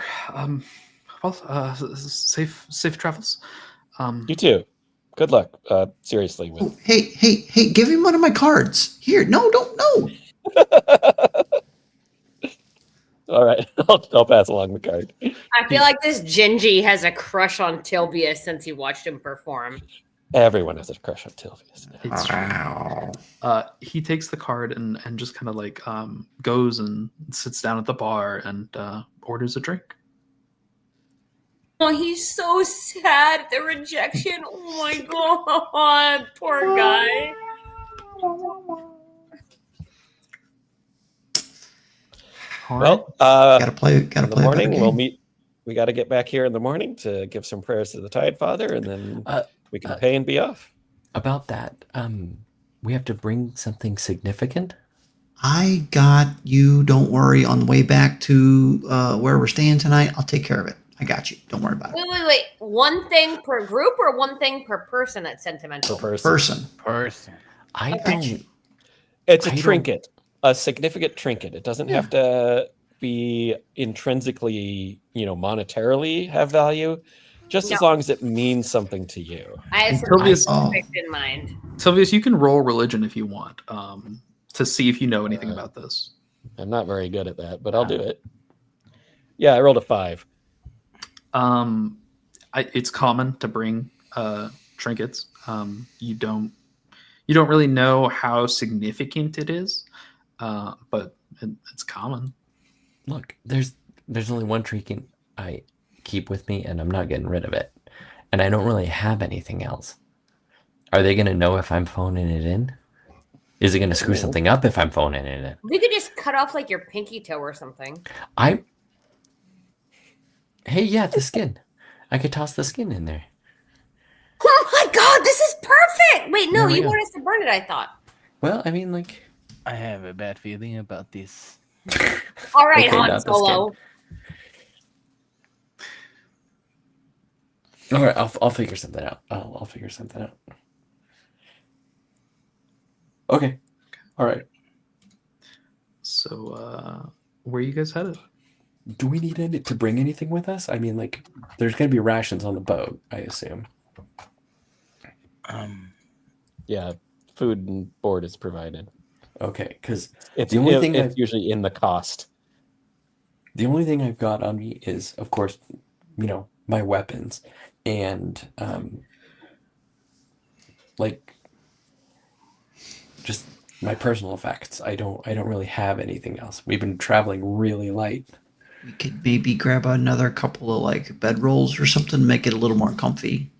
Safe travels.
You too. Good luck. Seriously.
Oh, hey, give him one of my cards. Here, no.
All right, I'll pass along the card.
I feel like this Gingy has a crush on Tilbius since he watched him perform.
Everyone has a crush on Tilvius.
It's true. He takes the card and just kind of like goes and sits down at the bar and orders a drink.
Oh, he's so sad at the rejection. Oh my god, poor guy.
Well,
Gotta play.
in the morning we'll meet. We got to get back here in the morning to give some prayers to the Tide Father, and then we can pay and be off.
About that, we have to bring something significant.
I got you. Don't worry. On the way back to where we're staying tonight, I'll take care of it. I got you. Don't worry about it.
Wait. One thing per group or one thing per person that's sentimental?
Per
Person.
I
Okay.
don't.
It's a
I don't-
trinket, a significant trinket. It doesn't have to be intrinsically, monetarily have value, just as
No.
long as it means something to you.
I have
And
some
Tilbius-
specifics in mind.
Silvius, you can roll religion if you want to see if you know anything about this.
I'm not very good at that, but I'll do it. Yeah, I rolled a 5.
It's common to bring trinkets. You You don't really know how significant it is, but it's common.
Look, there's only one trinket I keep with me, and I'm not getting rid of it. And I don't really have anything else. Are they going to know if I'm phoning it in? Is it going to screw something up if I'm phoning it in?
We could just cut off like your pinky toe or something.
Hey, yeah, the skin. I could toss the skin in there.
Oh my god, this is perfect! Wait, no,
There we
you
go.
want us to burn it, I thought.
Well, I mean, like,
I have a bad feeling about this.
All right,
Okay,
Han
not the
Solo.
all right, I'll figure something out. I'll figure something out. Okay. All right.
So, where you guys headed?
Do we need to bring anything with us? I mean, like, there's going to be rations on the boat, I assume.
Yeah, food and board is provided.
Okay, because
It's
the only thing
it's usually in the cost.
the only thing I've got on me is, of course, my weapons and like just my personal effects. I don't really have anything else. We've been traveling really light.
We could maybe grab another couple of like bedrolls or something, make it a little more comfy.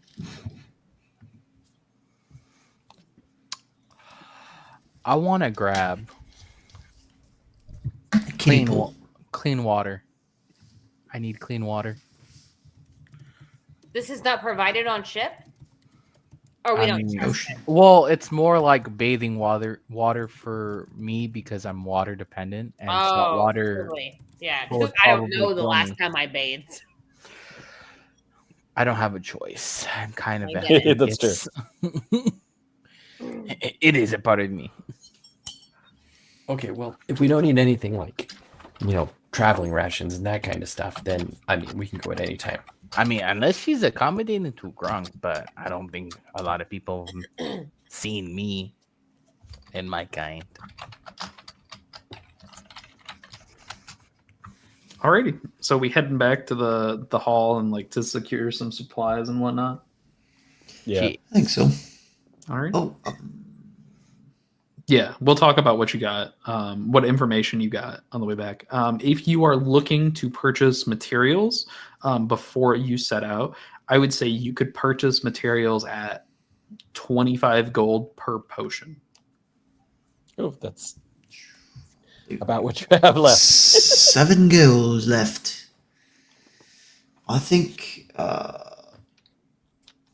I want to grab
Kiddie pool.
clean water. I need clean water.
This is not provided on ship? Or we
I
don't
mean,
trust it?
Well, it's more like bathing water for me because I'm water dependent and salt water.
Totally. Yeah,
will
I don't
probably
know the
kill
last
me.
time I bathed.
I don't have a choice. I'm kind of
I get
it. That's
true. It is a part of me.
Okay, well, if we don't need anything like, traveling rations and that kind of stuff, then I mean we can go at any time.
I mean, unless she's accommodating to Gronk, but I don't think a lot of people have seen me and my kind.
Alrighty, so we heading back to the hall and like to secure some supplies and whatnot.
Yeah.
Gee,
I think so.
All right.
Oh,
Yeah, we'll talk about what you got, what information you got on the way back. If you are looking to purchase materials before you set out, I would say you could purchase materials at 25 gold per potion.
Oh, that's about what you have left.
7 goals left. I think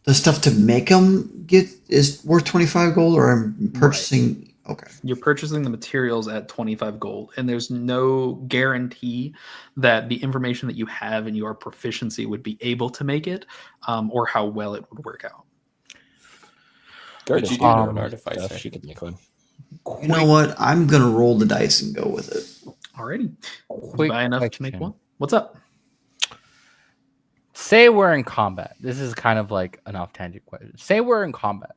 the stuff to make them get is worth 25 gold, or I'm purchasing. Right. Okay.
You're purchasing the materials at 25 gold, and there's no guarantee that the information that you have in your proficiency would be able to make it, or how well it would work out.
But you do know an artificer.
She could make one.
You know what? I'm gonna roll the dice and go with it.
Alrighty.
Quick
Buy enough to make
question.
one. What's up?
Say we're in combat. This is kind of like an off-tangent question. Say we're in combat.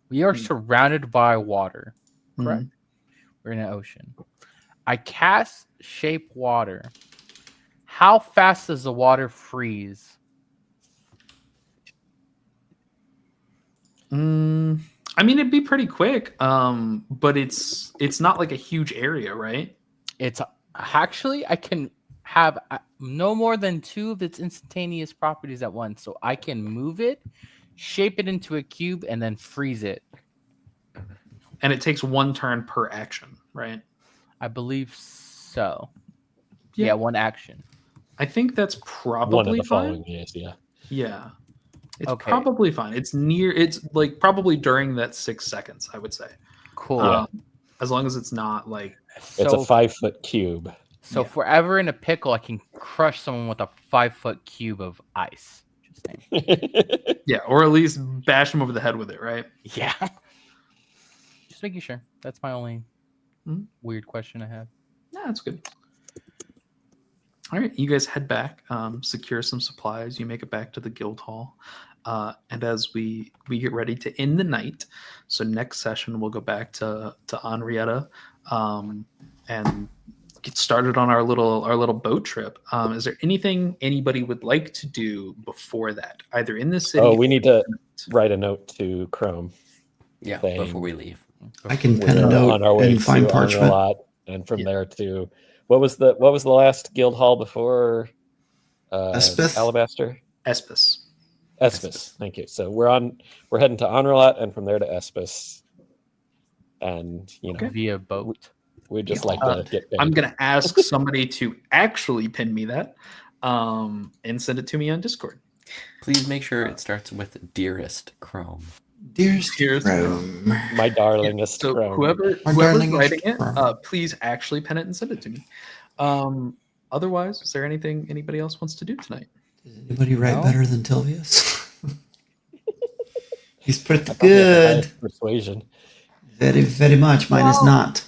We are surrounded by water. Correct. We're in an ocean. I cast shape water. How fast does the water freeze?
I mean, it'd be pretty quick, but it's not like a huge area, right?
It's actually, I can have no more than 2 of its instantaneous properties at once. So I can move it, shape it into a cube, and then freeze it.
And it takes 1 turn per action, right?
I believe so. Yeah, 1 action.
I think that's probably
one of the
fine.
following days, yeah.
Yeah. It's
Okay.
probably fine. It's like probably during that 6 seconds, I would say.
Cool.
As long as it's not like
It's a 5-foot cube.
So if we're ever in a pickle, I can crush someone with a 5-foot cube of ice. Just saying.
yeah, or at least bash them over the head with it, right?
Yeah. Just making sure. That's my only weird question I have.
Yeah, that's good. All right, you guys head back, secure some supplies. You make it back to the guild hall, and as we get ready to end the night, so next session we'll go back to Henrietta, and get started on our little boat trip. Is there anything anybody would like to do before that, either in the city?
Oh, we need to write a note to Chrome.
Yeah,
thing.
before we leave.
I can pen a
We're
note
on our way
and find
to
parchment.
Unrelat, and from
Yeah.
there to what was the last guild hall before
Espith?
Alabaster?
Espis.
Espis. Thank you. So we're heading to Unrelat, and from there to Espis, and
Okay.
Via boat.
we'd just
Yeah.
like to get paid.
I'm gonna ask somebody to actually pin me that, and send it to me on Discord.
Please make sure it starts with dearest Chrome.
Dearest
Dearest
Rome.
My darlingest
So
crone.
whoever's
darlingest
writing it,
crone.
please actually pen it and send it to me. Otherwise, is there anything anybody else wants to do tonight?
Does anybody write
No.
better than Tilvius? He's pretty
I thought he had the
good.
highest persuasion.
Very, very much. Mine is
Well-
not.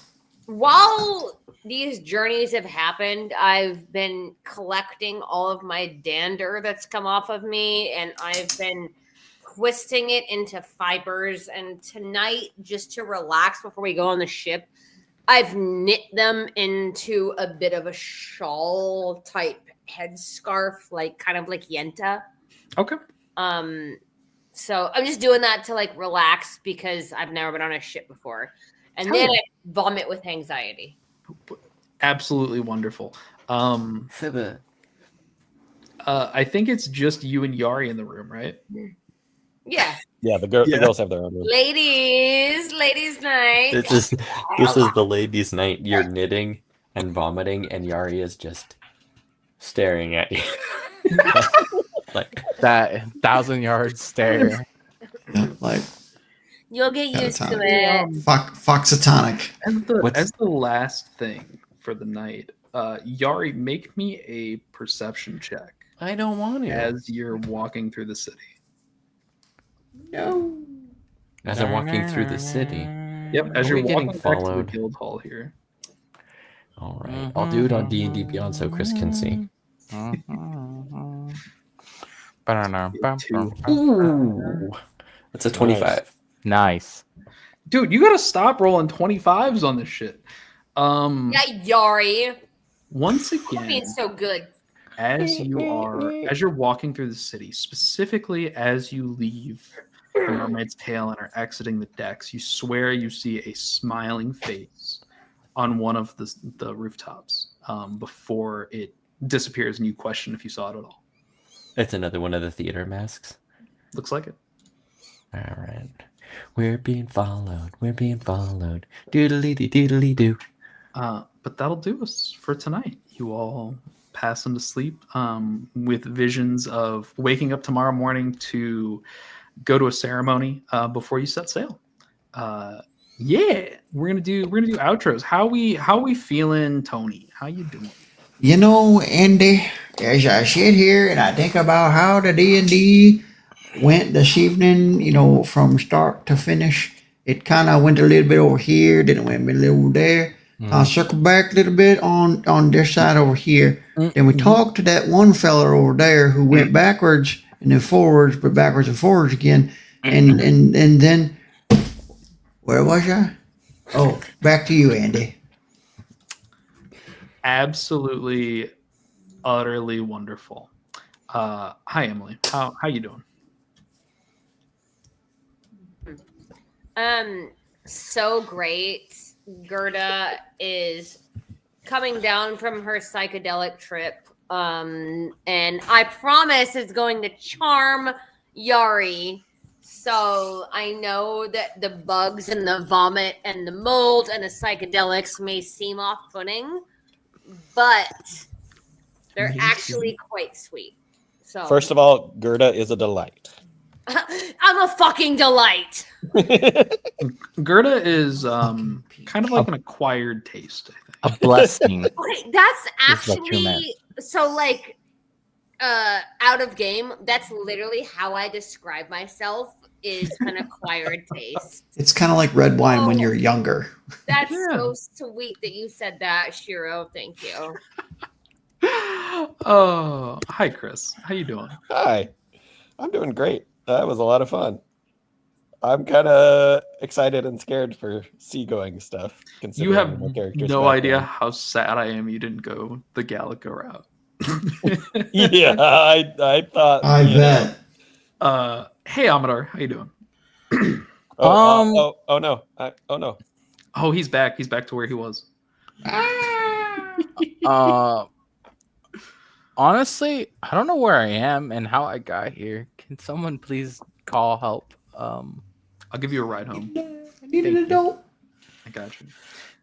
While these journeys have happened, I've been collecting all of my dander that's come off of me, and I've been twisting it into fibers. And tonight, just to relax before we go on the ship, I've knit them into a bit of a shawl type headscarf, like kind of like Yenta.
Okay.
So I'm just doing that to like relax because I've never been on a ship before. And
Hell
then
yeah.
I vomit with anxiety.
Absolutely wonderful.
Fibba.
I think it's just you and Yari in the room, right?
Yeah.
Yeah, the
Yeah.
girls have their own room.
Ladies night.
This is the ladies' night. You're knitting and vomiting, and Yari is just staring at you. Like,
That 1,000-yard stare.
Yeah, like
You'll get
Got a
used to
time.
it.
Foxatonic.
What's-
As the last thing for the night, Yari, make me a perception check
I don't want to.
as you're walking through the city.
No.
As I'm walking through the city.
Yep, as
Are
you're
we getting
walking back to the
followed?
guild hall here.
All right, I'll do it on D&D Beyond so Chris can see. Ooh, that's a 25.
Nice.
Dude, you gotta stop rolling 25s on this shit.
Yeah, Yari.
Once
You're
again,
being so good.
as you're walking through the city, specifically as you leave the Mermaid's Tail and are exiting the decks, you swear you see a smiling face on one of the rooftops before it disappears, and you question if you saw it at all.
It's another one of the theater masks.
Looks like it.
All right. We're being followed. We're being followed. Doodly doo.
But that'll do us for tonight. You all pass into sleep with visions of waking up tomorrow morning to go to a ceremony before you set sail. Yeah, we're gonna do outros. How we feeling, Tony? How you doing?
You know, Andy, as I sit here and I think about how the D&D went this evening, you know, from start to finish, it kind of went a little bit over here, then it went a little over there. I'll circle back a little bit on this side over here. Then we talked to that one fella over there who went backwards and then forwards, but backwards and forwards again. And then, where was I? Oh, back to you, Andy.
Absolutely, utterly wonderful. Hi, Emily. How you doing?
So great. Gerda is coming down from her psychedelic trip. And I promise it's going to charm Yari. So I know that the bugs and the vomit and the mold and the psychedelics may seem off-putting, but they're
Amazing.
actually quite sweet. So
First of all, Gerda is a delight.
I'm a fucking delight.
Gerda is kind of like an acquired taste, I think.
A blessing.
Okay, that's
Is what you meant.
actually so like out of game. That's literally how I describe myself, is an acquired taste.
It's kind of like red wine when you're younger.
That's
Yeah.
so sweet that you said that, Shiro. Thank you.
Oh, hi, Chris. How you doing?
Hi, I'm doing great. That was a lot of fun. I'm kind of excited and scared for seagoing stuff.
You
considering
have
my character's
no idea
background.
how sad I am you didn't go the Gallica route.
Yeah, I thought.
I
you know,
bet.
Hey, Amador, how you doing?
Oh no! Oh no!
Oh, he's back. He's back to where he was.
Honestly, I don't know where I am and how I got here. Can someone please call help?
I'll give you a ride home.
I need an
Thank you.
adult.
I got you.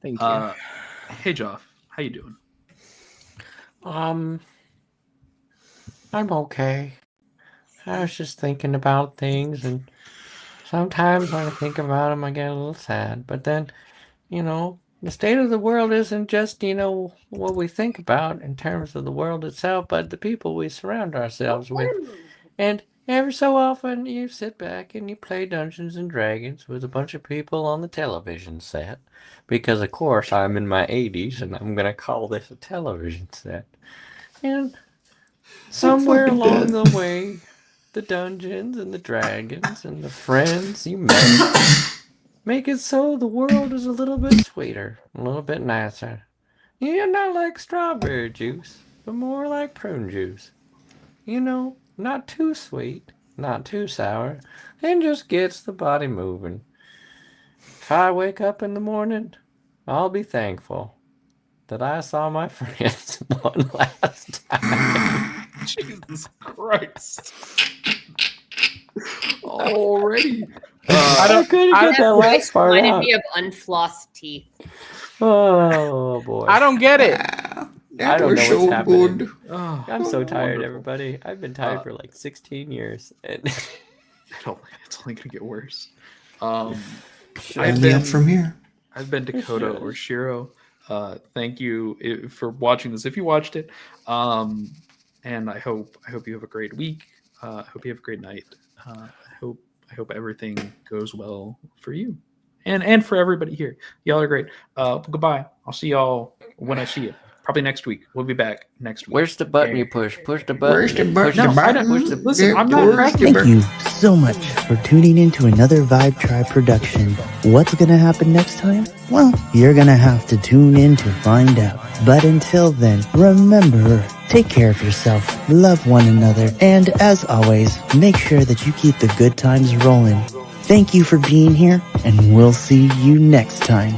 Thank you.
Hey, Joff, how you doing?
I'm okay. I was just thinking about things, and sometimes when I think about them, I get a little sad. But then, the state of the world isn't just, what we think about in terms of the world itself, but the people we surround ourselves with. And every so often, you sit back and you play Dungeons and Dragons with a bunch of people on the television set. Because, of course, I'm in my 80s, and I'm going to call this a television set. And somewhere
fucking
along
dead.
the way, the Dungeons and the Dragons and the friends you met make it so the world is a little bit sweeter, a little bit nicer. Not like strawberry juice, but more like prune juice. Not too sweet, not too sour, and just gets the body moving. If I wake up in the morning, I'll be thankful that I saw my friends one last time.
Jesus Christ! Already.
I couldn't get that
That
last
voice
part
reminded
out.
me of unflossed teeth.
Oh boy.
I don't get it.
I don't know what's happening.
Oh,
I'm so tired,
wonderful.
everybody. I've been tired for like 16 years. And
It's only gonna get worse.
Only up from here.
I've been Dakota or Shiro. Thank you for watching this. If you watched it, and I hope you have a great week. I hope you have a great night. I hope everything goes well for you, and for everybody here. Y'all are great. Goodbye. I'll see y'all when I see you. Probably next week. We'll be back next week.
where's the button you push? Push the button.
Where's the button?
No,
The
I
button?
don't- listen, I'm not
Where's the
Thank
button?
you so much for tuning in to another Vibe Tribe production. What's going to happen next time? Well, you're going to have to tune in to find out. But until then, remember, take care of yourself, love one another, and as always, make sure that you keep the good times rolling. Thank you for being here, and we'll see you next time.